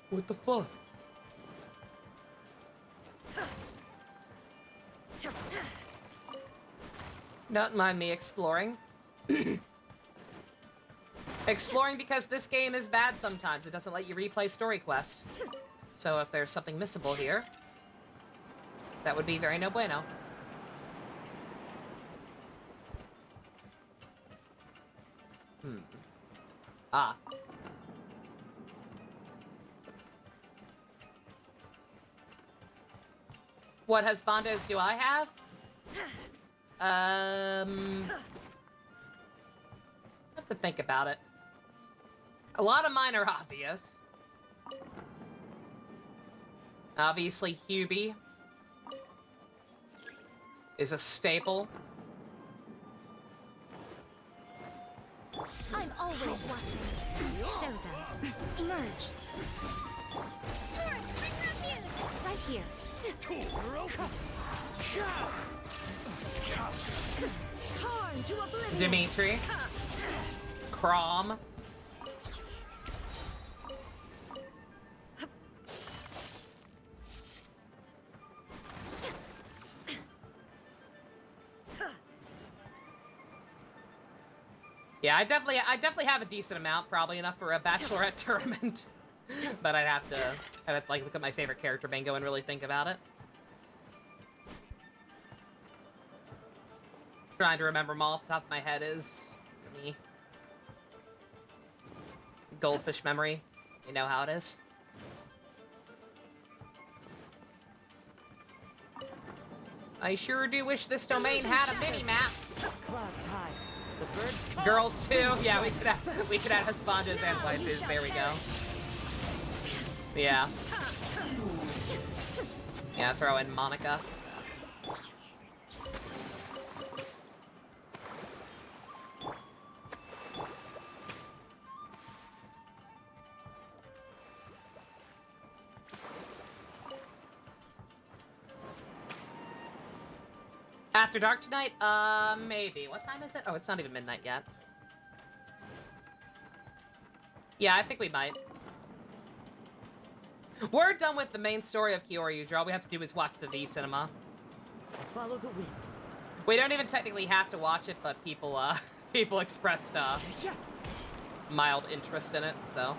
What the fuck? Don't mind me exploring. Exploring because this game is bad sometimes. It doesn't let you replay story quest. So if there's something missable here, that would be very no bueno. Ah. What husbandos do I have? I have to think about it. A lot of mine are obvious. Obviously, Hubie is a staple. I'm always watching. Show them. Emerge. Turn! Bring refuge! Right here. Torn to oblivion! Dimitri. Crom. Yeah, I definitely have a decent amount, probably enough for a bachelorette tournament. But I'd have to like look at my favorite character bingo and really think about it. Trying to remember them all off the top of my head is me. Goldfish memory. You know how it is. I sure do wish this domain had a mini-map. Clouds high. The birds call. Girls too. Yeah, we could have husbandas and waifus. There we go. Yeah. Yeah, throw in Monica. After dark tonight? Maybe. What time is it? Oh, it's not even midnight yet. Yeah, I think we might. We're done with the main story of Kyoryuger. All we have to do is watch the V cinema. Follow the wind. We don't even technically have to watch it, but people, people expressed, mild interest in it, so.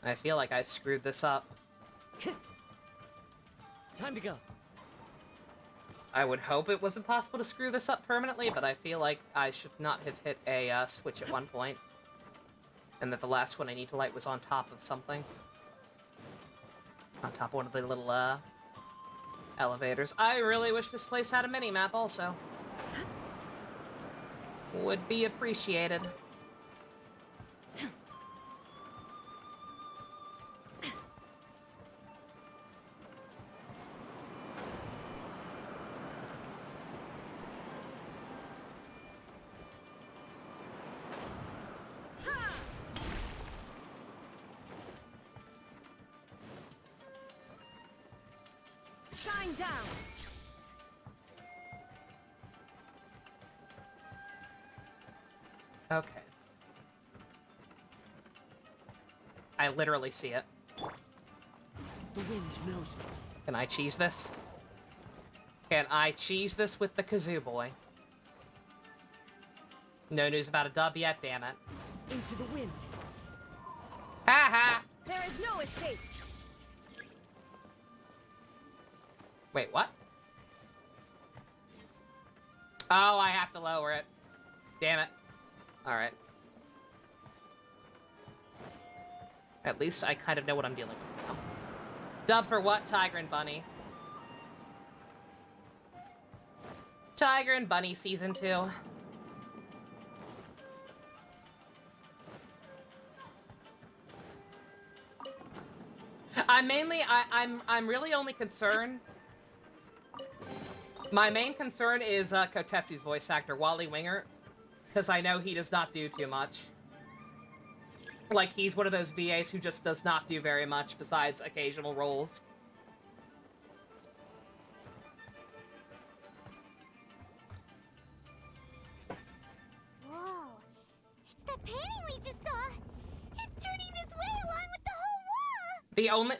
I feel like I screwed this up. Time to go. I would hope it wasn't possible to screw this up permanently, but I feel like I should not have hit a switch at one point. And that the last one I need to light was on top of something. On top of one of the little, elevators. I really wish this place had a mini-map also. Would be appreciated. Shrine down. Okay. I literally see it. The wind knows me. Can I cheese this? Can I cheese this with the kazoo boy? No news about a dub yet, damn it. Into the wind. Ha ha! There is no escape. Wait, what? Oh, I have to lower it. Damn it. Alright. At least I kind of know what I'm dealing with now. Dub for what, Tiger and Bunny? Tiger and Bunny Season 2. I'm really only concerned. My main concern is Kotetsu's voice actor, Wally Wingert, because I know he does not do too much. Like, he's one of those VAs who just does not do very much besides occasional roles. Whoa. It's that painting we just saw. It's turning this way along with the whole wall.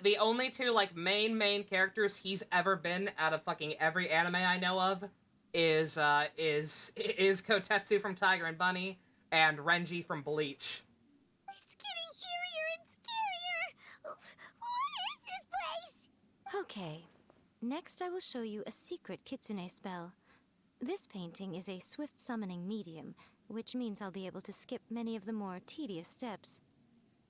The only two, like, main characters he's ever been out of fucking every anime I know of is Kotetsu from Tiger and Bunny and Renji from Bleach. It's getting eerier and scarier. What is this place? Okay. Next, I will show you a secret Kitsune spell. This painting is a swift summoning medium, which means I'll be able to skip many of the more tedious steps.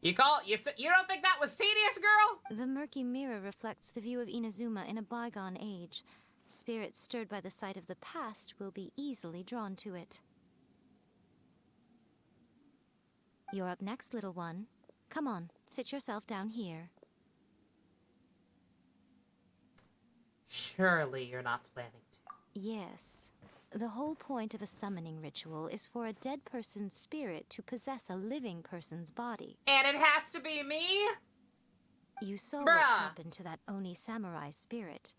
You don't think that was tedious, girl? The murky mirror reflects the view of Inazuma in a bygone age. Spirits stirred by the sight of the past will be easily drawn to it. You're up next, little one. Come on, sit yourself down here. Surely you're not planning to. Yes. The whole point of a summoning ritual is for a dead person's spirit to possess a living person's body. And it has to be me? You saw Bruh. what happened to that Oni samurai spirit.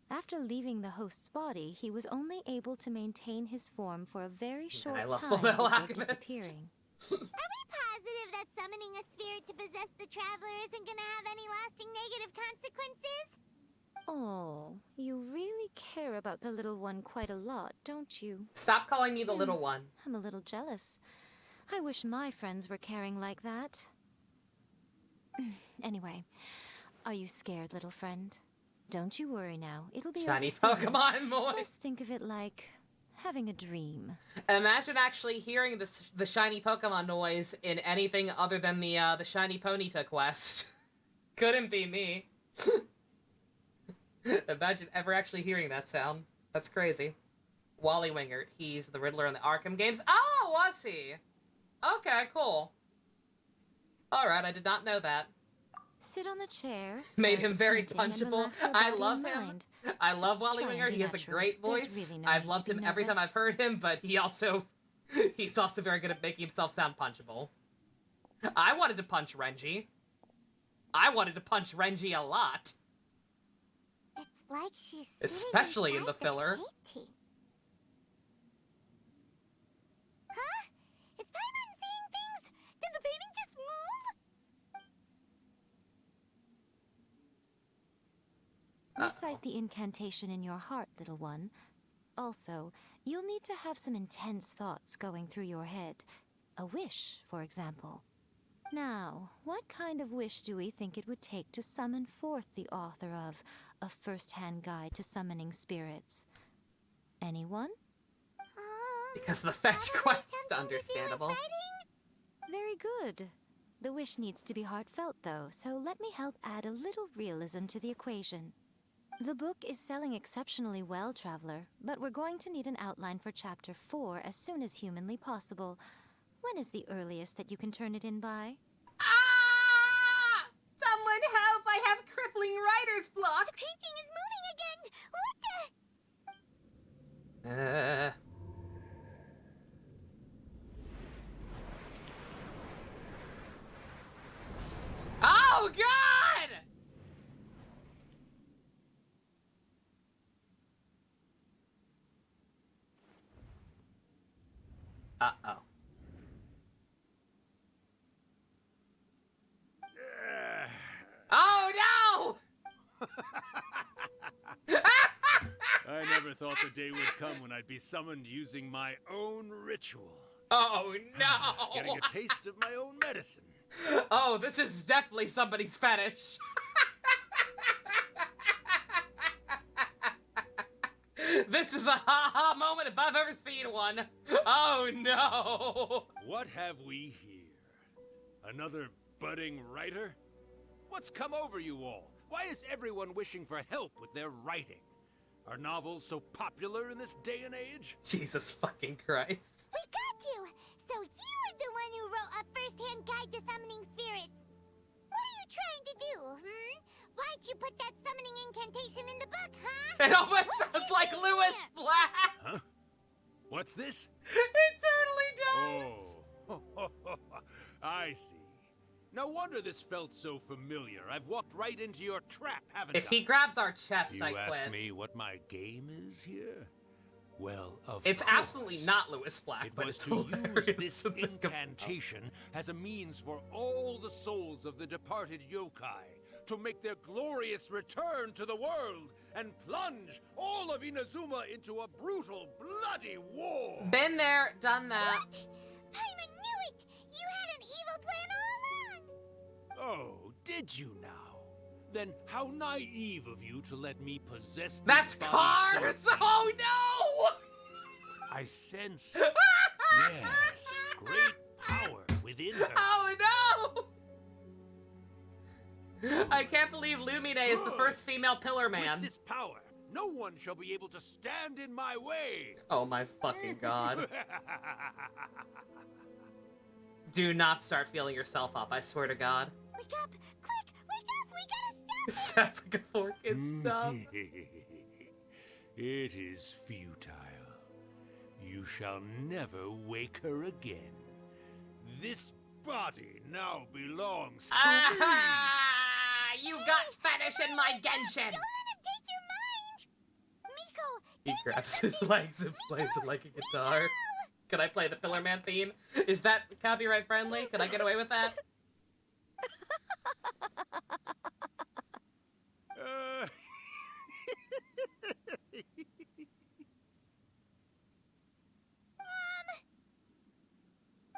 After leaving the host's body, he was only able to maintain his form for a very short time before disappearing. Are we positive that summoning a spirit to possess the traveler isn't gonna have any lasting negative consequences? Oh, you really care about the little one quite a lot, don't you? Stop calling me the little one. I'm a little jealous. I wish my friends were caring like that. Anyway, are you scared, little friend? Don't you worry now. It'll be Shiny over soon. Pokemon boy. Just think of it like having a dream. Imagine actually hearing the shiny Pokemon noise in anything other than the shiny Ponyta quest. Couldn't be me. Imagine ever actually hearing that sound. That's crazy. Wally Wingert, he's the Riddler in the Arkham games. Oh, was he? Okay, cool. Alright, I did not know that. Sit on the chair. Made him very punchable. I love him. I love Wally Wingert. He has a great voice. Really no I've loved him every time I've heard him, but he's also very good at making himself sound punchable. I wanted to punch Renji. I wanted to punch Renji a lot. It's like she's Especially in the filler. painting. Huh? Is Paimon seeing things? Did the painting just move? Recite the incantation in your heart, little one. Also, you'll need to have some intense thoughts going through your head. A wish, for example. Now, what kind of wish do we think it would take to summon forth the author of A First-Hand Guide to Summoning Spirits? Anyone? Because the fetch quest, understandable. Very good. The wish needs to be heartfelt, though, so let me help add a little realism to the equation. The book is selling exceptionally well, Traveler, but we're going to need an outline for Chapter 4 as soon as humanly possible. When is the earliest that you can turn it in by? Ah! Someone help! I have crippling writer's block! The painting is moving again! What the? Oh, God! Uh-oh. Oh, no! I never thought the day would come when I'd be summoned using my own ritual. Oh, no! Getting a taste of my own medicine. Oh, this is definitely somebody's fetish. This is a ha-ha moment if I've ever seen one. Oh, no! What have we here? Another budding writer? What's come over you all? Why is everyone wishing for help with their writing? Are novels so popular in this day and age? Jesus fucking Christ. We got you! So you are the one who wrote a first-hand guide to summoning spirits. What are you trying to do, Why'd you put that summoning incantation in the book, huh? It almost sounds like Lewis Black! Huh? What's this? It totally does! Oh, I see. No wonder this felt so familiar. I've walked right into your trap, haven't I? If he grabs our chest, you I quit. ask me what my game is here? Well, of It's course. absolutely not Lewis Black, but was it's to hilarious use this to think about. incantation as a means for all the souls of the departed yokai to make their glorious return to the world and plunge all of Inazuma into a brutal, bloody war. Been there, done that. What? Paimon knew it! You had an evil plan all along! Oh, did you now? Then how naive of you to let me possess this That's body Cars! so Oh no! I sense, yes, great power within her. Oh no! I can't believe Lumine is the first female Pillar Man. With this power, no one shall be able to stand in my way. Oh my fucking god. Do not start feeling yourself up, I swear to god. Wake up! Quick! Wake up! We gotta stop! Sounds like a 4-kid stuff. It is futile. You shall never wake her again. This body now belongs to me. You got fetish in my Genshin! Don't let him take your mind! Miko! He grabs his legs and plays it like a guitar. Can I play the Pillar Man theme? Is that copyright friendly? Can I get away with that?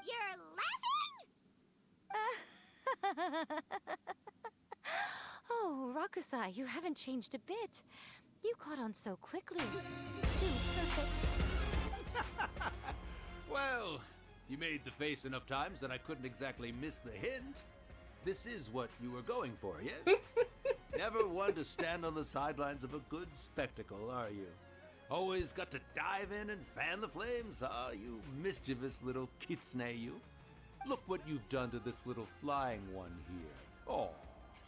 You're laughing? Oh, Rakusai, you haven't changed a bit. You caught on so quickly. Too perfect. Well, you made the face enough times that I couldn't exactly miss the hint. This is what you were going for, yes? Never one to stand on the sidelines of a good spectacle, are you? Always got to dive in and fan the flames, ah, you mischievous little Kitsune, you. Look what you've done to this little flying one here. Oh,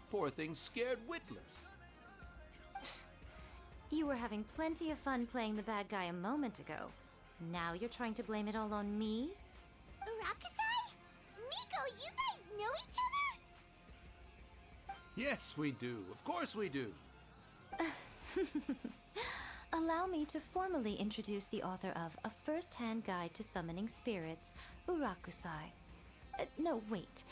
poor thing scared witless. You were having plenty of fun playing the bad guy a moment ago. Now you're trying to blame it all on me? Rakusai? Miko, you guys know each other? Yes, we do. Of course we do. Allow me to formally introduce the author of A First-Hand Guide to Summoning Spirits, Urakusai. No, wait.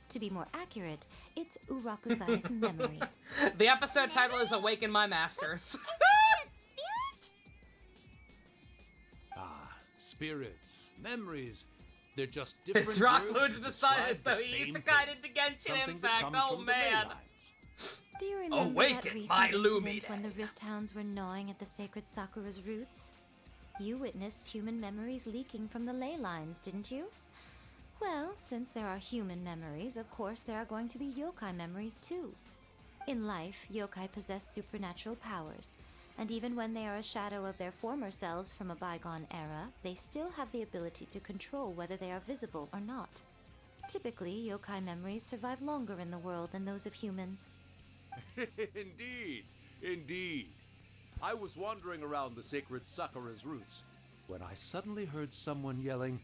To be more accurate, it's Urakusai's memory. The episode title is Awaken My Masters. Spirits, memories, they're just different It's rock words glued to the sun, describe so the he's same the thing. guide into Genshin Something that Impact. comes Oh from the ley man. lines. Do you remember Awaken that recent by incident Lumine. when the Rift Hounds were gnawing at the sacred Sakura's roots? You witnessed human memories leaking from the ley lines, didn't you? Well, since there are human memories, of course there are going to be yokai memories too. In life, yokai possess supernatural powers, and even when they are a shadow of their former selves from a bygone era, they still have the ability to control whether they are visible or not. Typically, yokai memories survive longer in the world than those of humans. Indeed, indeed. I was wandering around the sacred Sakura's roots when I suddenly heard someone yelling,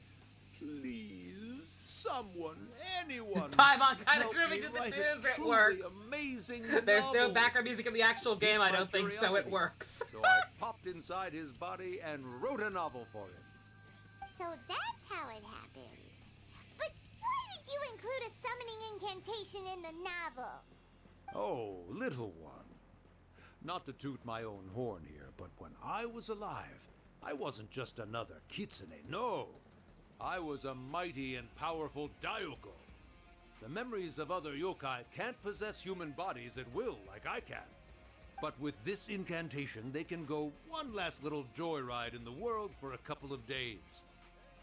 "Please, someone, anyone, Paimon kinda help grooving me to the write a tunes, it truly worked. amazing There's no novel." background music in the actual game, I My don't think, so it curiosity. works. So I popped inside his body and wrote a novel for him. So that's how it happened. But why did you include a summoning incantation in the novel? Oh, little one. Not to toot my own horn here, but when I was alive, I wasn't just another Kitsune, no. I was a mighty and powerful Daiyoko. The memories of other yokai can't possess human bodies at will like I can. But with this incantation, they can go one last little joyride in the world for a couple of days.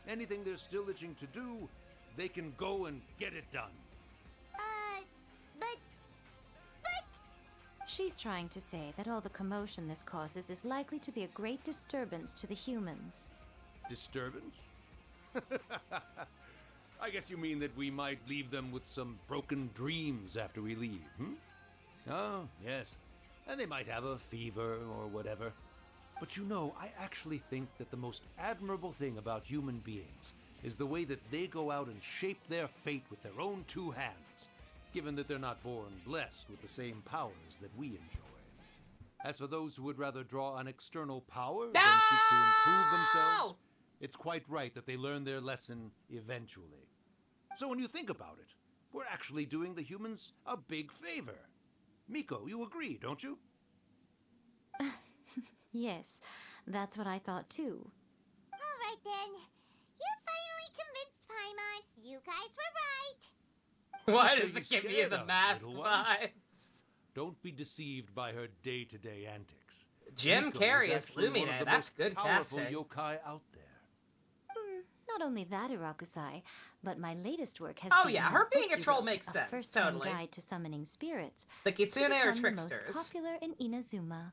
Anything they're still itching to do, they can go and get it done. But... She's trying to say that all the commotion this causes is likely to be a great disturbance to the humans. Disturbance? I guess you mean that we might leave them with some broken dreams after we leave, hmm? Oh, yes. And they might have a fever or whatever. But you know, I actually think that the most admirable thing about human beings is the way that they go out and shape their fate with their own two hands, given that they're not born blessed with the same powers that we enjoy. As for those who would rather draw on external power than seek to improve themselves, it's quite right that they learn their lesson eventually. So when you think about it, we're actually doing the humans a big favor. Miko, you agree, don't you? Yes, that's what I thought too. Alright then. You finally convinced Paimon. You guys were right. Why does it give you the mask vibes? Don't be deceived by her day-to-day antics. Jim Miko Carrey is as actually one of Lumine. the That's most good powerful casting. yokai out there. Not only that, Irakusai, but my latest work has Oh been yeah, in her book being a you troll wrote, makes sense, A first-hand totally. guide to summoning spirits. The Kitsune to are become the most tricksters. popular in Inazuma.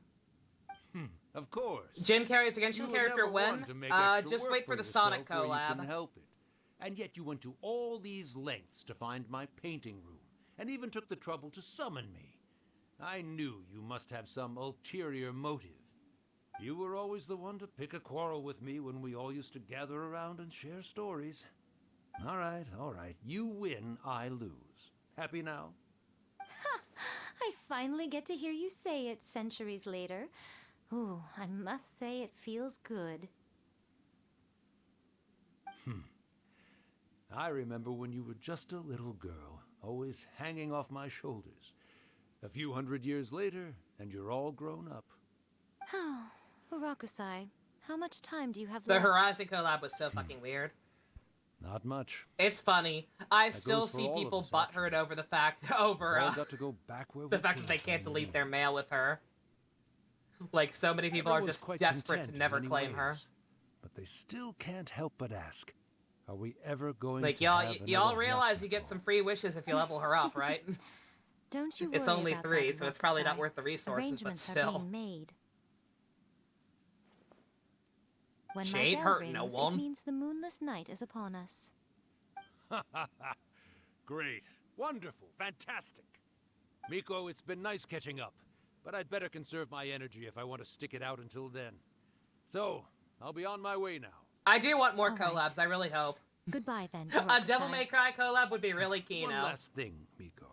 Of course. Jim Carrey's a Genshin You were character never when? one to make extra Just work wait for the yourself Sonic where you collab. couldn't help it. And yet you went to all these lengths to find my painting room, and even took the trouble to summon me. I knew you must have some ulterior motive. You were always the one to pick a quarrel with me when we all used to gather around and share stories. All right. You win, I lose. Happy now? I finally get to hear you say it centuries later. Ooh, I must say it feels good. I remember when you were just a little girl, always hanging off my shoulders. A few hundred years later, and you're all grown up. Oh, Urakusai, how much time do you have The left? Horizon collab was so fucking weird. Not much. It's funny. I That still goes for see all of people us, butthurt over the fact We've all got to go back where the we fact that they came can't from. delete their mail with her. Like so many people are Everyone's just quite desperate content to in never many claim her. ways, but they still can't help but ask, are we ever going Like to y'all, have y'all another realize you get some free wishes if you level her up, right? Don't you worry It's only about 3, that, so it's probably not Urakusai. worth the resources, but Arrangements are still. being made. When She my ain't bell hurting no rings, one. it means the moonless night is upon us. Great. Wonderful. Fantastic. Miko, it's been nice catching up, but I'd better conserve my energy if I want to stick it out until then. So, I'll be on my way now. I do want more All right. collabs, I really hope. Goodbye then, A Devil Urakusai. May Cry collab would be really keen, One though. last thing, Miko.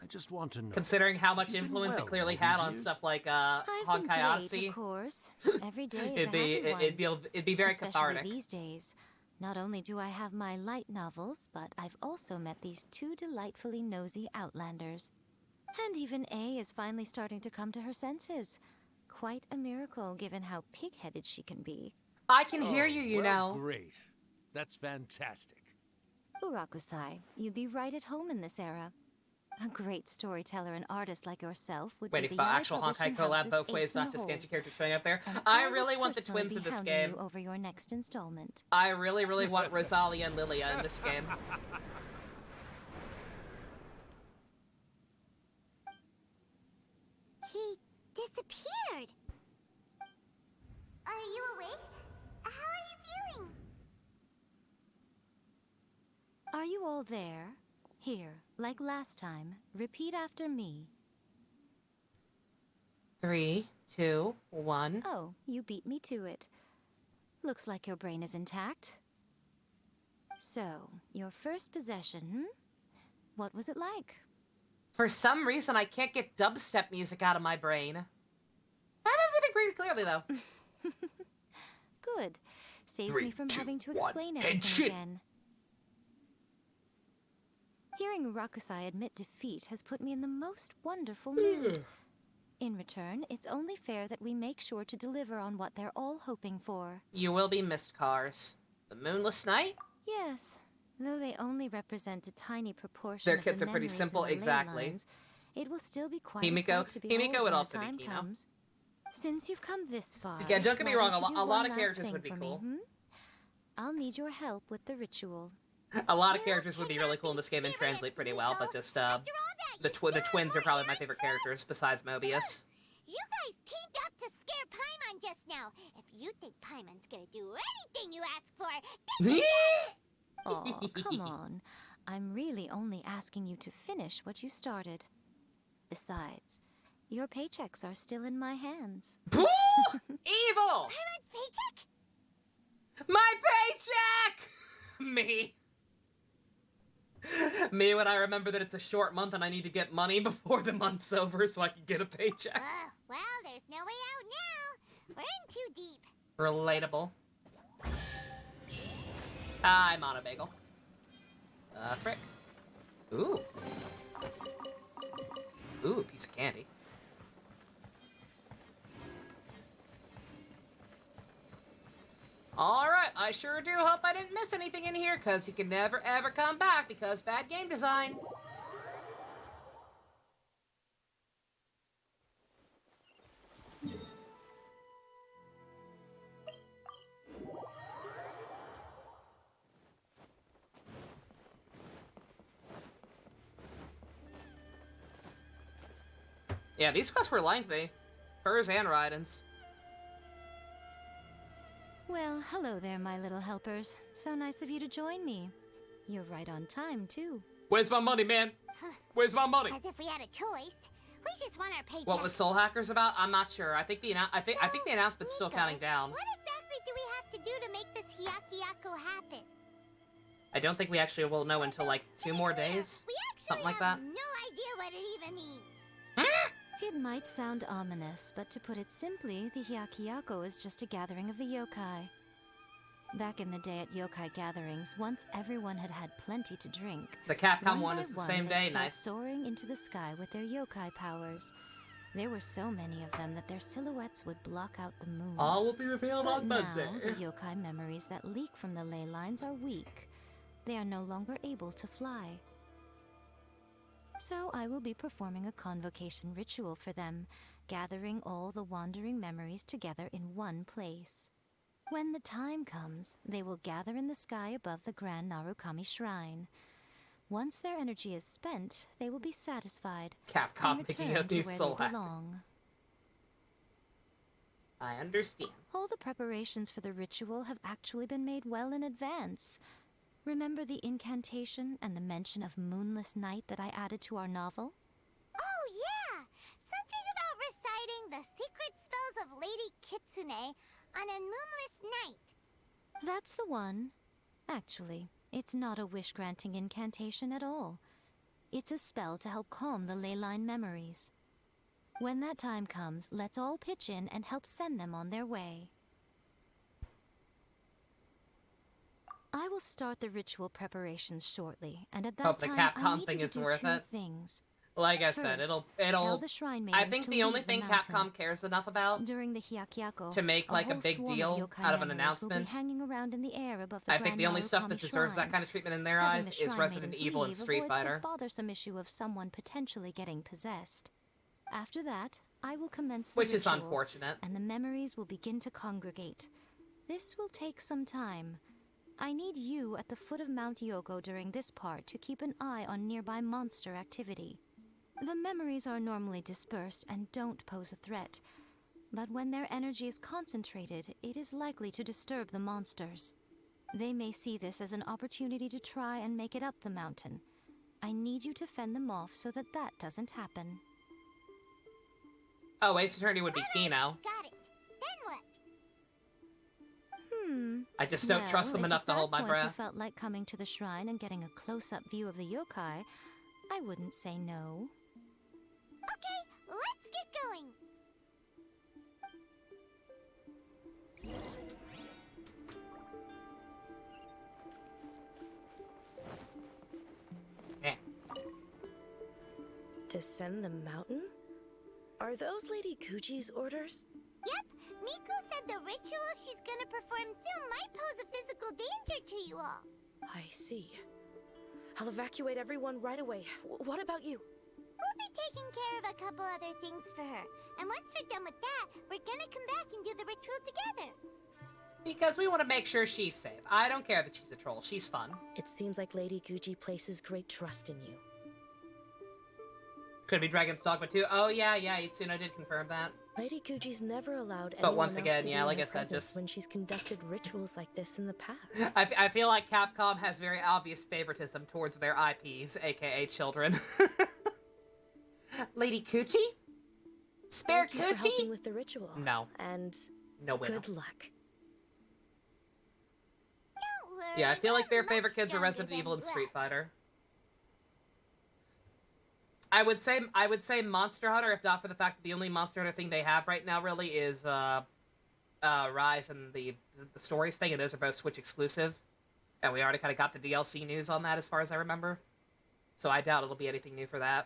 I just want to know. Considering how much You've been influence well it clearly all had these on years? stuff like I've been great, Honkaiatsu. of course. Every day is It'd a be happy one. it'd be very Especially cathartic. these days. Not only do I have my light novels, but I've also met these 2 delightfully nosy outlanders. And even A is finally starting to come to her senses. Quite a miracle, given how pig-headed she can be. I can hear you, you well, know. Great. That's fantastic. Urakusai, you'd be right at home in this era. A great storyteller and artist like yourself would Waiting be for the actual Honkai collab both ways, not just Genshin characters showing up there. I really want the twins in this game. You over your next installment. I really, really want Rosalia and Lilia in this game. He disappeared. Are you awake? How are you feeling? Are you all there? Here, like last time, repeat after me. 3, 2, 1. Oh, you beat me to it. Looks like your brain is intact. So, your first possession, What was it like? For some reason, I can't get dubstep music out of my brain. I have everything pretty clearly, though. Good. Saves 3, me from 2, having to 1, explain and everything shit. again. Hearing Rakusai admit defeat has put me in the most wonderful mood. In return, it's only fair that we make sure to deliver on what they're all hoping for. You will be missed, Cars. The Moonless Night? Yes, though they only represent a tiny proportion Their of kits the are pretty memories simple, in the ley exactly. lines, it will still be quite a Himiko sight to behold would when the also be time Kino. comes. Since you've come this far, Yeah, don't get me why wrong, don't you do a lot one of last characters thing would be for cool. Me, hmm? I'll need your help with the ritual. A lot of characters would be really cool in this game and translate pretty well, but just, the twins are probably my favorite characters, besides Mobius. You guys teamed up to scare Paimon just now. If you think Paimon's gonna do anything you ask for, then you Oh, come on. I'm really only asking you to finish what you started. Besides, your paychecks are still in my hands. Evil! Paimon's paycheck? My paycheck! Me when I remember that it's a short month and I need to get money before the month's over so I can get a paycheck. Well, there's no way out now. We're in too deep. Relatable. I'm on a bagel. Frick. Ooh. Ooh, piece of candy. Alright, I sure do hope I didn't miss anything in here, because he can never ever come back because bad game design. Yeah, these quests were lengthy. Hers and Raiden's. Well, hello there, my little helpers. So nice of you to join me. You're right on time, too. Where's my money, man? Where's my money? As if we had a choice. We just want our paycheck. What was Soul Hackers about? I'm not sure. I think the announcement's still counting down. What exactly do we have to do to make this Hyakuyaku happen? I don't think we actually will know until like 2 more days. We actually Something like have that. no idea what it even means. It might sound ominous, but to put it simply, the Hyakuyaku is just a gathering of the yokai. Back in the day at yokai gatherings, once everyone had had plenty to drink, The Capcom one one by is the one, same they'd day, start nice. soaring into the sky with their yokai powers. There were so many of them that their silhouettes would block out the moon. All will be revealed But on now, Monday. the yokai memories that leak from the ley lines are weak. They are no longer able to fly. So I will be performing a convocation ritual for them, gathering all the wandering memories together in one place. When the time comes, they will gather in the sky above the Grand Narukami Shrine. Once their energy is spent, they will be satisfied Capcom and making return a to new where Soul they Hacker. belong. I understand. All the preparations for the ritual have actually been made well in advance. Remember the incantation and the mention of Moonless Night that I added to our novel? Oh, yeah! Something about reciting the secret spells of Lady Kitsune on a moonless night. That's the one. Actually, it's not a wish-granting incantation at all. It's a spell to help calm the ley line memories. When that time comes, let's all pitch in and help send them on their way. I will start the ritual preparations shortly, and at that Hope the time, I Capcom need thing you is to do worth 2 it. things. Like I said, First, it'll. tell the Shrine I Maidens think to the only leave the thing mountain. Capcom cares enough about During the Hyakuyaku, to make like a whole big swarm deal yokai out of an memories will be announcement. hanging around in the air above the I think the only stuff that Narukami deserves that Shrine. kind of treatment in their Having eyes the is Shrine Resident Maidens Evil and leave Street avoids Fighter. the bothersome issue of someone potentially getting possessed. After that, I will commence the Which is ritual, unfortunate. and the memories will begin to congregate. This will take some time. I need you at the foot of Mount Yogo during this part to keep an eye on nearby monster activity. The memories are normally dispersed and don't pose a threat, but when their energy is concentrated, it is likely to disturb the monsters. They may see this as an opportunity to try and make it up the mountain. I need you to fend them off so that that doesn't happen. Oh, Ace Attorney would be Kino. Got it. Then what? I just don't trust them if enough at to that hold my point you breath. felt like coming to the shrine and getting a close-up view of the yokai, I wouldn't say no. Okay, let's get going. Descend the mountain? Are those Lady Guji's orders? Yep, Miko said the ritual she's gonna perform soon might pose a physical danger to you all. I see. I'll evacuate everyone right away. What about you? We'll be taking care of a couple other things for her. And once we're done with that, we're gonna come back and do the ritual together. Because we want to make sure she's safe. I don't care that she's a troll. She's fun. It seems like Lady Guji places great trust in you. Could be Dragon's Dogma too. Oh yeah, Itsuno did confirm that. Lady Guji's never allowed But anyone once else again, to yeah, be in like her I said, presence just when she's conducted rituals like this in the past. I feel like Capcom has very obvious favoritism towards their IPs, aka children. Lady Coochie? Spare Thank you for Coochie? helping with the ritual. No. And no way. good luck. Don't worry. Yeah, I feel like their favorite much kids are younger Resident than Evil and Black. Street Fighter. I would say Monster Hunter, if not for the fact that the only Monster Hunter thing they have right now really is Rise and the Stories thing, and those are both Switch exclusive. And we already kind of got the DLC news on that as far as I remember. So I doubt it'll be anything new for that.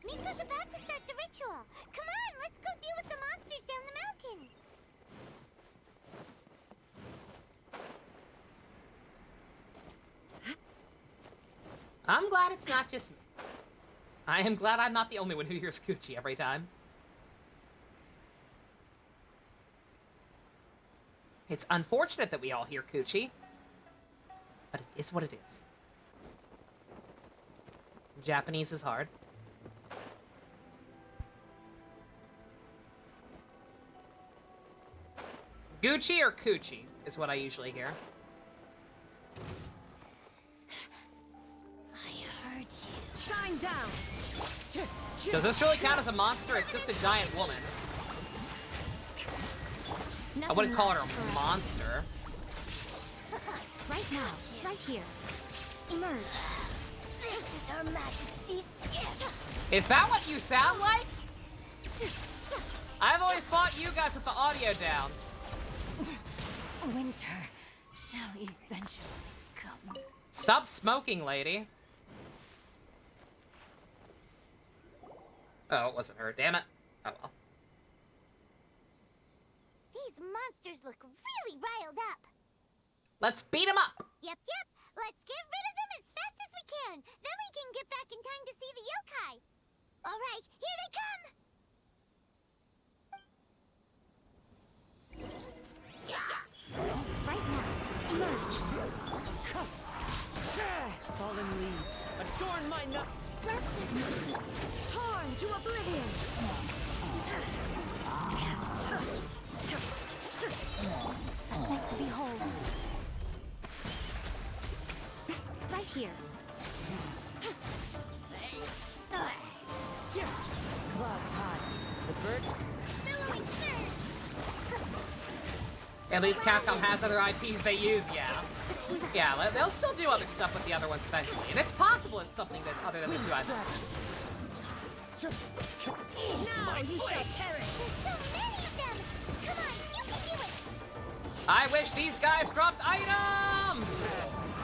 Miko's about to start the ritual. Come on, let's go deal with the monsters down the mountain. I'm glad it's not just me. I am glad I'm not the only one who hears Coochie every time. It's unfortunate that we all hear Coochie, but it is what it is. Japanese is hard. Gucci or Coochie is what I usually hear. Shine down! Does this really count as a monster? It's just a giant woman. I wouldn't call her a monster. Right now, right here. Emerge. This is Her Majesty's gift. Is that what you sound like? I've always fought you guys with the audio down. Winter shall eventually come. Stop smoking, lady. Oh, it wasn't her. Damn it. Oh well. These monsters look really riled up. Let's beat them up. Yep. Let's get rid of them as fast as we can. Then we can get back in time to see the yokai. All right, here they come. Right now. Emerge. Fallen leaves, adorn my nut. Torn to oblivion. A sight to behold. Right here. Clouds high. The birds. Billowing surge. At least Capcom has other IPs they use, yeah. Yeah, they'll still do other stuff with the other ones eventually. And it's possible it's something that other than the two IPs. Now you shall perish. There's so many of them. Come on, you can do it. I wish these guys dropped items!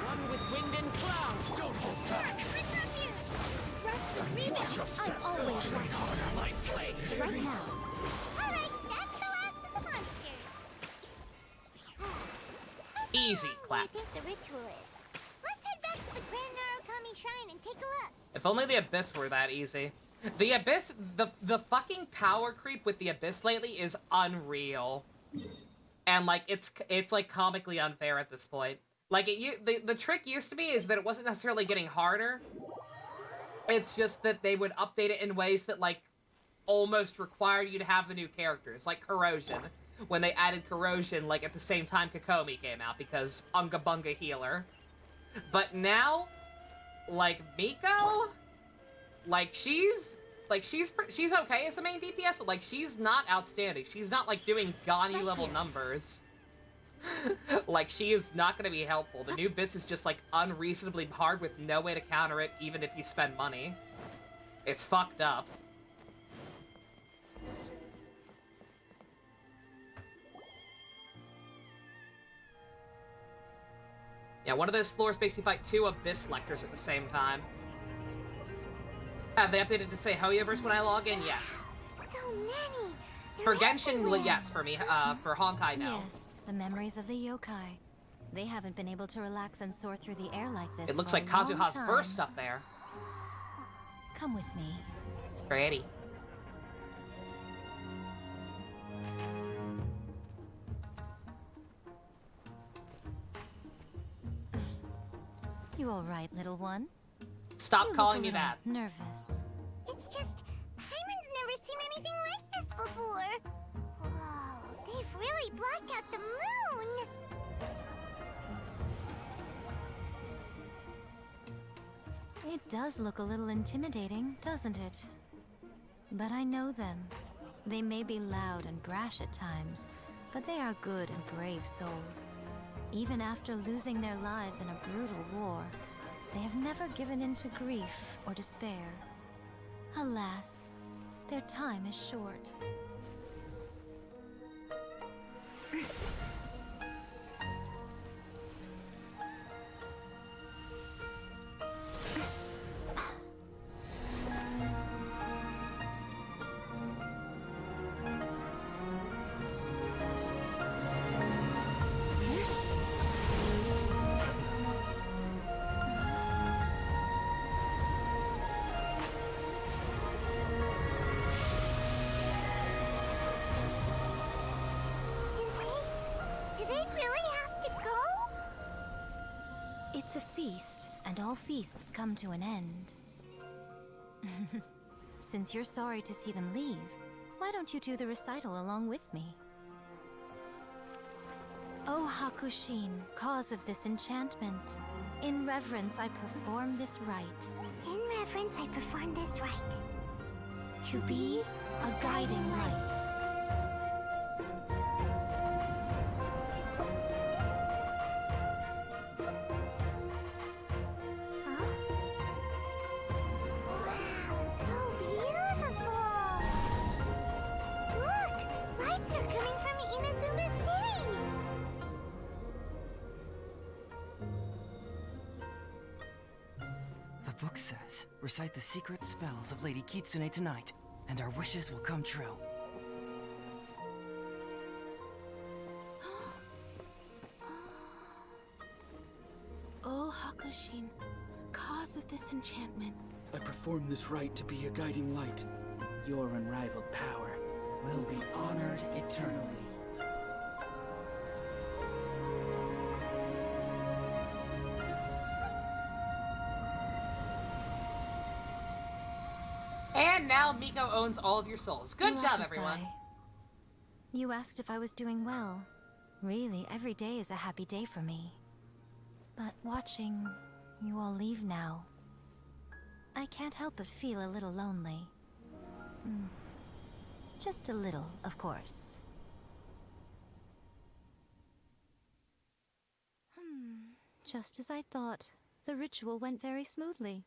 One with wind and cloud. Don't hold back. Rest and remix. I always like right now. All right, that's the last of the monsters. Easy clap. What do you think the ritual is? Let's head back to the Grand Narukami Shrine and take a look. If only the Abyss were that easy. The Abyss, the fucking power creep with the Abyss lately is unreal. And, like, it's like, comically unfair at this point. Like, the trick used to be is that it wasn't necessarily getting harder. It's just that they would update it in ways that, like, almost require you to have the new characters. Like Corrosion. When they added Corrosion, like, at the same time Kokomi came out, because Unga Bunga healer. But now, like, Miko? Like, she's okay as a main DPS, but, like, she's not outstanding. She's not, like, doing Gani level numbers. Like, she is not gonna be helpful. The new Abyss is just, like, unreasonably hard with no way to counter it, even if you spend money. It's fucked up. Yeah, one of those floors makes you fight two Abyss Lectors at the same time. Have they updated to say Hoyoverse when I log in? Yes. So many. For Genshin, yes. For me, for Honkai, no. Yes, the memories of the yokai. They haven't been able to relax and soar through the air like this. It looks for like a long Kazuha's time. burst up there. Come with me. Pretty. You all right, little one? Stop You calling look me a that. little nervous. It's just, Hyman's never seen anything like this before. Whoa, they've really blocked out the moon. It does look a little intimidating, doesn't it? But I know them. They may be loud and brash at times, but they are good and brave souls. Even after losing their lives in a brutal war, they have never given in to grief or despair. Alas, their time is short. Do they really have to go? It's a feast, and all feasts come to an end. Since you're sorry to see them leave, why don't you do the recital along with me? O Hakushin, cause of this enchantment, in reverence I perform this rite. In reverence, I perform this rite. To be a guiding light. Lights are coming from Inazuma City! The book says, recite the secret spells of Lady Kitsune tonight, and our wishes will come true. O Hakushin, cause of this enchantment. I perform this rite to be a guiding light. Your unrivaled power will be honored eternally. And now Miko owns all of your souls. Good job, everyone. You asked if I was doing well. Really, every day is a happy day for me. But watching you all leave now, I can't help but feel a little lonely. Just a little, of course. Just as I thought. The ritual went very smoothly.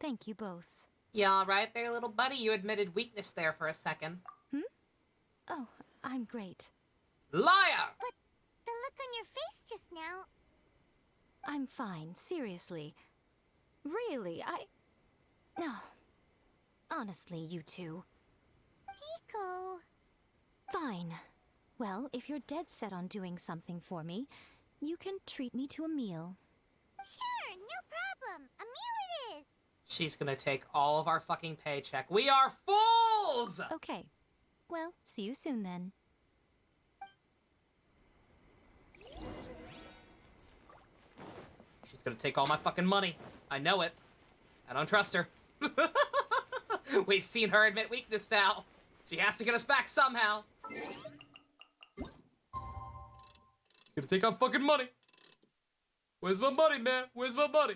Thank you both. Yeah, all right there, little buddy. You admitted weakness there for a second. Oh, I'm great. Liar! But the look on your face just now... I'm fine, seriously. Really, No. Honestly, you two. Miko... Fine. Well, if you're dead set on doing something for me, you can treat me to a meal. Sure, no problem. A meal it is. She's gonna take all of our fucking paycheck. We are fools! Okay. Well, see you soon then. She's gonna take all my fucking money. I know it. I don't trust her. We've seen her admit weakness now. She has to get us back somehow. Gonna take our fucking money. Where's my money, man? Where's my money?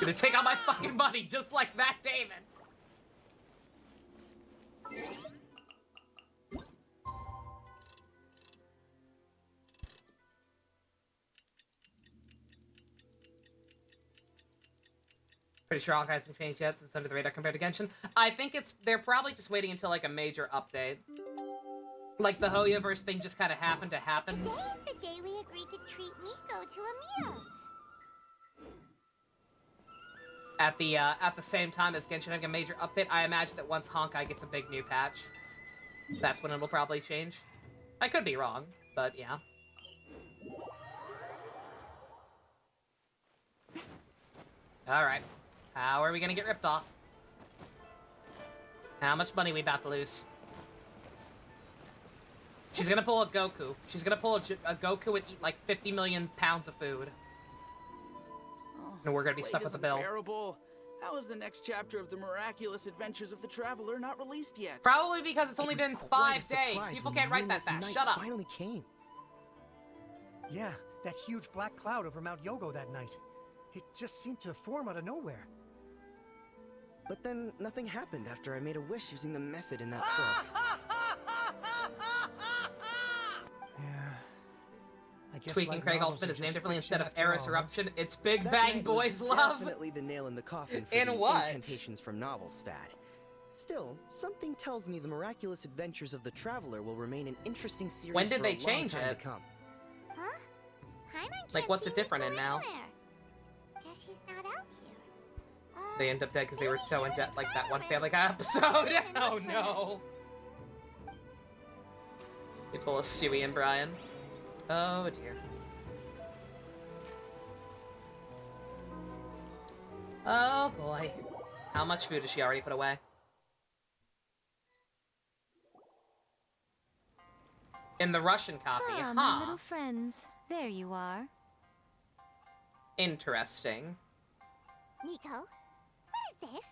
Gonna take out my fucking money just like Matt Damon. Pretty sure Honkai hasn't changed yet since Under the Radar compared to Genshin. I think they're probably just waiting until like a major update. Like the Hoyoverse thing just kind of happened to happen. Today is the day we agreed to treat Miko to a meal. At the same time as Genshin having a major update, I imagine that once Honkai gets a big new patch, that's when it'll probably change. I could be wrong, but yeah. Alright. How are we gonna get ripped off? How much money we about to lose? She's gonna pull a Goku. She's gonna pull a Goku and eat like 50 million pounds of food. And we're gonna be stuck with the bill. Unbearable. How is the next chapter of the miraculous adventures of the Traveler not released yet? Probably because it's only been 5 days. People can't write that fast. Shut up. Finally came. Yeah, that huge black cloud over Mount Yogo that night. It just seemed to form out of nowhere. But then nothing happened after I made a wish using the method in that book. Yeah. I guess Tweaking light Craig novels Altman are is just named differently fiction instead of after Eris all, huh? Eruption. It's Big That Bang night Boys was Love. Definitely the nail in the coffin for In the what? incantations from novels fad. Still, something tells me the miraculous adventures of the Traveler will remain an interesting series When did for they a long change time it? to come. Huh? Paimon Like, can't what's see it different in Miko now? anywhere. Guess she's not out here. They end up dead because they were so into like that one Family Guy episode. Oh no. They pull a Stewie and Brian. Oh dear. Oh boy. How much food has she already put away? In the Russian copy, Ah, huh? my little friends. There you are. Interesting. Miko, what is this?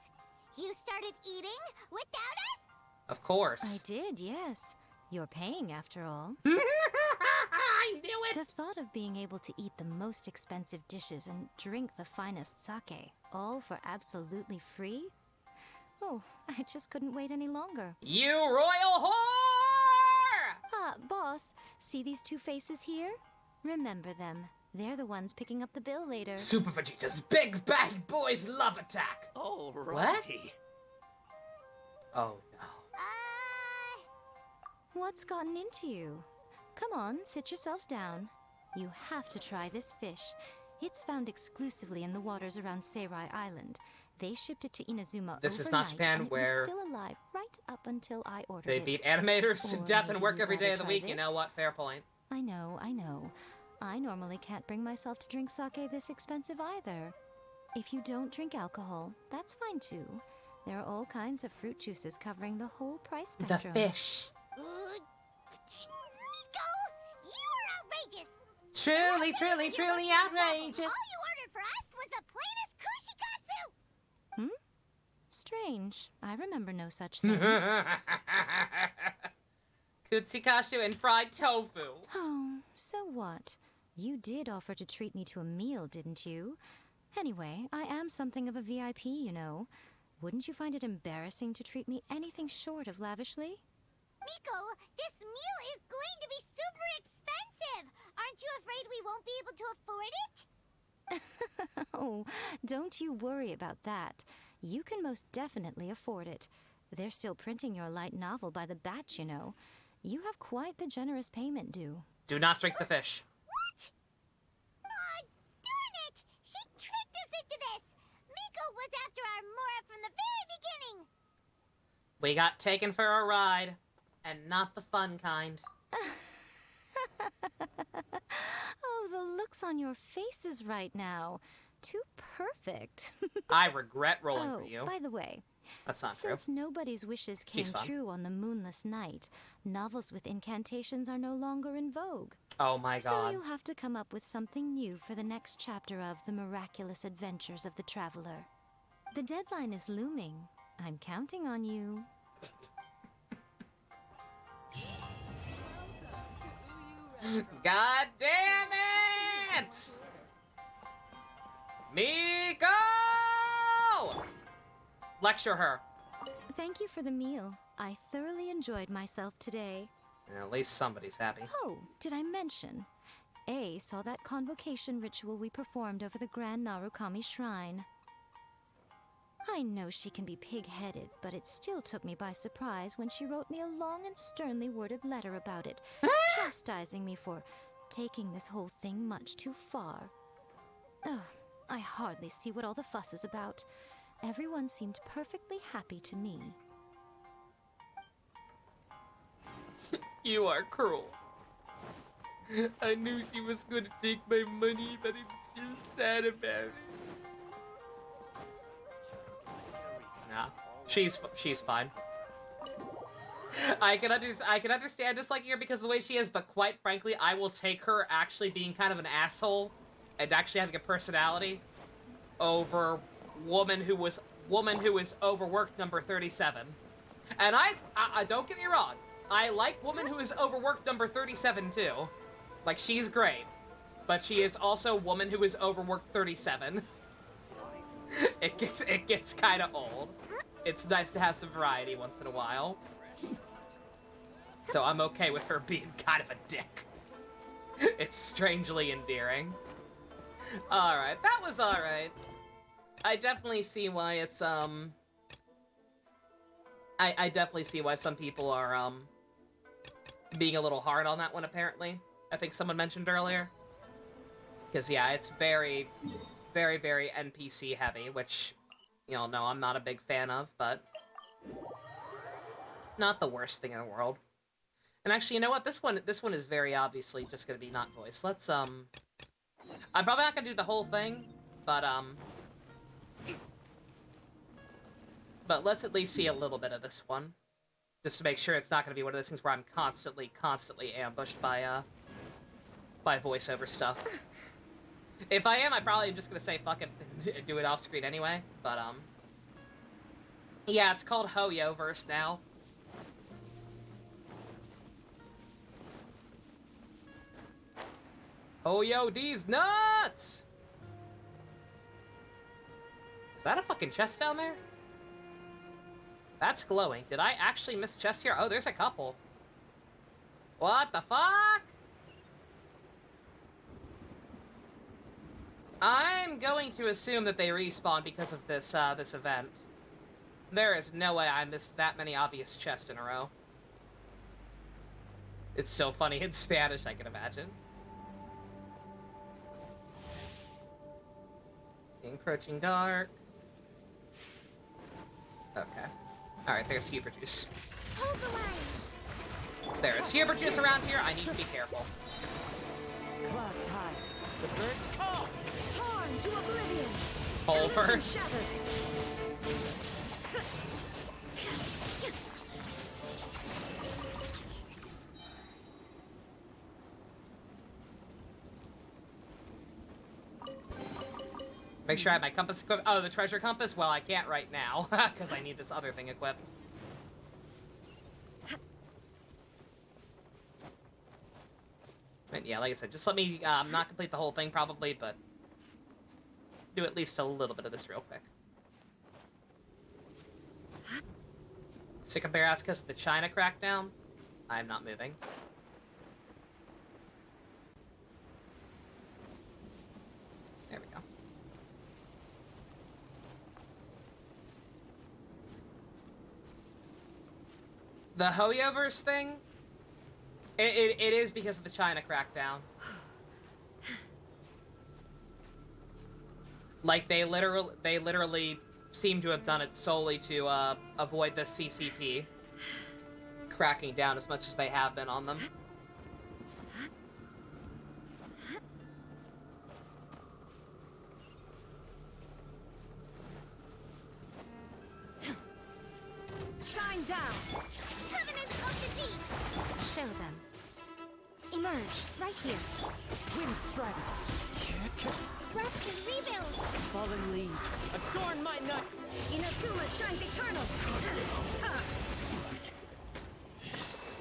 You started eating without us? Of course. I did, yes. You're paying after all. I knew it! The thought of being able to eat the most expensive dishes and drink the finest sake, all for absolutely free? Oh, I just couldn't wait any longer. You royal whore! Ah, boss, see these two faces here? Remember them. They're the ones picking up the bill later. Super Vegeta's Big Bang Boys Love Attack! Alrighty. Oh no. What's gotten into you? Come on, sit yourselves down. You have to try this fish. It's found exclusively in the waters around Seirai Island. They shipped it to Inazuma This is not overnight, Japan, and it where was still alive right up until I ordered They it. beat animators to Or death and maybe work you'd every day of rather the try week. You know this? what? Fair point. I know, I know. I normally can't bring myself to drink sake this expensive either. If you don't drink alcohol, that's fine too. There are all kinds of fruit juices covering the whole price The spectrum. fish. Miko, you were outrageous. Truly, truly, truly outrageous. All you ordered for us was the plainest kushikatsu. Hmm? Strange. I remember no such thing. Kutsukashu and fried tofu. Oh, so what? You did offer to treat me to a meal, didn't you? Anyway, I am something of a VIP, you know. Wouldn't you find it embarrassing to treat me anything short of lavishly? Miko, this meal is going to be super expensive. Aren't you afraid we won't be able to afford it? Oh, don't you worry about that. You can most definitely afford it. They're still printing your light novel by the batch, you know. You have quite the generous payment due. Do not drink the fish. What? Aw, darn it! She tricked us into this! Miko was after our Mora from the very beginning! We got taken for a ride, and not the fun kind. Oh, the looks on your faces right now. Too perfect. I regret rolling Oh, for you. by the way, That's not true. since nobody's wishes came She's fun. true on the moonless night, novels with incantations are no longer in vogue. Oh my So god. you'll have to come up with something new for the next chapter of The Miraculous Adventures of the Traveler. The deadline is looming. I'm counting on you. God damn it! Miko! Lecture her. Thank you for the meal. I thoroughly enjoyed myself today. At least somebody's happy. Oh, did I mention? A saw that convocation ritual we performed over the Grand Narukami Shrine. I know she can be pig-headed, but it still took me by surprise when she wrote me a long and sternly worded letter about it, chastising me for taking this whole thing much too far. Ugh, I hardly see what all the fuss is about. Everyone seemed perfectly happy to me. You are cruel. I knew she was going to take my money, but I'm still sad about it. Nah, she's fine. I can understand disliking her because of the way she is, but quite frankly, I will take her actually being kind of an asshole and actually having a personality over woman who was overworked number 37. And I don't get me wrong, I like woman who is overworked number 37 too. Like, she's great, but she is also woman who is overworked 37. It gets kind of old. It's nice to have some variety once in a while. So I'm okay with her being kind of a dick. It's strangely endearing. Alright, that was alright. I definitely see why it's, I definitely see why some people are, being a little hard on that one, apparently. I think someone mentioned earlier. Because, yeah, it's very, very, very NPC heavy, which, you all know I'm not a big fan of, but not the worst thing in the world. And actually, you know what? This one is very obviously just gonna be not voiced. Let's, I'm probably not gonna do the whole thing, but let's at least see a little bit of this one. Just to make sure it's not gonna be one of those things where I'm constantly ambushed by voiceover stuff. If I am, I probably am just gonna say fuck it and do it off screen anyway, but, yeah, it's called Hoyo-verse now. Hoyo these nuts! Is that a fucking chest down there? That's glowing. Did I actually miss a chest here? Oh, there's a couple. What the fuck? I'm going to assume that they respawn because of this, this event. There is no way I missed that many obvious chests in a row. It's still funny in Spanish, I can imagine. Encroaching dark. Okay. Alright, there's Huber Juice. There is Huber Juice around here, I need to be careful. Clouds high. The birds call. Torn to oblivion. Hole first. Make sure I have my compass equipped. Oh, the treasure compass? Well, I can't right now, because I need this other thing equipped. But yeah, like I said, just let me not complete the whole thing probably, but do at least a little bit of this real quick. Stick up their ass because of the China crackdown. I'm not moving. There we go. The Hoyoverse thing, it is because of the China crackdown. Like, they literally seem to have done it solely to avoid the CCP cracking down as much as they have been on them. Shine down! Covenants of the deep! Show them. Emerge, right here. Wind strike. Rest and rebuild! Fallen leaves. Adorn my night. Inazuma shines eternal! Yes.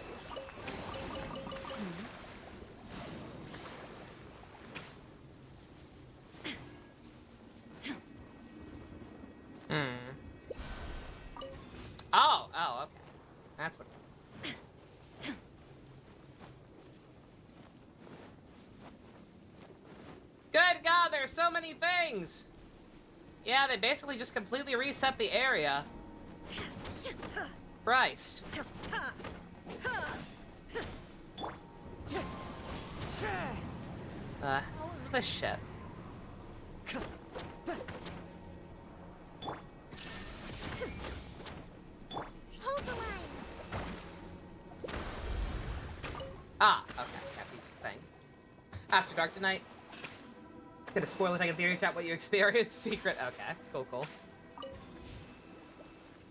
Oh, okay. That's what. Good God, there's so many things! Yeah, they basically just completely reset the area. Christ. What was this shit? Hold the line. Ah, okay. Got these thing. After dark tonight. Gonna spoil it. I can theory chat what you experienced. Secret. Okay. Cool, cool.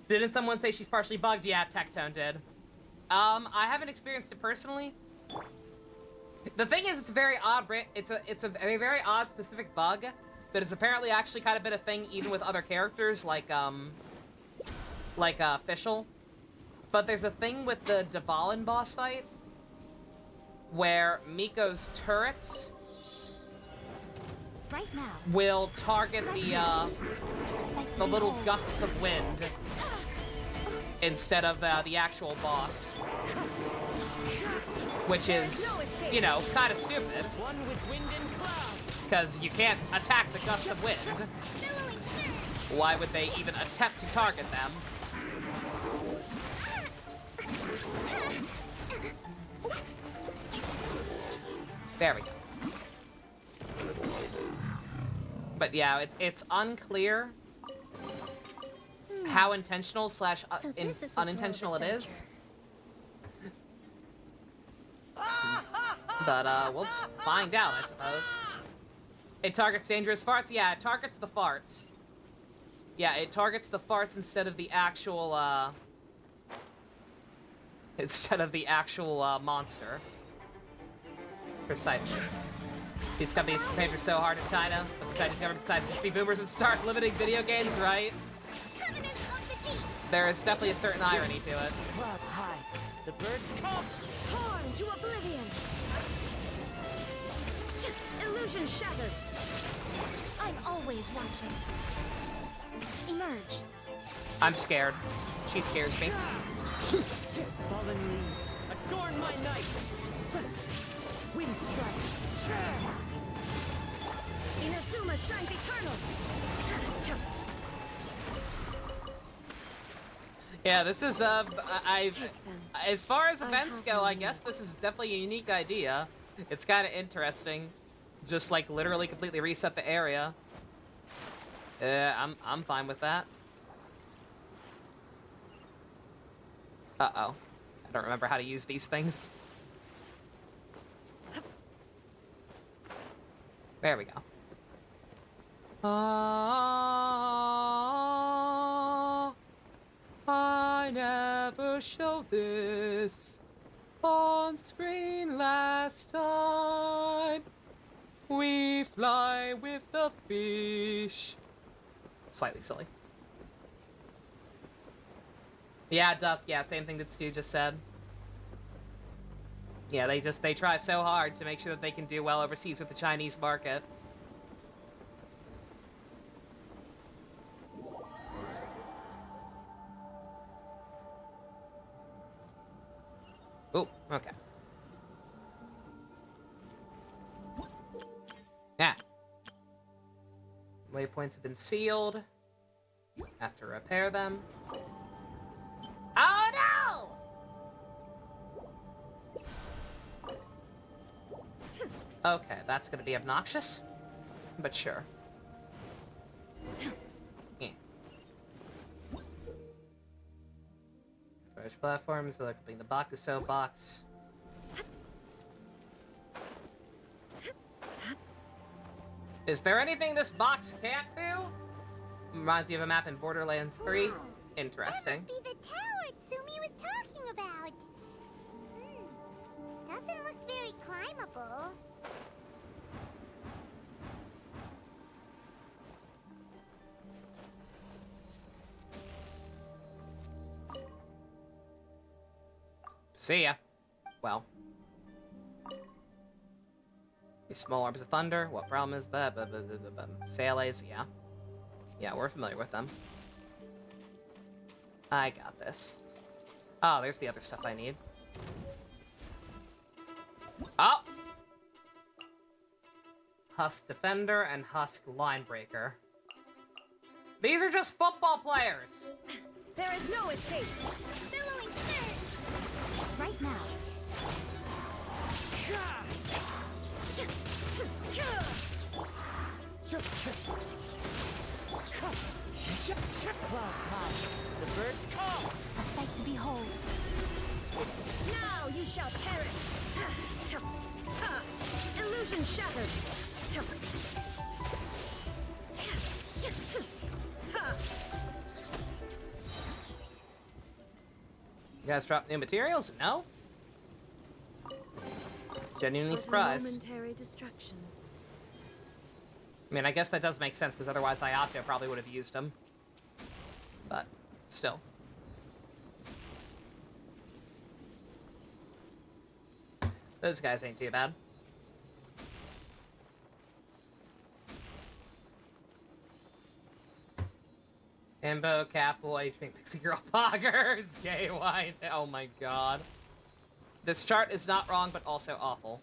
Didn't someone say she's partially bugged? Yeah, Tectone did. I haven't experienced it personally. The thing is, it's a very odd. It's a very odd specific bug that has apparently actually kind of been a thing even with other characters like Fischl. But there's a thing with the Dvalin boss fight where Miko's turrets will target the little gusts of wind instead of the actual boss, which is, you know, kind of stupid because you can't attack the gusts of wind. Why would they even attempt to target them? There we go. But yeah, it's unclear how intentional slash unintentional it is. But we'll find out, I suppose. It targets dangerous farts? Yeah, it targets the farts. Yeah, it targets the farts instead of the actual monster. Precisely. These companies compete so hard in China, but the Chinese government decides to be boomers and start limiting video games, right? There is definitely a certain irony to it. Clouds high. The birds come. Torn to oblivion. Illusion shattered. I'm always watching. Emerge. I'm scared. She scares me. Fallen leaves. Adorn my night. Wind strike. Inazuma shines eternal. Yeah, this is as far as events go, I guess this is definitely a unique idea. It's kind of interesting. Just like literally completely reset the area. I'm fine with that. Uh-oh. I don't remember how to use these things. There we go. I never showed this on screen last time. We fly with the fish. Slightly silly. Yeah, Dusk. Yeah, same thing that Stu just said. Yeah, they try so hard to make sure that they can do well overseas with the Chinese market. Oh, okay. Yeah. Waypoints have been sealed. Have to repair them. Oh no! Okay, that's gonna be obnoxious, but sure. Yeah. Storage platforms, so they're completing the Bakuso box. Is there anything this box can't do? Reminds me of a map in Borderlands 3. Wow. Interesting. That must be the tower Tsumi was talking about. Doesn't look very climbable. See ya. Well. These small orbs of thunder. What realm is that? Sales, yeah. Yeah, we're familiar with them. I got this. Oh, there's the other stuff I need. Oh! Husk Defender and Husk Linebreaker. These are just football players. There is no escape. Billowing surge! Right now. Clouds high. The birds call. A sight to behold. Now you shall perish. Illusion shattered. You guys drop new materials? No? Genuinely But a surprised. momentary destruction. I mean, I guess that does make sense, because otherwise Iopto probably would have used them. But, still. Those guys ain't too bad. Himbo, Catboy, Twink Pixie Girl, Poggers, Gay White. Oh my god. This chart is not wrong, but also awful.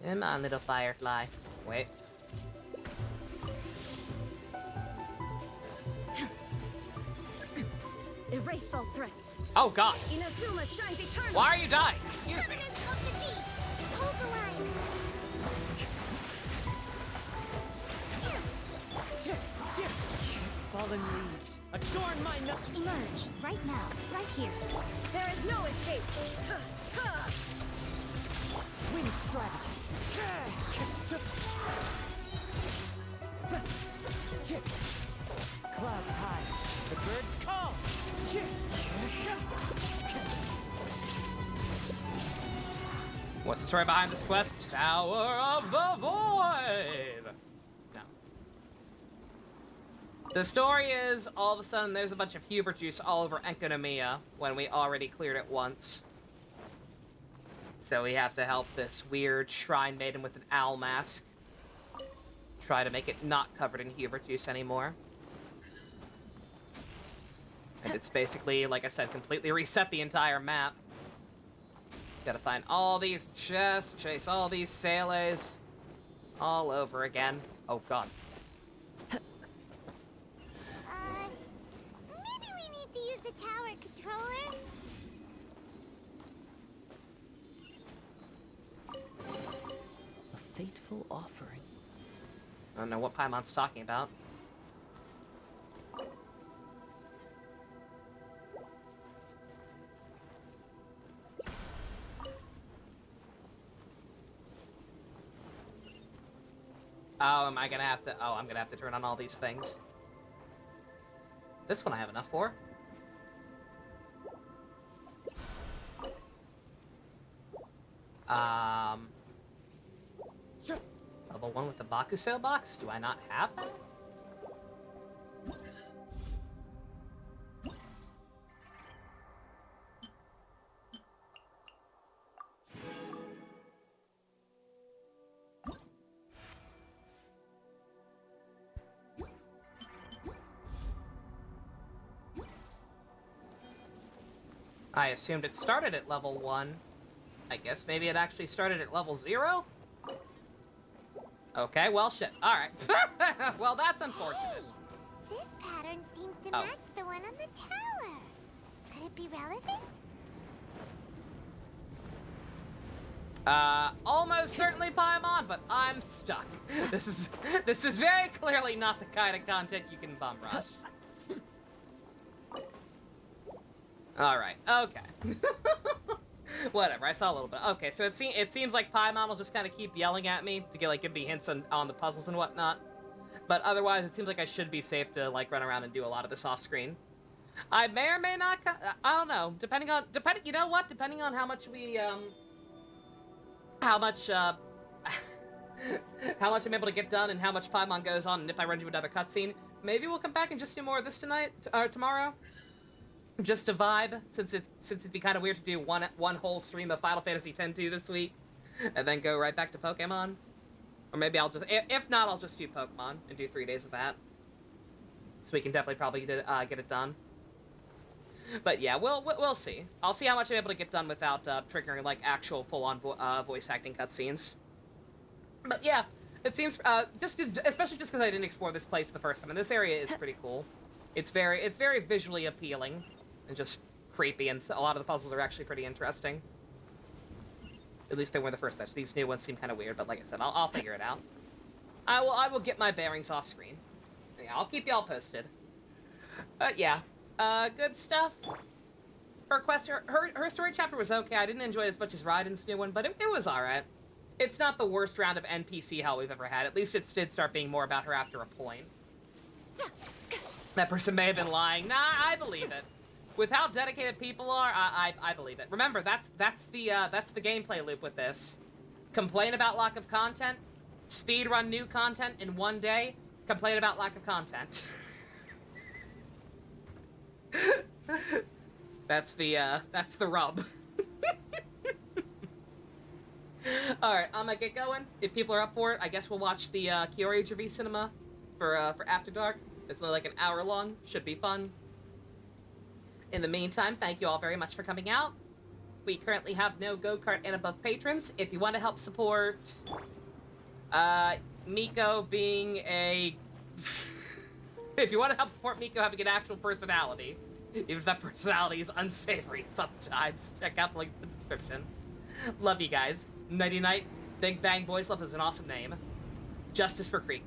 Come on, little firefly. Wait. Erase all threats. Oh god. Inazuma shines eternal. Why are you dying? Excuse me. Covenant of the deep! Hold the line! Fallen leaves. Adorn my no. Emerge. Right now. Right here. There is no escape. Wind strategy. Clouds high. The birds call. What's the story behind this quest? Tower of the Void! No. The story is, all of a sudden, there's a bunch of Hubert juice all over Enkanomiya when we already cleared it once. So we have to help this weird shrine maiden with an owl mask try to make it not covered in Hubert juice anymore. And it's basically, like I said, completely reset the entire map. Gotta find all these chests, chase all these Sales, all over again. Oh god. Maybe we need to use the tower controller? A fateful offering. I don't know what Paimon's talking about. Oh, am I gonna have to... Oh, I'm gonna have to turn on all these things. This one I have enough for. Level 1 with the Bakuso box? Do I not have that? I assumed it started at level 1. I guess maybe it actually started at level 0? Okay, well shit. Alright. Well, that's unfortunate. This pattern seems to Oh. match the one on the tower. Could it be relevant? Almost certainly Paimon, but I'm stuck. This is very clearly not the kind of content you can bum rush. Alright, okay. Whatever, I saw a little bit. Okay, so it seems like Paimon will just kind of keep yelling at me to give me hints on the puzzles and whatnot. But otherwise, it seems like I should be safe to, run around and do a lot of this off-screen. I may or may not, I don't know, you know what? Depending on how much we, how much I'm able to get done and how much Paimon goes on, and if I run into another cutscene, maybe we'll come back and just do more of this tonight, or tomorrow. Just to vibe, since it'd be kind of weird to do one whole stream of Final Fantasy X-2 this week, and then go right back to Pokemon. Or maybe I'll just, if not, I'll just do Pokemon and do 3 days of that. So we can definitely probably get it done. But yeah, we'll see. I'll see how much I'm able to get done without triggering actual full-on voice acting cutscenes. But yeah, Especially just because I didn't explore this place the first time, and this area is pretty cool. It's very visually appealing, and just creepy, and a lot of the puzzles are actually pretty interesting. At least they were the first batch. These new ones seem kind of weird, but like I said, I'll figure it out. I will get my bearings off screen. Yeah, I'll keep y'all posted. But yeah, good stuff. Her quest, her story chapter was okay. I didn't enjoy it as much as Raiden's new one, but it was alright. It's not the worst round of NPC hell we've ever had. At least it did start being more about her after a point. That person may have been lying. Nah, I believe it. With how dedicated people are, I believe it. Remember, that's the gameplay loop with this. Complain about lack of content, speedrun new content in one day, complain about lack of content. That's the rub. Alright, I'm gonna get going. If people are up for it, I guess we'll watch the Kyoryuger V Cinema for After Dark. It's only like an hour long. Should be fun. In the meantime, thank you all very much for coming out. We currently have no go-kart and above patrons. If you want to help support Miko being a... if you want to help support Miko having an actual personality, even if that personality is unsavory sometimes, check out the link in the description. Love you guys. Nighty night. Big Bang Boys Love is an awesome name. Justice for Creek.